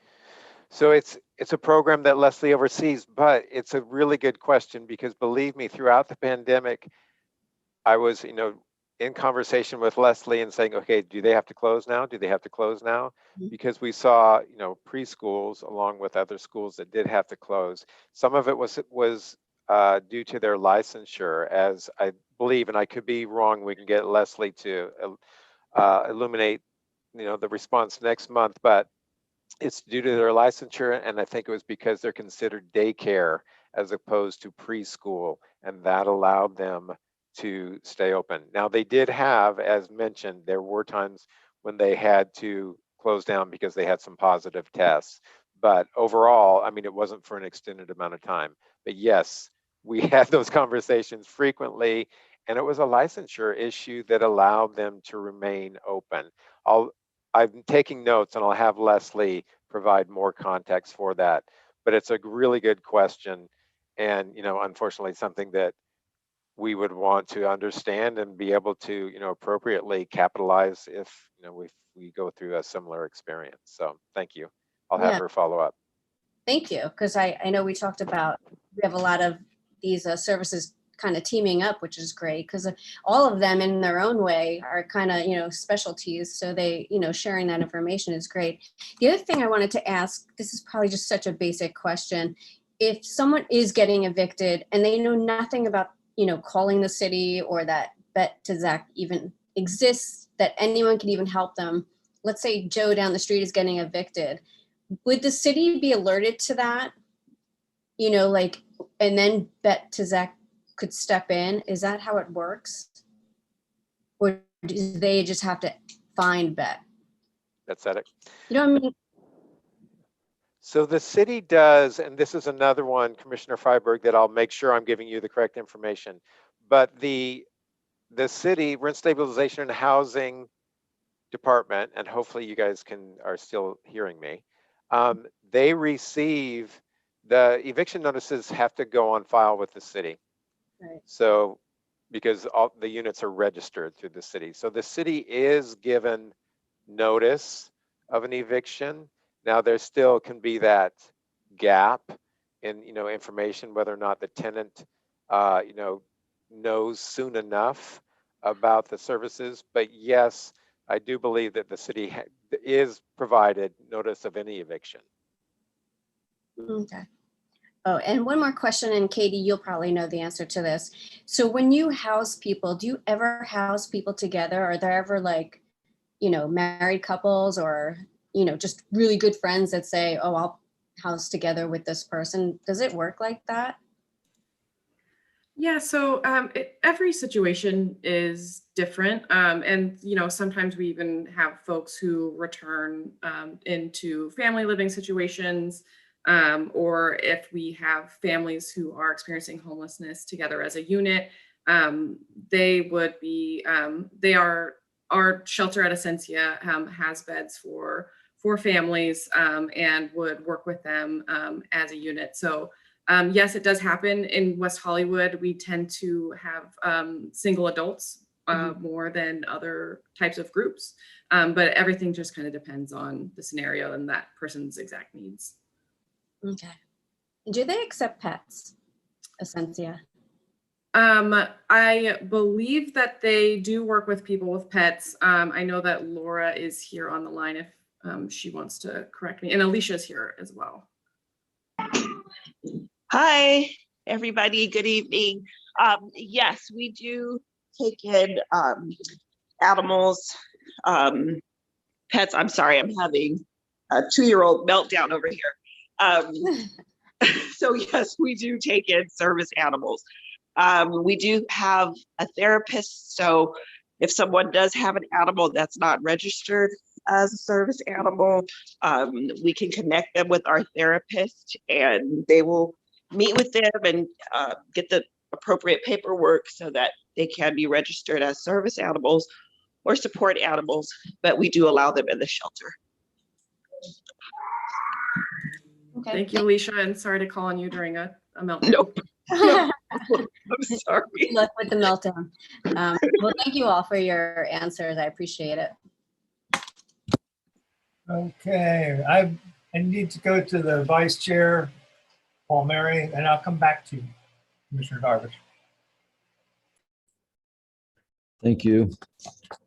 So it's a program that Leslie oversees, but it's a really good question because believe me, throughout the pandemic, I was, in conversation with Leslie and saying, okay, do they have to close now? Do they have to close now? Because we saw, preschools along with other schools that did have to close. Some of it was due to their licensure, as I believe, and I could be wrong. We can get Leslie to illuminate, the response next month, but it's due to their licensure, and I think it was because they're considered daycare as opposed to preschool, and that allowed them to stay open. Now they did have, as mentioned, there were times when they had to close down because they had some positive tests. But overall, it wasn't for an extended amount of time. But yes, we had those conversations frequently, and it was a licensure issue that allowed them to remain open. I'm taking notes, and I'll have Leslie provide more context for that. But it's a really good question, and unfortunately, something that we would want to understand and be able to, appropriately capitalize if we go through a similar experience. So thank you. I'll have her follow up. Thank you, because I know we talked about, we have a lot of these services kind of teaming up, which is great because all of them in their own way are kind of, specialties. So they, sharing that information is great. The other thing I wanted to ask, this is probably just such a basic question. If someone is getting evicted and they know nothing about calling the city or that Bet2Zach even exists, that anyone can even help them. Let's say Joe down the street is getting evicted. Would the city be alerted to that? And then Bet2Zach could step in? Is that how it works? Or do they just have to find Bet? That's it. You know what I mean? So the city does, and this is another one, Commissioner Freiberg, that I'll make sure I'm giving you the correct information. But the city Rent Stabilization and Housing Department, and hopefully you guys are still hearing me, they receive the eviction notices have to go on file with the city. Right. So because all the units are registered through the city. So the city is given notice of an eviction. Now there still can be that gap in information whether or not the tenant knows soon enough about the services. But yes, I do believe that the city is provided notice of any eviction. Okay. Oh, and one more question, and Katie, you'll probably know the answer to this. So when you house people, do you ever house people together? Are there ever married couples or just really good friends that say, oh, I'll house together with this person? Does it work like that? Yeah, so every situation is different. And, sometimes we even have folks who return into family living situations, or if we have families who are experiencing homelessness together as a unit, they would be, our shelter at Essentia has beds for families and would work with them as a unit. So yes, it does happen in West Hollywood. We tend to have single adults more than other types of groups, but everything just kind of depends on the scenario and that person's exact needs. Okay. Do they accept pets, Essentia? I believe that they do work with people with pets. I know that Laura is here on the line if she wants to correct me, and Alicia's here as well. Hi, everybody. Good evening. Yes, we do take in animals, pets. I'm sorry, I'm having a 2-year-old meltdown over here. So yes, we do take in service animals. We do have a therapist. So if someone does have an animal that's not registered as a service animal, we can connect them with our therapist and they will meet with them and get the appropriate paperwork so that they can be registered as service animals or support animals, but we do allow them in the shelter. Okay. Thank you, Alicia, and sorry to call on you during a meltdown. Nope. I'm sorry. Good luck with the meltdown. Well, thank you all for your answers. I appreciate it. Okay, I need to go to the vice chair, Paul Mary, and I'll come back to you, Commissioner Darvish. Thank you.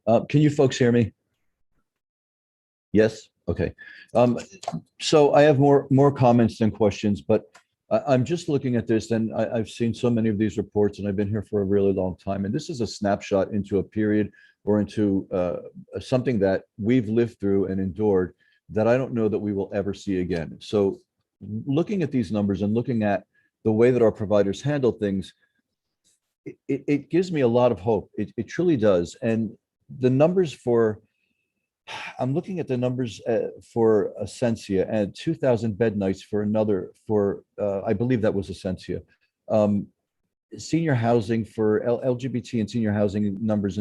Can you folks hear me? Yes? Okay. So I have more comments than questions, but I'm just looking at this and I've seen so many of these reports and I've been here for a really long time. And this is a snapshot into a period or into something that we've lived through and endured that I don't know that we will ever see again. So looking at these numbers and looking at the way that our providers handle things, it gives me a lot of hope. It truly does. And the numbers I'm looking at the numbers for Essentia and 2,000 bed nights for I believe that was Essentia. Senior housing for LGBT and senior housing numbers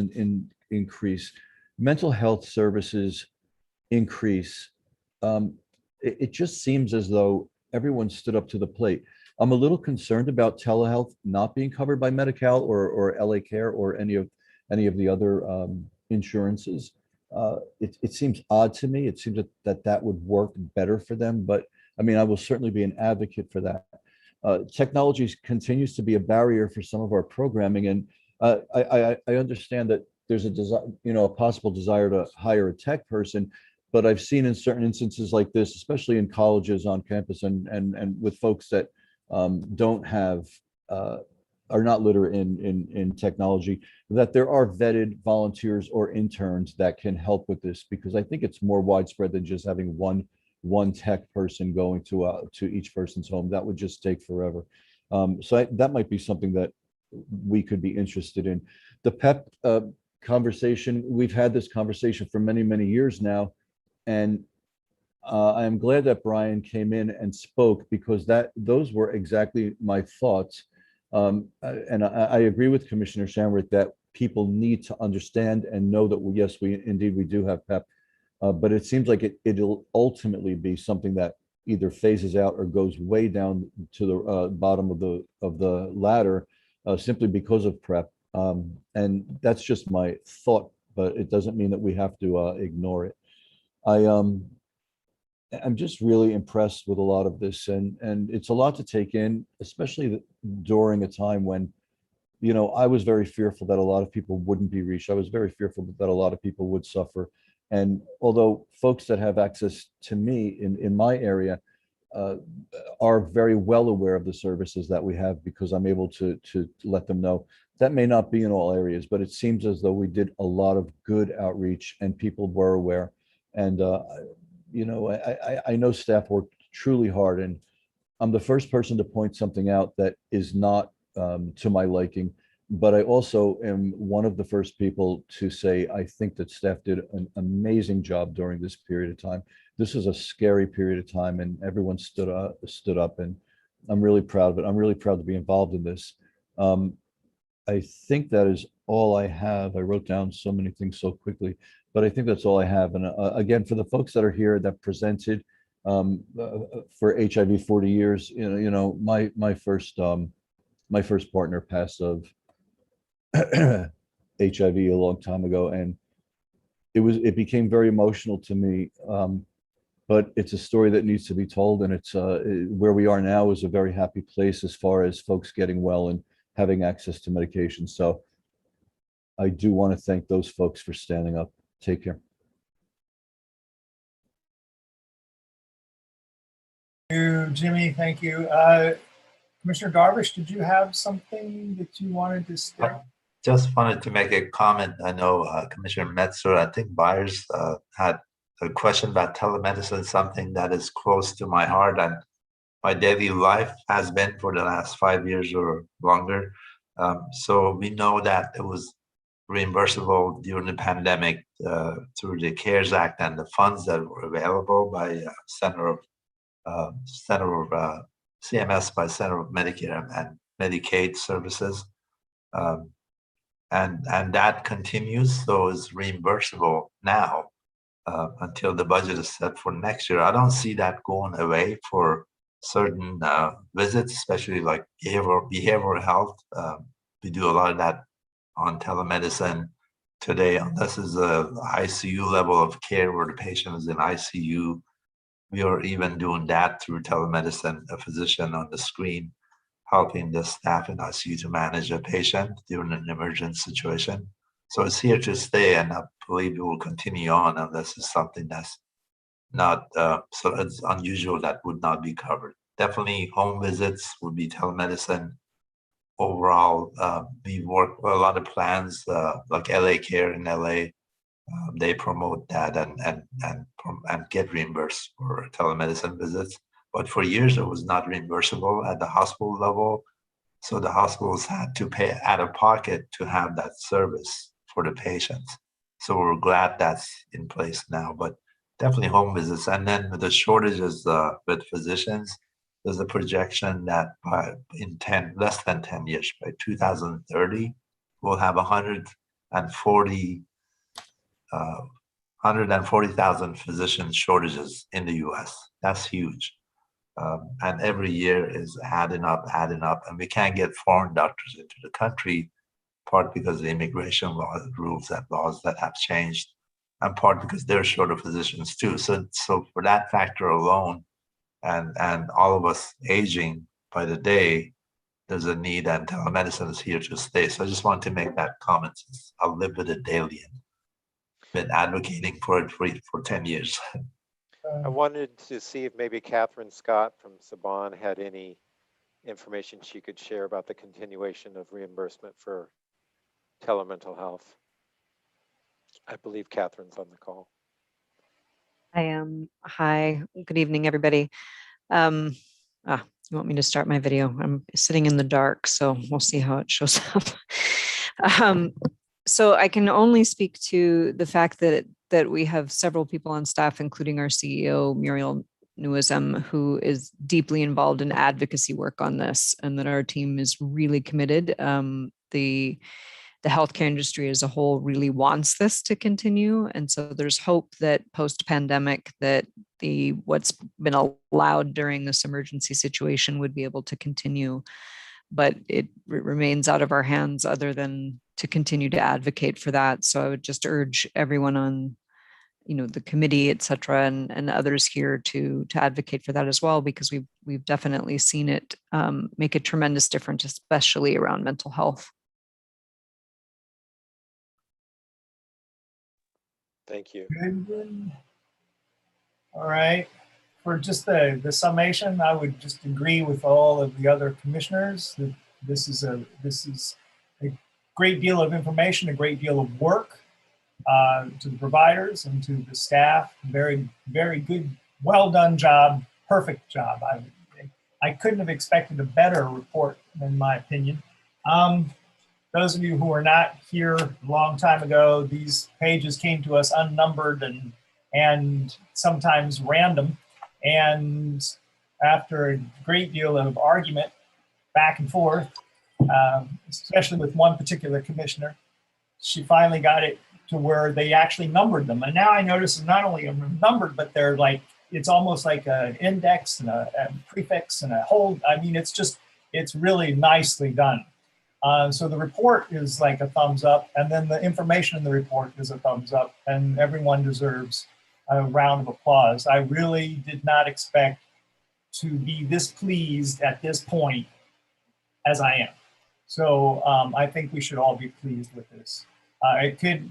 increase. Mental health services increase. It just seems as though everyone stood up to the plate. I'm a little concerned about telehealth not being covered by Medi-Cal or LA Care or any of the other insurances. It seems odd to me. It seems that would work better for them, but I mean, I will certainly be an advocate for that. Technology continues to be a barrier for some of our programming, and I understand that there's a possible desire to hire a tech person, but I've seen in certain instances like this, especially in colleges on campus and with folks that don't have are not literate in technology, that there are vetted volunteers or interns that can help with this, because I think it's more widespread than just having one tech person going to each person's home. That would just take forever. So that might be something that we could be interested in. The PEP conversation, we've had this conversation for many, many years now. And I'm glad that Brian came in and spoke, because those were exactly my thoughts. And I agree with Commissioner Shamrick that people need to understand and know that, yes, we do have PEP, but it seems like it'll ultimately be something that either phases out or goes way down to the bottom of the ladder simply because of PrEP. And that's just my thought, but it doesn't mean that we have to ignore it. I'm just really impressed with a lot of this, and it's a lot to take in, especially during a time when, I was very fearful that a lot of people wouldn't be reached. I was very fearful that a lot of people would suffer. And although folks that have access to me in my area are very well aware of the services that we have, because I'm able to let them know, that may not be in all areas, but it seems as though we did a lot of good outreach and people were aware. And I know staff worked truly hard, and I'm the first person to point something out that is not to my liking, but I also am one of the first people to say I think that staff did an amazing job during this period of time. This is a scary period of time, and everyone stood up, and I'm really proud of it. I'm really proud to be involved in this. I think that is all I have. I wrote down so many things so quickly, but I think that's all I have. And again, for the folks that are here that presented for HIV 40 years, my first partner passed of HIV a long time ago, and it became very emotional to me. but it's a story that needs to be told. And it's where we are now is a very happy place as far as folks getting well and having access to medication. So I do want to thank those folks for standing up. Take care. Thank you, Jimmy. Thank you. Commissioner Darvish, did you have something that you wanted to say? Just wanted to make a comment. I know Commissioner Metzer, I think Byers had a question about telemedicine, something that is close to my heart and my daily life has been for the last 5 years or longer. So we know that it was reimbursable during the pandemic through the CARES Act and the funds that were available by Center of CMS, by Center of Medicare and Medicaid Services. And that continues, so it's reimbursable now until the budget is set for next year. I don't see that going away for certain visits, especially like behavioral health. We do a lot of that on telemedicine today, unless it's a ICU level of care where the patient is in ICU. We are even doing that through telemedicine, a physician on the screen helping the staff in ICU to manage a patient during an emergent situation. So it's here to stay, and I believe it will continue on unless it's something that's not, so it's unusual that would not be covered. Definitely home visits would be telemedicine. Overall, we work with a lot of plans like LA Care in LA. They promote that and get reimbursed for telemedicine visits. But for years, it was not reimbursable at the hospital level. So the hospitals had to pay out of pocket to have that service for the patients. So we're glad that's in place now, but definitely home visits. And then with the shortages with physicians, there's a projection that in less than 10 years, by 2030, we'll have 140,000 physician shortages in the US. That's huge. And every year is adding up, and we can't get foreign doctors into the country, part because of the immigration rules and laws that have changed, and part because they're short of physicians too. So for that factor alone, and all of us aging by the day, there's a need, and telemedicine is here to stay. So I just wanted to make that comment. I live with it daily and been advocating for it for 10 years. I wanted to see if maybe Catherine Scott from Saban had any information she could share about the continuation of reimbursement for telemental health. I believe Catherine's on the call. I am. Hi, good evening, everybody. You want me to start my video? I'm sitting in the dark, so we'll see how it shows up. So I can only speak to the fact that we have several people on staff, including our CEO, Muriel Nuazem, who is deeply involved in advocacy work on this, and that our team is really committed. The healthcare industry as a whole really wants this to continue. And so there's hope that post-pandemic that what's been allowed during this emergency situation would be able to continue. But it remains out of our hands other than to continue to advocate for that. So I would just urge everyone on the committee, et cetera, and others here to advocate for that as well, because we've definitely seen it make a tremendous difference, especially around mental health. Thank you. Good. All right. For just the summation, I would just agree with all of the other commissioners that this is a great deal of information, a great deal of work to the providers and to the staff. Very, very good, well done job, perfect job. I couldn't have expected a better report, in my opinion. Those of you who are not here a long time ago, these pages came to us unnumbered and sometimes random. And after a great deal of argument back and forth, especially with one particular commissioner, she finally got it to where they actually numbered them. And now I notice not only are numbered, but they're like, it's almost like an index and a prefix and a whole, I mean, it's really nicely done. So the report is like a thumbs up, and then the information in the report is a thumbs up, and everyone deserves a round of applause. I really did not expect to be this pleased at this point as I am. So I think we should all be pleased with this.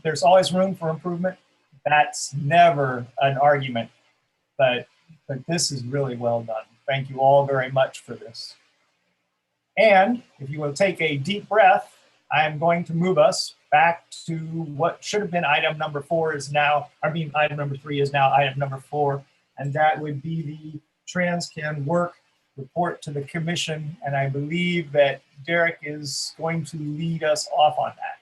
There's always room for improvement. That's never an argument, but this is really well done. Thank you all very much for this. And if you will take a deep breath, I am going to move us back to what should have been item number 4 is now, item number 3 is now item number 4, and that would be the TransCan work report to the commission. And I believe that Derek is going to lead us off on that.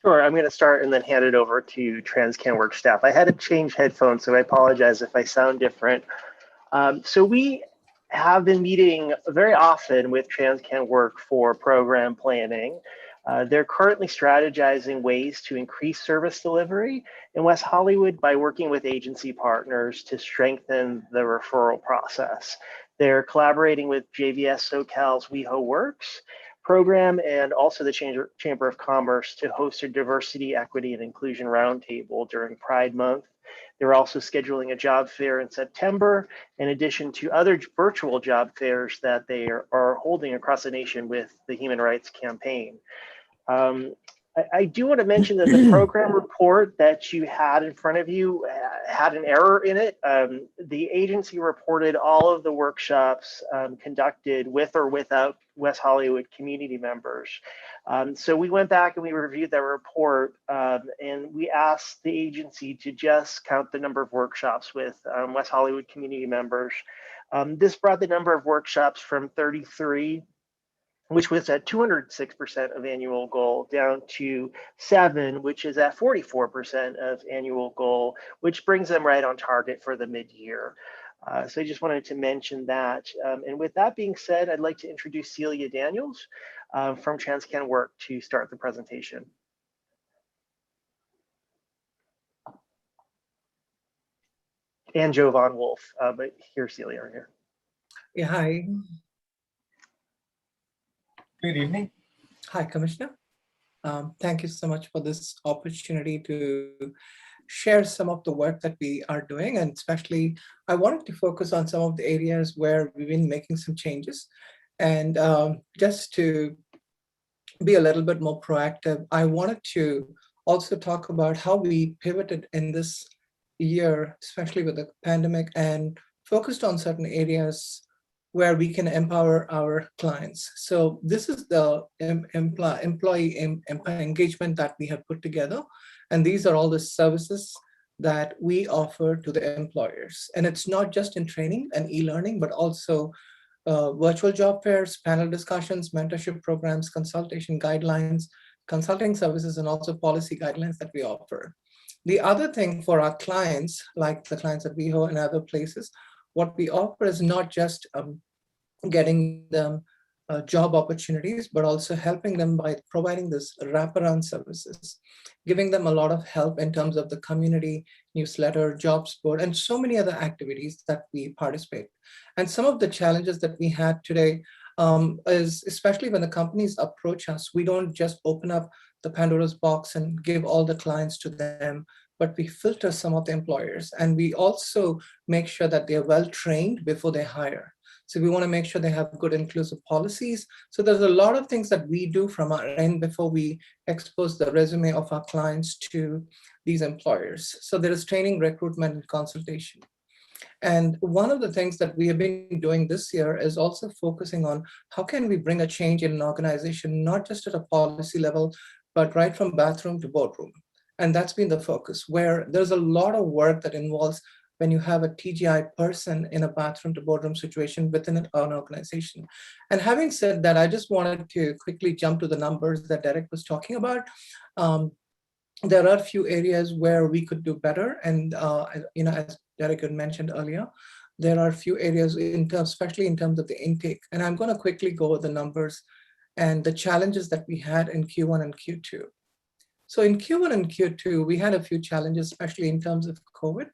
Sure, I'm going to start and then hand it over to TransCan work staff. I had to change headphones, so I apologize if I sound different. So we have been meeting very often with TransCan work for program planning. They're currently strategizing ways to increase service delivery in West Hollywood by working with agency partners to strengthen the referral process. They're collaborating with JVS SoCal's WeHo Works program and also the Chamber of Commerce to host a diversity, equity, and inclusion roundtable during Pride Month. They're also scheduling a job fair in September, in addition to other virtual job fairs that they are holding across the nation with the Human Rights Campaign. I do want to mention that the program report that you had in front of you had an error in it. The agency reported all of the workshops conducted with or without West Hollywood community members. So we went back and we reviewed that report and we asked the agency to just count the number of workshops with West Hollywood community members. This brought the number of workshops from 33, which was at 206% of annual goal, down to 7, which is at 44% of annual goal, which brings them right on target for the mid-year. So I just wanted to mention that. And with that being said, I'd like to introduce Celia Daniels from TransCan Work to start the presentation. And Jovan Wolf, but here's Celia right here. Yeah, hi. Good evening. Hi, Commissioner. Thank you so much for this opportunity to share some of the work that we are doing. And especially, I wanted to focus on some of the areas where we've been making some changes. And just to be a little bit more proactive, I wanted to also talk about how we pivoted in this year, especially with the pandemic, and focused on certain areas where we can empower our clients. So this is the employee engagement that we have put together. And these are all the services that we offer to the employers. And it's not just in training and e-learning, but also virtual job fairs, panel discussions, mentorship programs, consultation guidelines, consulting services, and also policy guidelines that we offer. The other thing for our clients, like the clients at WeHo and other places, what we offer is not just getting them job opportunities, but also helping them by providing this wraparound services, giving them a lot of help in terms of the community newsletter, jobs board, and so many other activities that we participate. And some of the challenges that we had today is, especially when the companies approach us, we don't just open up the Pandora's box and give all the clients to them, but we filter some of the employers. And we also make sure that they're well trained before they hire. So we want to make sure they have good inclusive policies. So there's a lot of things that we do from our end before we expose the resume of our clients to these employers. So there is training, recruitment, and consultation. And one of the things that we have been doing this year is also focusing on how can we bring a change in an organization, not just at a policy level, but right from bathroom to boardroom. And that's been the focus, where there's a lot of work that involves when you have a TGI person in a bathroom to boardroom situation within an organization. And having said that, I just wanted to quickly jump to the numbers that Derek was talking about. There are a few areas where we could do better. And as Derek had mentioned earlier, there are a few areas, especially in terms of the intake. And I'm going to quickly go over the numbers and the challenges that we had in Q1 and Q2. So in Q1 and Q2, we had a few challenges, especially in terms of COVID,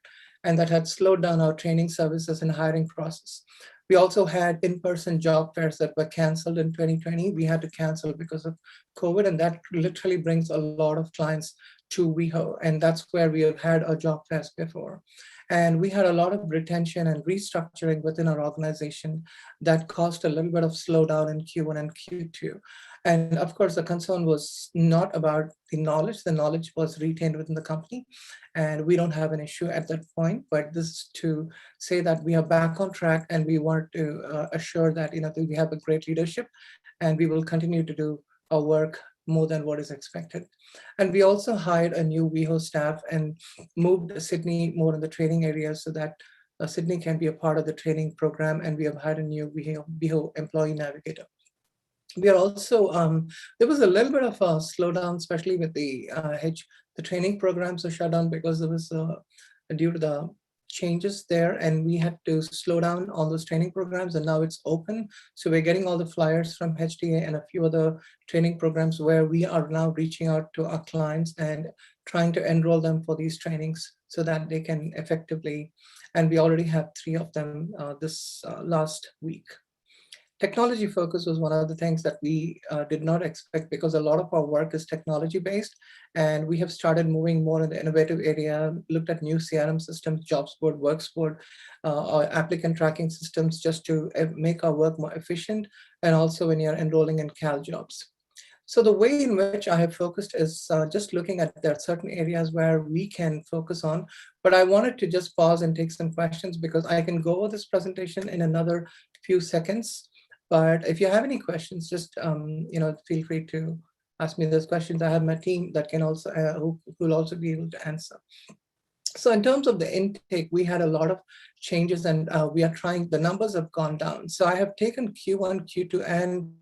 and that had slowed down our training services and hiring process. We also had in-person job fairs that were canceled in 2020. We had to cancel because of COVID, and that literally brings a lot of clients to WeHo, and that's where we have had a job fest before. And we had a lot of retention and restructuring within our organization that caused a little bit of slowdown in Q1 and Q2. And of course, the concern was not about the knowledge was retained within the company, and we don't have an issue at that point. But this is to say that we are back on track, and we want to assure that that we have a great leadership, and we will continue to do our work more than what is expected. And we also hired a new WeHo staff and moved Sydney more in the training area so that Sydney can be a part of the training program. And we have hired a new WeHo employee navigator. We are also, there was a little bit of a slowdown, especially with the training programs are shut down because there was due to the changes there, and we had to slow down all those training programs, and now it's open. So we're getting all the flyers from HDA and a few other training programs where we are now reaching out to our clients and trying to enroll them for these trainings so that they can effectively, and we already have 3 of them this last week. Technology focus was one of the things that we did not expect because a lot of our work is technology based, and we have started moving more in the innovative area, looked at new CRM systems, jobs board, works board, or applicant tracking systems just to make our work more efficient, and also when you're enrolling in CalJobs. So the way in which I have focused is just looking at there are certain areas where we can focus on, but I wanted to just pause and take some questions because I can go over this presentation in another few seconds. But if you have any questions, just feel free to ask me those questions. I have my team that can also who will also be able to answer. So in terms of the intake, we had a lot of changes, and we are trying. The numbers have gone down. So I have taken Q1, Q2, and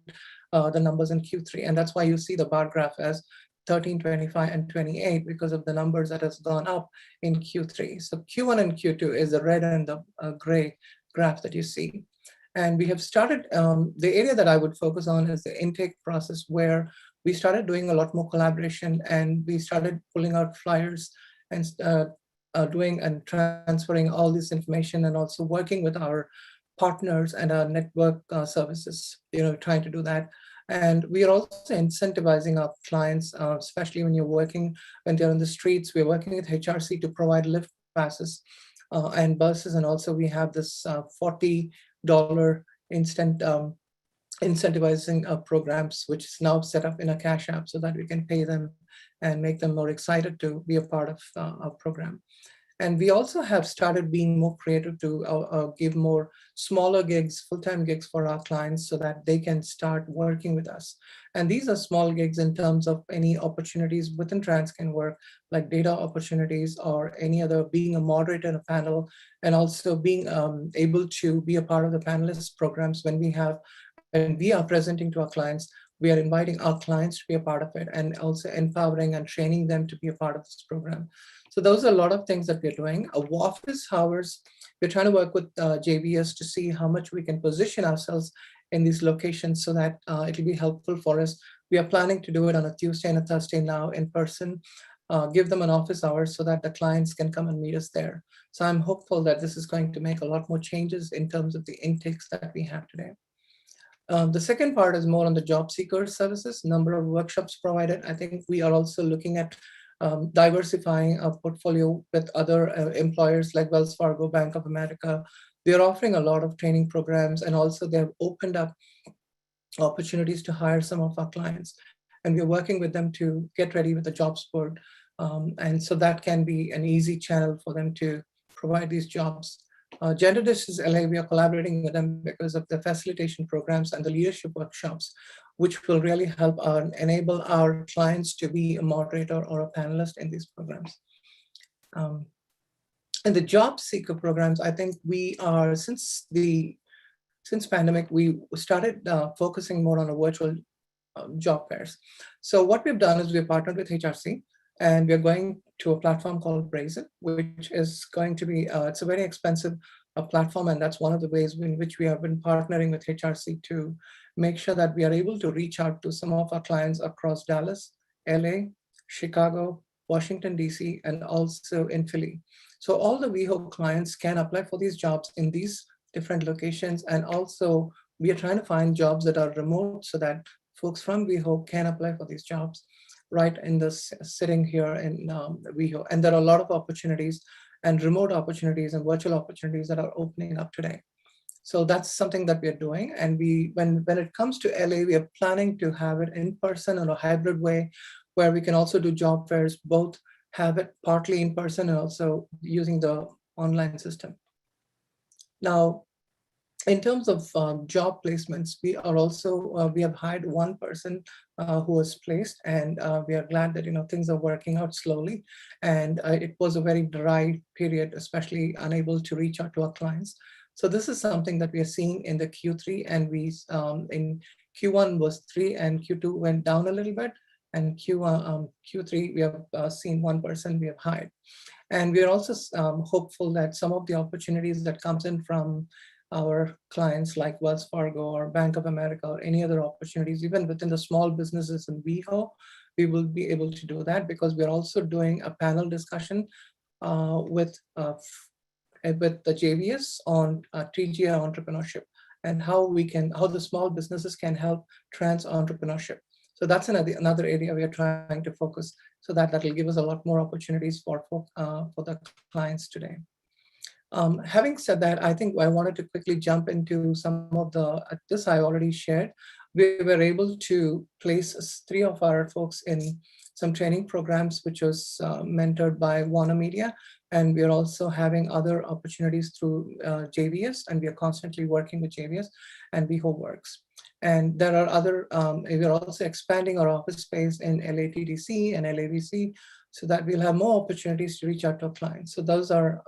the numbers in Q3, and that's why you see the bar graph as 13, 25, and 28 because of the numbers that has gone up in Q3. So Q1 and Q2 is the red and the gray graph that you see. And we have started, the area that I would focus on is the intake process, where we started doing a lot more collaboration, and we started pulling out flyers and doing and transferring all this information, and also working with our partners and our network services, trying to do that. And we are also incentivizing our clients, especially when they're in the streets. We're working with HRC to provide lift passes and buses, and also we have this $40 instant incentivizing programs, which is now set up in a Cash App so that we can pay them and make them more excited to be a part of our program. And we also have started being more creative to give more smaller gigs, full-time gigs for our clients so that they can start working with us. And these are small gigs in terms of any opportunities within Transcan work, like data opportunities or any other, being a moderator in a panel, and also being able to be a part of the panelists programs when we are presenting to our clients. We are inviting our clients to be a part of it, and also empowering and training them to be a part of this program. So those are a lot of things that we're doing. Office hours, we're trying to work with JVS to see how much we can position ourselves in these locations so that it'll be helpful for us. We are planning to do it on a Tuesday and a Thursday now in person, give them an office hour so that the clients can come and meet us there. So I'm hopeful that this is going to make a lot more changes in terms of the intakes that we have today. The second part is more on the job seeker services, number of workshops provided. I think we are also looking at diversifying our portfolio with other employers like Wells Fargo, Bank of America. They're offering a lot of training programs, and also they've opened up opportunities to hire some of our clients. And we're working with them to get ready with the jobs board. And so that can be an easy channel for them to provide these jobs. Gender Justice LA, we are collaborating with them because of the facilitation programs and the leadership workshops, which will really help enable our clients to be a moderator or a panelist in these programs. And the job seeker programs, I think we are, since pandemic, we started focusing more on a virtual job fairs. So what we've done is we've partnered with HRC, and we're going to a platform called Brazen, which is going to be, it's a very expensive platform, and that's one of the ways in which we have been partnering with HRC to make sure that we are able to reach out to some of our clients across Dallas, LA, Chicago, Washington, DC, and also in Philly. So all the WeHo clients can apply for these jobs in these different locations, and also we are trying to find jobs that are remote so that folks from WeHo can apply for these jobs. right in this sitting here in WeHo. And there are a lot of opportunities and remote opportunities and virtual opportunities that are opening up today. So that's something that we are doing. And when it comes to LA, we are planning to have it in person in a hybrid way, where we can also do job fairs, both have it partly in person and also using the online system. Now, in terms of job placements, we are also, we have hired one person who was placed, and we are glad that, things are working out slowly. And it was a very dry period, especially unable to reach out to our clients. So this is something that we are seeing in the Q3, and we in Q1 was 3 and Q2 went down a little bit, and Q3 we have seen one person we have hired. And we are also hopeful that some of the opportunities that comes in from our clients like Wells Fargo or Bank of America or any other opportunities, even within the small businesses in WeHo, we will be able to do that, because we're also doing a panel discussion with the JVS on TGI entrepreneurship and how the small businesses can help trans entrepreneurship. So that's another area we are trying to focus, so that will give us a lot more opportunities for the clients today. Having said that, I think I wanted to quickly jump into some of this I already shared. We were able to place 3 of our folks in some training programs, which was mentored by Warner Media. And we are also having other opportunities through JVS, and we are constantly working with JVS and WeHo Works. And there are other, we are also expanding our office space in LATDC and LAVC, so that we'll have more opportunities to reach out to our clients. So those are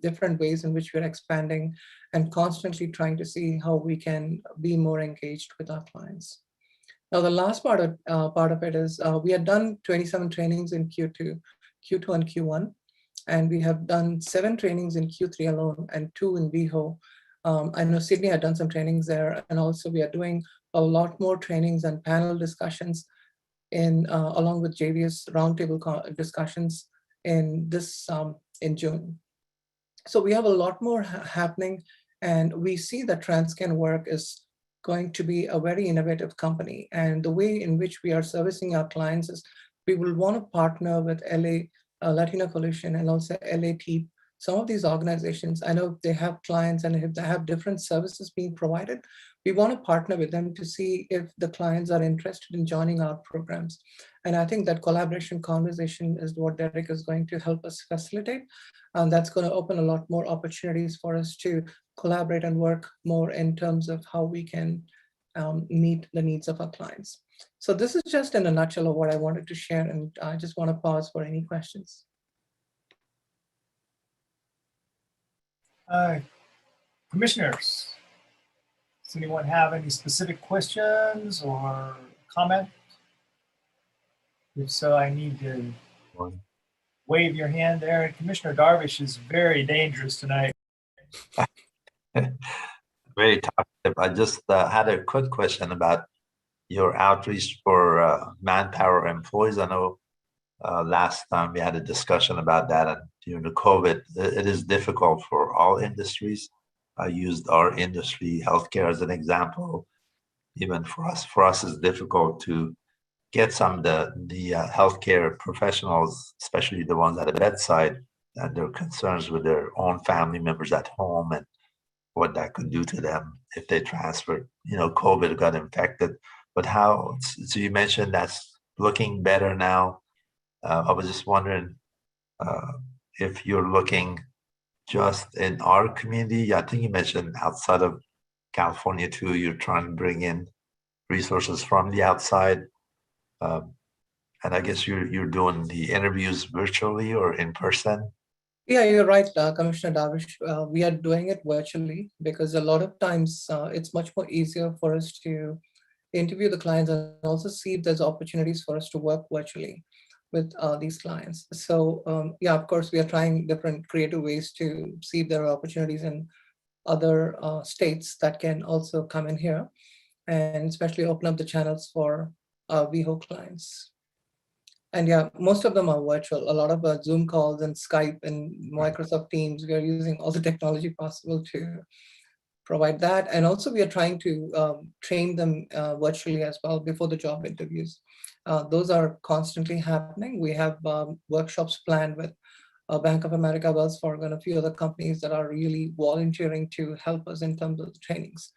different ways in which we're expanding and constantly trying to see how we can be more engaged with our clients. Now, the last part of it is we had done 27 trainings in Q2 and Q1, and we have done 7 trainings in Q3 alone and 2 in WeHo. I know Sydney had done some trainings there, and also we are doing a lot more trainings and panel discussions along with JVS roundtable discussions in June. So we have a lot more happening, and we see that Transcan Work is going to be a very innovative company. And the way in which we are servicing our clients is we will want to partner with LA Latino Coalition and also LAT. Some of these organizations, I know they have clients, and if they have different services being provided, we want to partner with them to see if the clients are interested in joining our programs. And I think that collaboration conversation is what Derek is going to help us facilitate. And that's going to open a lot more opportunities for us to collaborate and work more in terms of how we can meet the needs of our clients. So this is just in a nutshell of what I wanted to share, and I just want to pause for any questions. Commissioners, does anyone have any specific questions or comment? If so, I need to wave your hand there. And Commissioner Darvish is very dangerous tonight. Very talkative. I just had a quick question about your outreach for manpower employees. I know last time we had a discussion about that, and during the COVID, it is difficult for all industries. I used our industry, healthcare, as an example. Even for us, it's difficult to get some of the healthcare professionals, especially the ones at the bedside, and their concerns with their own family members at home and what that could do to them if they transferred. COVID got infected. But so you mentioned that's looking better now. I was just wondering if you're looking just in our community. I think you mentioned outside of California too, you're trying to bring in resources from the outside. And I guess you're doing the interviews virtually or in person. Yeah, you're right, Commissioner Darvish. We are doing it virtually because a lot of times it's much more easier for us to interview the clients and also see if there's opportunities for us to work virtually with these clients. So yeah, of course, we are trying different creative ways to see if there are opportunities in other states that can also come in here, and especially open up the channels for WeHo clients. And yeah, most of them are virtual. A lot of Zoom calls and Skype and Microsoft Teams. We are using all the technology possible to provide that. And also we are trying to train them virtually as well before the job interviews. Those are constantly happening. We have workshops planned with Bank of America, Wells Fargo, and a few other companies that are really volunteering to help us in terms of the trainings.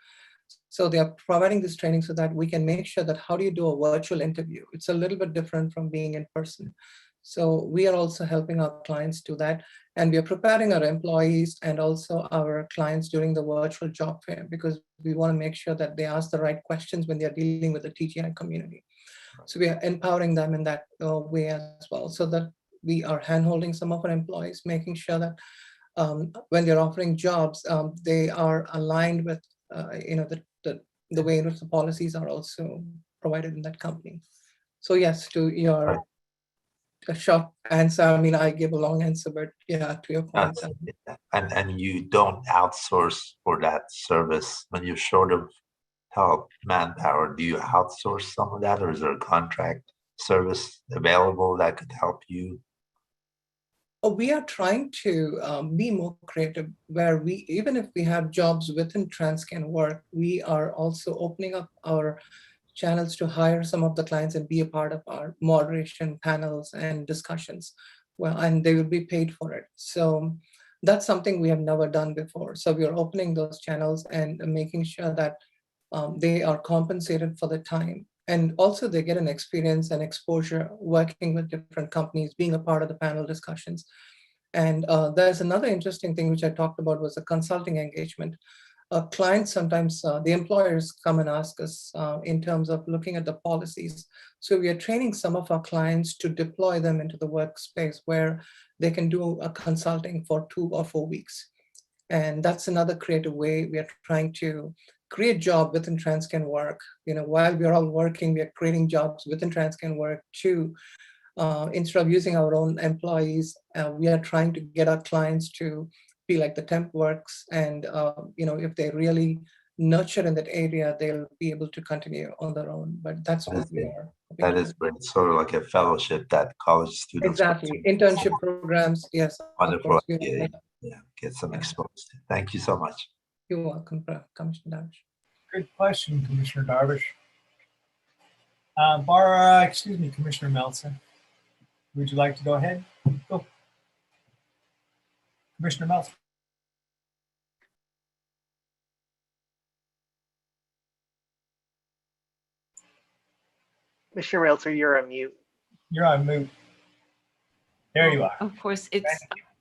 So they are providing this training so that we can make sure that how do you do a virtual interview? It's a little bit different from being in person. So we are also helping our clients do that. And we are preparing our employees and also our clients during the virtual job fair, because we want to make sure that they ask the right questions when they're dealing with the TGI community. So we are empowering them in that way as well, so that we are handholding some of our employees, making sure that when they're offering jobs, they are aligned with the way in which the policies are also provided in that company. So yes, to your short answer, I mean, I gave a long answer, but yeah, to your point. And you don't outsource for that service when you're short of help, manpower. Do you outsource some of that, or is there a contract service available that could help you? We are trying to be more creative, where we, even if we have jobs within Transcan Work, we are also opening up our channels to hire some of the clients and be a part of our moderation panels and discussions. Well, and they will be paid for it. So that's something we have never done before. So we are opening those channels and making sure that they are compensated for the time. And also they get an experience and exposure working with different companies, being a part of the panel discussions. And there's another interesting thing which I talked about was a consulting engagement. Clients sometimes, the employers come and ask us in terms of looking at the policies. So we are training some of our clients to deploy them into the workspace where they can do a consulting for 2 or 4 weeks. And that's another creative way we are trying to create job within Transcan Work. While we're all working, we are creating jobs within Transcan Work too. Instead of using our own employees, we are trying to get our clients to be like the temp works. And if they really nurture in that area, they'll be able to continue on their own. But that's what we are. That is great. Sort of like a fellowship that college students. Exactly. Internship programs. Yes. Wonderful. Yeah, get some exposure. Thank you so much. You're welcome, Commissioner Darvish. Good question, Commissioner Darvish. Commissioner Meltzer. Would you like to go ahead? Go. Commissioner Meltzer. Commissioner Meltzer, you're on mute. You're on mute. There you are. Of course, it's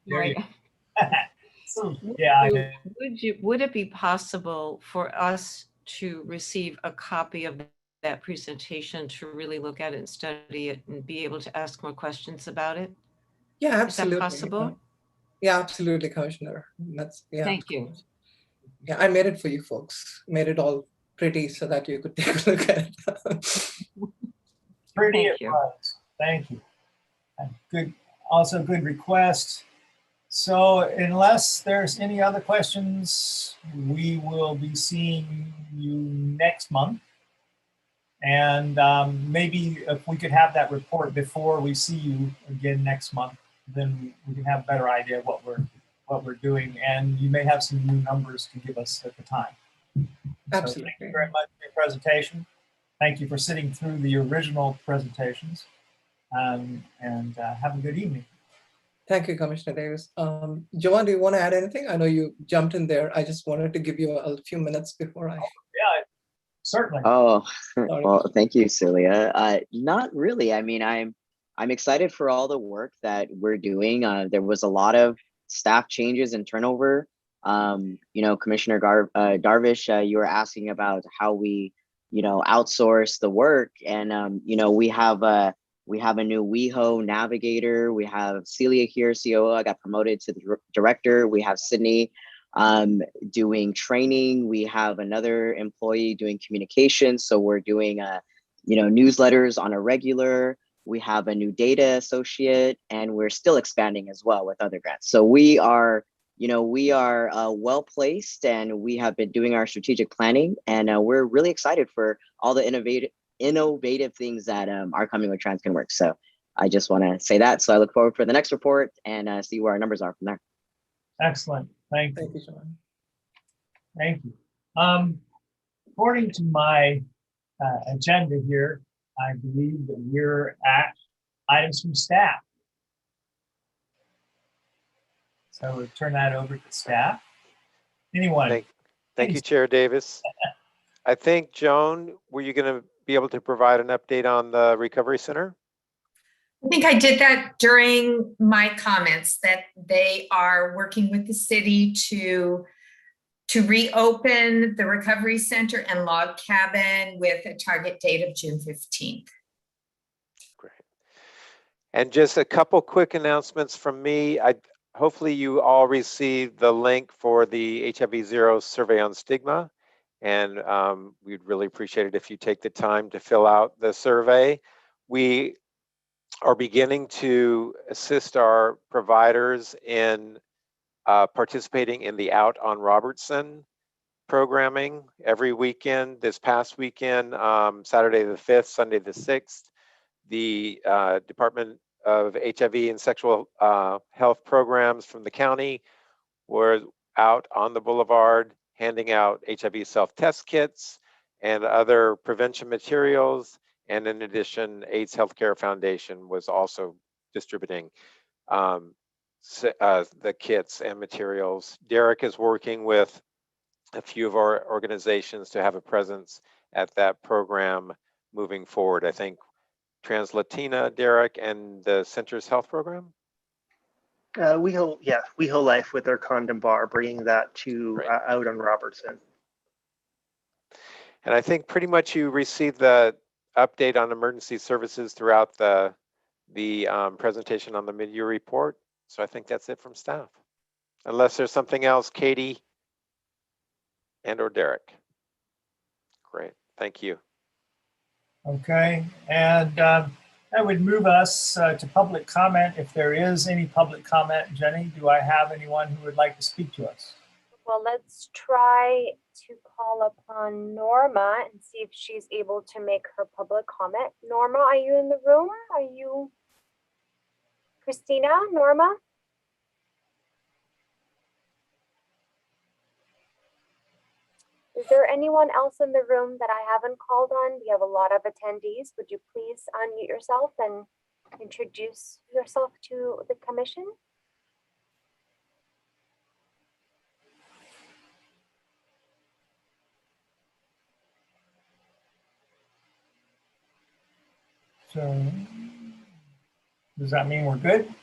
right. Would it be possible for us to receive a copy of that presentation to really look at it and study it and be able to ask more questions about it? Yeah, absolutely. Is that possible? Yeah, absolutely, Commissioner. Thank you. Yeah, I made it for you folks. Made it all pretty so that you could take a look at it. Pretty it was. Thank you. Good. Also, good request. So unless there's any other questions, we will be seeing you next month. And maybe if we could have that report before we see you again next month, then we can have a better idea of what we're doing. And you may have some new numbers to give us at the time. Absolutely. So thank you very much for your presentation. Thank you for sitting through the original presentations. And have a good evening. Thank you, Commissioner Davis. Joanne, do you want to add anything? I know you jumped in there. I just wanted to give you a few minutes before I. Yeah, certainly. Oh, well, thank you, Celia. Not really. I mean, I'm excited for all the work that we're doing. There was a lot of staff changes and turnover. Commissioner Darvish, you were asking about how we, outsource the work, and we have a new WeHo navigator. We have Celia here, COO. I got promoted to the director. We have Sydney doing training. We have another employee doing communications. So we're doing, newsletters on a regular. We have a new data associate, and we're still expanding as well with other grants. So we are well placed, and we have been doing our strategic planning, and we're really excited for all the innovative things that are coming with Transcan Work. So I just want to say that. So I look forward for the next report and see where our numbers are from there. Excellent. Thank you. Thank you, Sean. Thank you. According to my agenda here, I believe that we're at items from staff. So we'll turn that over to staff. Anyone? Thank you, Chair Davis. I think, Joan, were you going to be able to provide an update on the Recovery Center? I think I did that during my comments, that they are working with the city to reopen the Recovery Center and Log Cabin with a target date of June 15th. Great. And just a couple quick announcements from me. Hopefully you all received the link for the HIV Zero survey on stigma. And we'd really appreciate it if you take the time to fill out the survey. We are beginning to assist our providers in participating in the Out on Robertson programming every weekend. This past weekend, Saturday the 5th, Sunday the 6th, the Department of HIV and Sexual Health Programs from the county were out on the boulevard handing out HIV self-test kits and other prevention materials. And in addition, AIDS Healthcare Foundation was also distributing the kits and materials. Derek is working with a few of our organizations to have a presence at that program moving forward. I think Translatina, Derek, and the Center's Health Program? We Heal Life with their condom bar, bringing that to Out on Robertson. And I think pretty much you received the update on emergency services throughout the presentation on the mid-year report. So I think that's it from staff. Unless there's something else, Katie and or Derek. Great, thank you. Okay, and that would move us to public comment. If there is any public comment, Jenny, do I have anyone who would like to speak to us? Well, let's try to call upon Norma and see if she's able to make her public comment. Norma, are you in the room? Are you Christina, Norma? Is there anyone else in the room that I haven't called on? We have a lot of attendees. Would you please unmute yourself and introduce yourself to the commission? So does that mean we're good?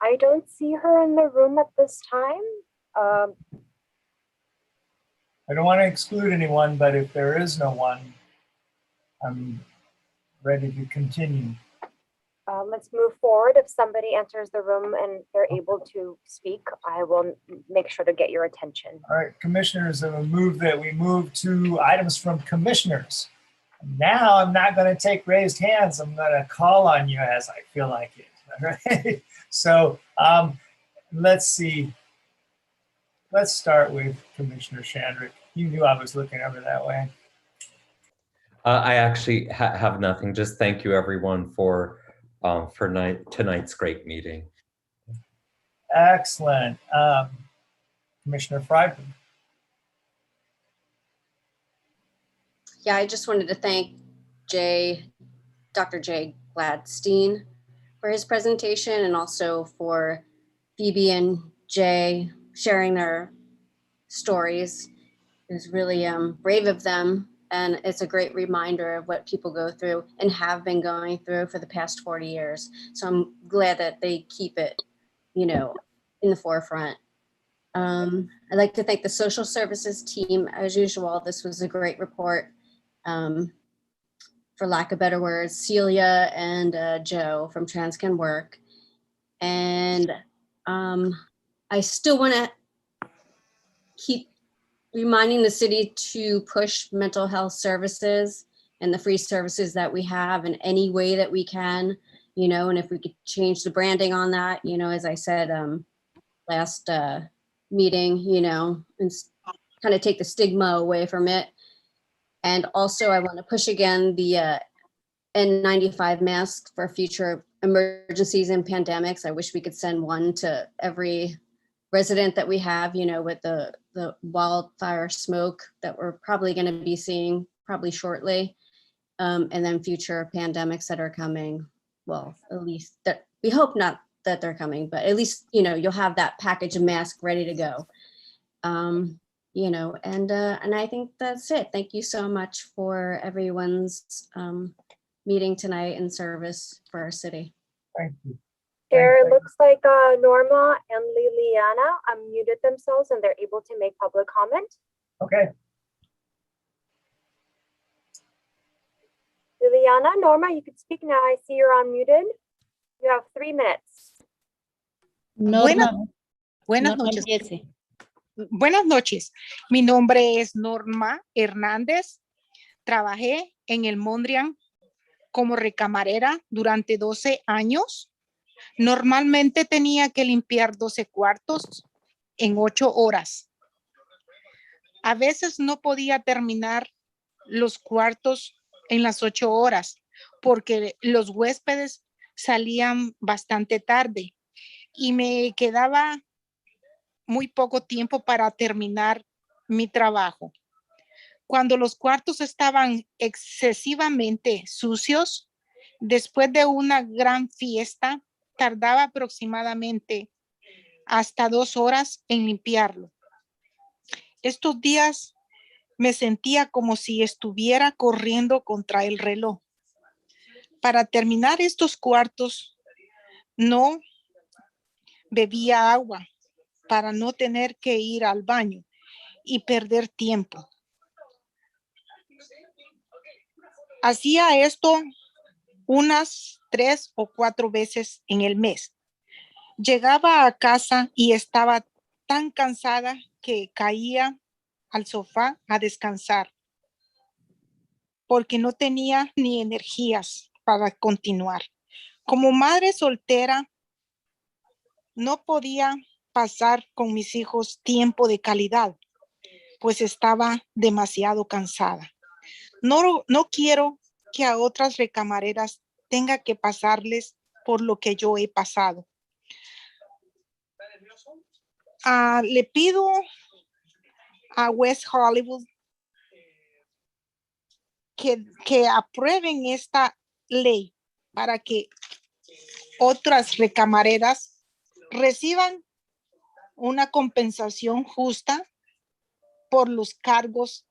I don't see her in the room at this time. I don't want to exclude anyone, but if there is no one, I'm ready to continue. Let's move forward. If somebody enters the room and they're able to speak, I will make sure to get your attention. All right, commissioners, I will move that we move to items from commissioners. Now I'm not going to take raised hands. I'm going to call on you as I feel like it. All right. So let's see. Let's start with Commissioner Shandrick. You knew I was looking over that way. I actually have nothing. Just thank you, everyone, for tonight's great meeting. Excellent. Commissioner Fryberg. Yeah, I just wanted to thank Dr. Jay Gladstein for his presentation, and also for Phoebe and Jay sharing their stories. It was really brave of them, and it's a great reminder of what people go through and have been going through for the past 40 years. So I'm glad that they keep it, in the forefront. I'd like to thank the social services team. As usual, this was a great report. For lack of better words, Celia and Joe from TransCan Work. And I still want to keep reminding the city to push mental health services and the free services that we have in any way that we can, and if we could change the branding on that, as I said last meeting, and kind of take the stigma away from it. And also I want to push again the N95 mask for future emergencies and pandemics. I wish we could send one to every resident that we have, you know, with the wildfire smoke that we're probably going to be seeing probably shortly. And then future pandemics that are coming. Well, at least that we hope not that they're coming, but at least, you know, you'll have that package of masks ready to go. You know, and I think that's it. Thank you so much for everyone's meeting tonight in service for our city. Thank you. Chair, it looks like Norma and Liliana unmuted themselves and they're able to make public comment. Okay. Liliana, Norma, you can speak now. I see you're unmuted. You have 3 minutes. Buenas noches. Buenas noches. Mi nombre es Norma Hernández. Trabajé en el Mondrian como recamarera durante 12 años. Normalmente tenía que limpiar 12 cuartos en 8 horas. A veces no podía terminar los cuartos en las 8 horas porque los huéspedes salían bastante tarde y me quedaba muy poco tiempo para terminar mi trabajo. Cuando los cuartos estaban excesivamente sucios, después de una gran fiesta, tardaba aproximadamente hasta 2 horas en limpiarlo. Estos días me sentía como si estuviera corriendo contra el reloj. Para terminar estos cuartos, no bebía agua para no tener que ir al baño y perder tiempo. Hacía esto unas 3 o 4 veces en el mes. Llegaba a casa y estaba tan cansada que caía al sofá a descansar porque no tenía ni energías para continuar. Como madre soltera, no podía pasar con mis hijos tiempo de calidad, pues estaba demasiado cansada. No quiero que a otras recamareras tenga que pasarles por lo que yo he pasado. Le pido a West Hollywood que aprueben esta ley para que otras recamareras reciban una compensación justa por los cargos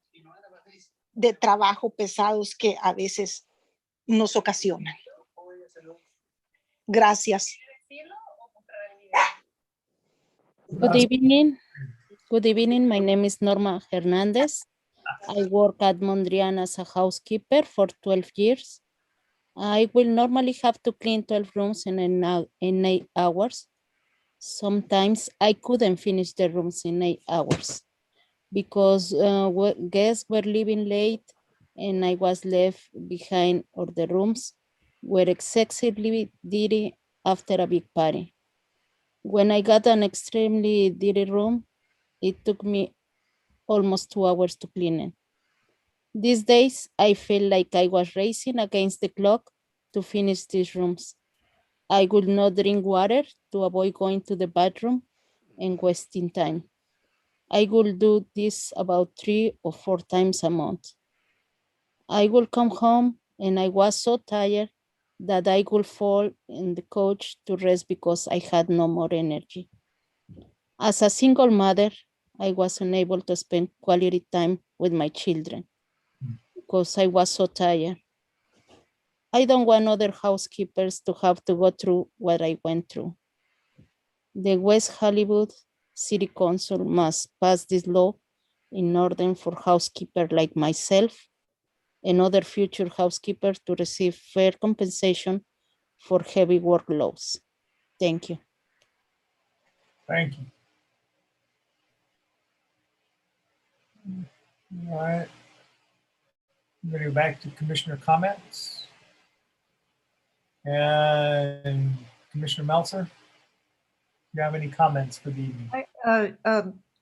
de trabajo pesados que a veces nos ocasionan. Gracias. Good evening. Good evening. My name is Norma Hernandez. I work at Mondrian as a housekeeper for 12 years. I will normally have to clean 12 rooms in 8 hours. Sometimes I couldn't finish the rooms in 8 hours because guests were leaving late and I was left behind, or the rooms were excessively dirty after a big party. When I got an extremely dirty room, it took me almost 2 hours to clean it. These days, I feel like I was racing against the clock to finish these rooms. I would not drink water to avoid going to the bathroom and wasting time. I will do this about 3 or 4 times a month. I will come home and I was so tired that I would fall in the couch to rest because I had no more energy. As a single mother, I was unable to spend quality time with my children because I was so tired. I don't want other housekeepers to have to go through what I went through. The West Hollywood City Council must pass this law in order for housekeepers like myself and other future housekeepers to receive fair compensation for heavy workloads. Thank you. Thank you. All right. I'm going to go back to commissioner comments. And Commissioner Meltzer, do you have any comments for the evening?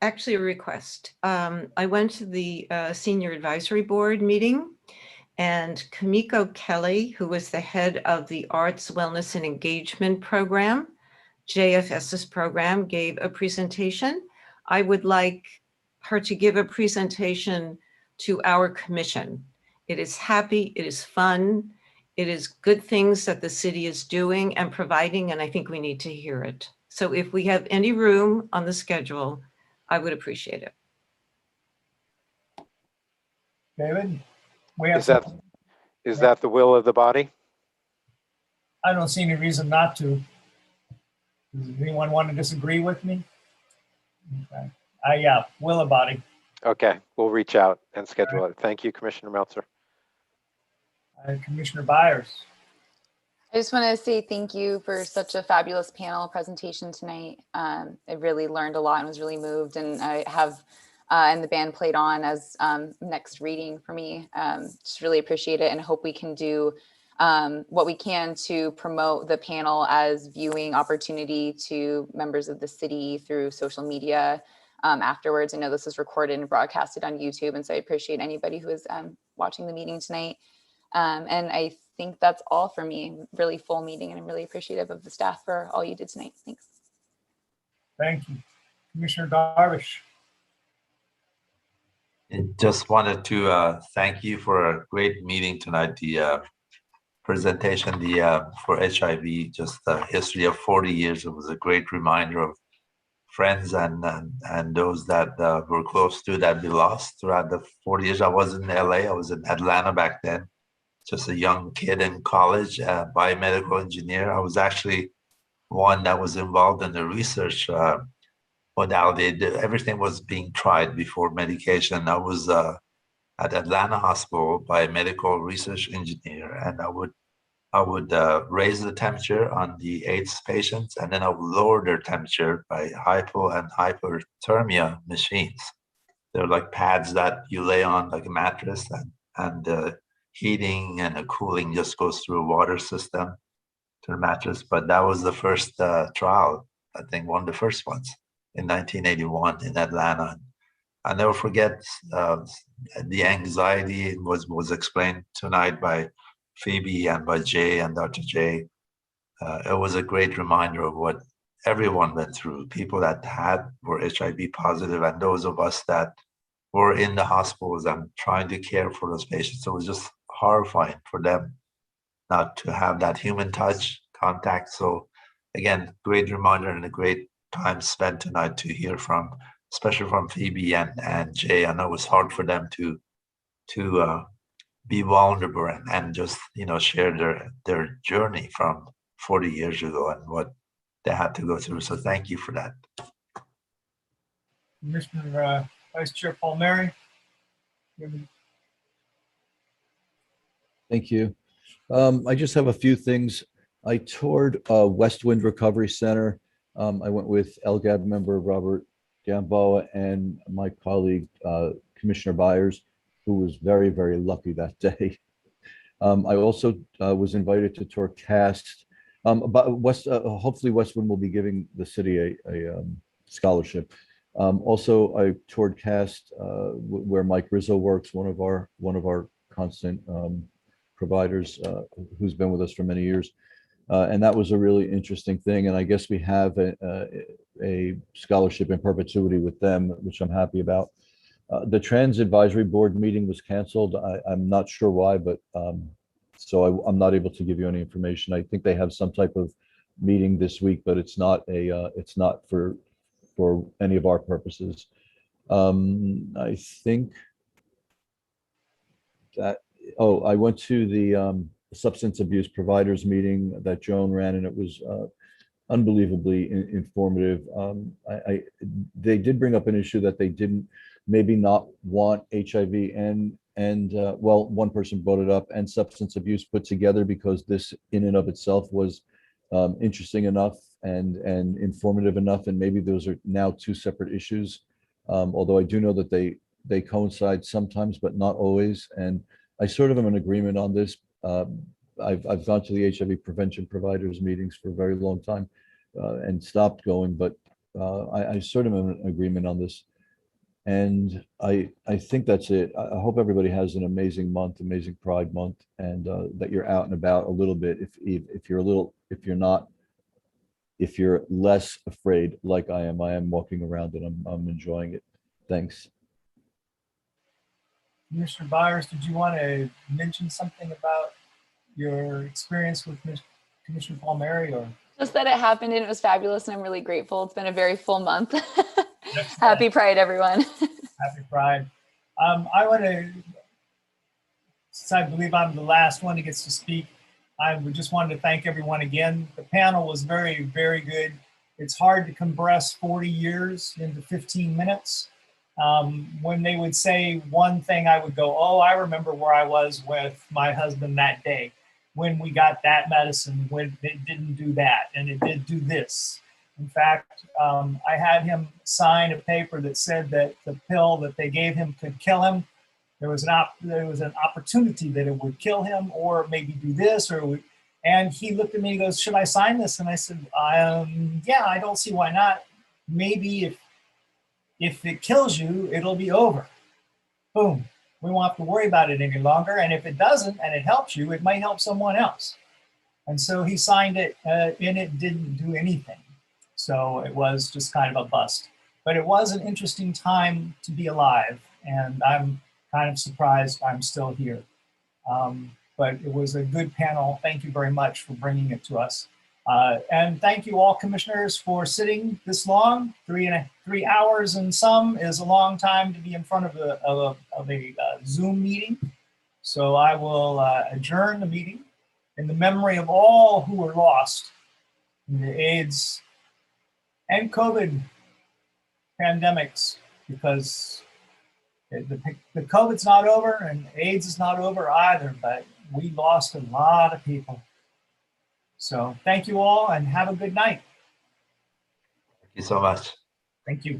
Actually, a request. I went to the Senior Advisory Board meeting, and Kamiko Kelly, who was the head of the Arts, Wellness, and Engagement Program, JFS's program, gave a presentation. I would like her to give a presentation to our commission. It is happy, it is fun, it is good things that the city is doing and providing, and I think we need to hear it. So if we have any room on the schedule, I would appreciate it. David, we have. Is that the will of the body? I don't see any reason not to. Does anyone want to disagree with me? Okay. Yeah, will of body. Okay, we'll reach out and schedule it. Thank you, Commissioner Meltzer. Commissioner Byers. I just want to say thank you for such a fabulous panel presentation tonight. I really learned a lot and was really moved, and I have, and the band played on as next reading for me. Just really appreciate it and hope we can do what we can to promote the panel as viewing opportunity to members of the city through social media afterwards. I know this was recorded and broadcasted on YouTube, and so I appreciate anybody who is watching the meeting tonight. And I think that's all for me. Really full meeting, and I'm really appreciative of the staff for all you did tonight. Thanks. Thank you. Commissioner Darvish. I just wanted to thank you for a great meeting tonight. The presentation for HIV, just the history of 40 years. It was a great reminder of friends and those that were close to that we lost throughout the 40 years. I was in LA, I was in Atlanta back then, just a young kid in college, biomedical engineer. I was actually one that was involved in the research modality. Everything was being tried before medication. I was at Atlanta Hospital, biomedical research engineer, and I would raise the temperature on the AIDS patients, and then I would lower their temperature by hypo and hyperthermia machines. They're like pads that you lay on like a mattress, and the heating and the cooling just goes through a water system to the mattress. But that was the first trial, I think one of the first ones in 1981 in Atlanta. I'll never forget the anxiety was explained tonight by Phoebe and by Jay and Dr. Jay. It was a great reminder of what everyone went through, people that were HIV positive and those of us that were in the hospitals and trying to care for those patients. It was just horrifying for them not to have that human touch, contact. So again, great reminder and a great time spent tonight to hear from, especially from Phoebe and Jay. I know it was hard for them to be vulnerable and just share their journey from 40 years ago and what they had to go through. So thank you for that. Commissioner Vice Chair Palmieri. Thank you. I just have a few things. I toured West Wind Recovery Center. I went with LGAB member Robert Gamboa and my colleague, Commissioner Byers, who was very, very lucky that day. I also was invited to tour CAST. But hopefully Westwind will be giving the city a scholarship. Also, I toured CAST, where Mike Rizzo works, one of our constant providers, who's been with us for many years. And that was a really interesting thing. And I guess we have a scholarship in perpetuity with them, which I'm happy about. The Trans Advisory Board meeting was canceled. I'm not sure why, but so I'm not able to give you any information. I think they have some type of meeting this week, but it's not for any of our purposes. I think that, I went to the substance abuse providers meeting that Joan ran, and it was unbelievably informative. They did bring up an issue that they didn't maybe not want HIV and well, one person brought it up, and substance abuse put together, because this in and of itself was interesting enough and informative enough, and maybe those are now two separate issues. Although I do know that they coincide sometimes, but not always. And I sort of am in agreement on this. I've gone to the HIV prevention providers meetings for a very long time and stopped going, but I sort of am in agreement on this. And I think that's it. I hope everybody has an amazing month, amazing Pride Month, and that you're out and about a little bit. If you're not if you're less afraid like I am walking around and I'm enjoying it. Thanks. Commissioner Byers, did you want to mention something about your experience with Commissioner Palmieri, or? Just that it happened and it was fabulous, and I'm really grateful. It's been a very full month. Happy Pride, everyone. Happy Pride. I want to, since I believe I'm the last one that gets to speak, I would just wanted to thank everyone again. The panel was very, very good. It's hard to compress 40 years into 15 minutes. When they would say one thing, I would go, oh, I remember where I was with my husband that day, when we got that medicine, when it didn't do that, and it did do this. In fact, I had him sign a paper that said that the pill that they gave him could kill him. There was an opportunity that it would kill him, or maybe do this, and he looked at me and goes, should I sign this? And I said, yeah, I don't see why not. Maybe if it kills you, it'll be over. Boom. We won't have to worry about it any longer. And if it doesn't, and it helps you, it might help someone else. And so he signed it, and it didn't do anything. So it was just kind of a bust. But it was an interesting time to be alive, and I'm kind of surprised I'm still here. But it was a good panel. Thank you very much for bringing it to us. And thank you all commissioners for sitting this long. 3 hours and some is a long time to be in front of a Zoom meeting. So I will adjourn the meeting in the memory of all who were lost in the AIDS and COVID pandemics, because the COVID's not over and AIDS is not over either, but we lost a lot of people. So thank you all and have a good night. Thank you so much. Thank you.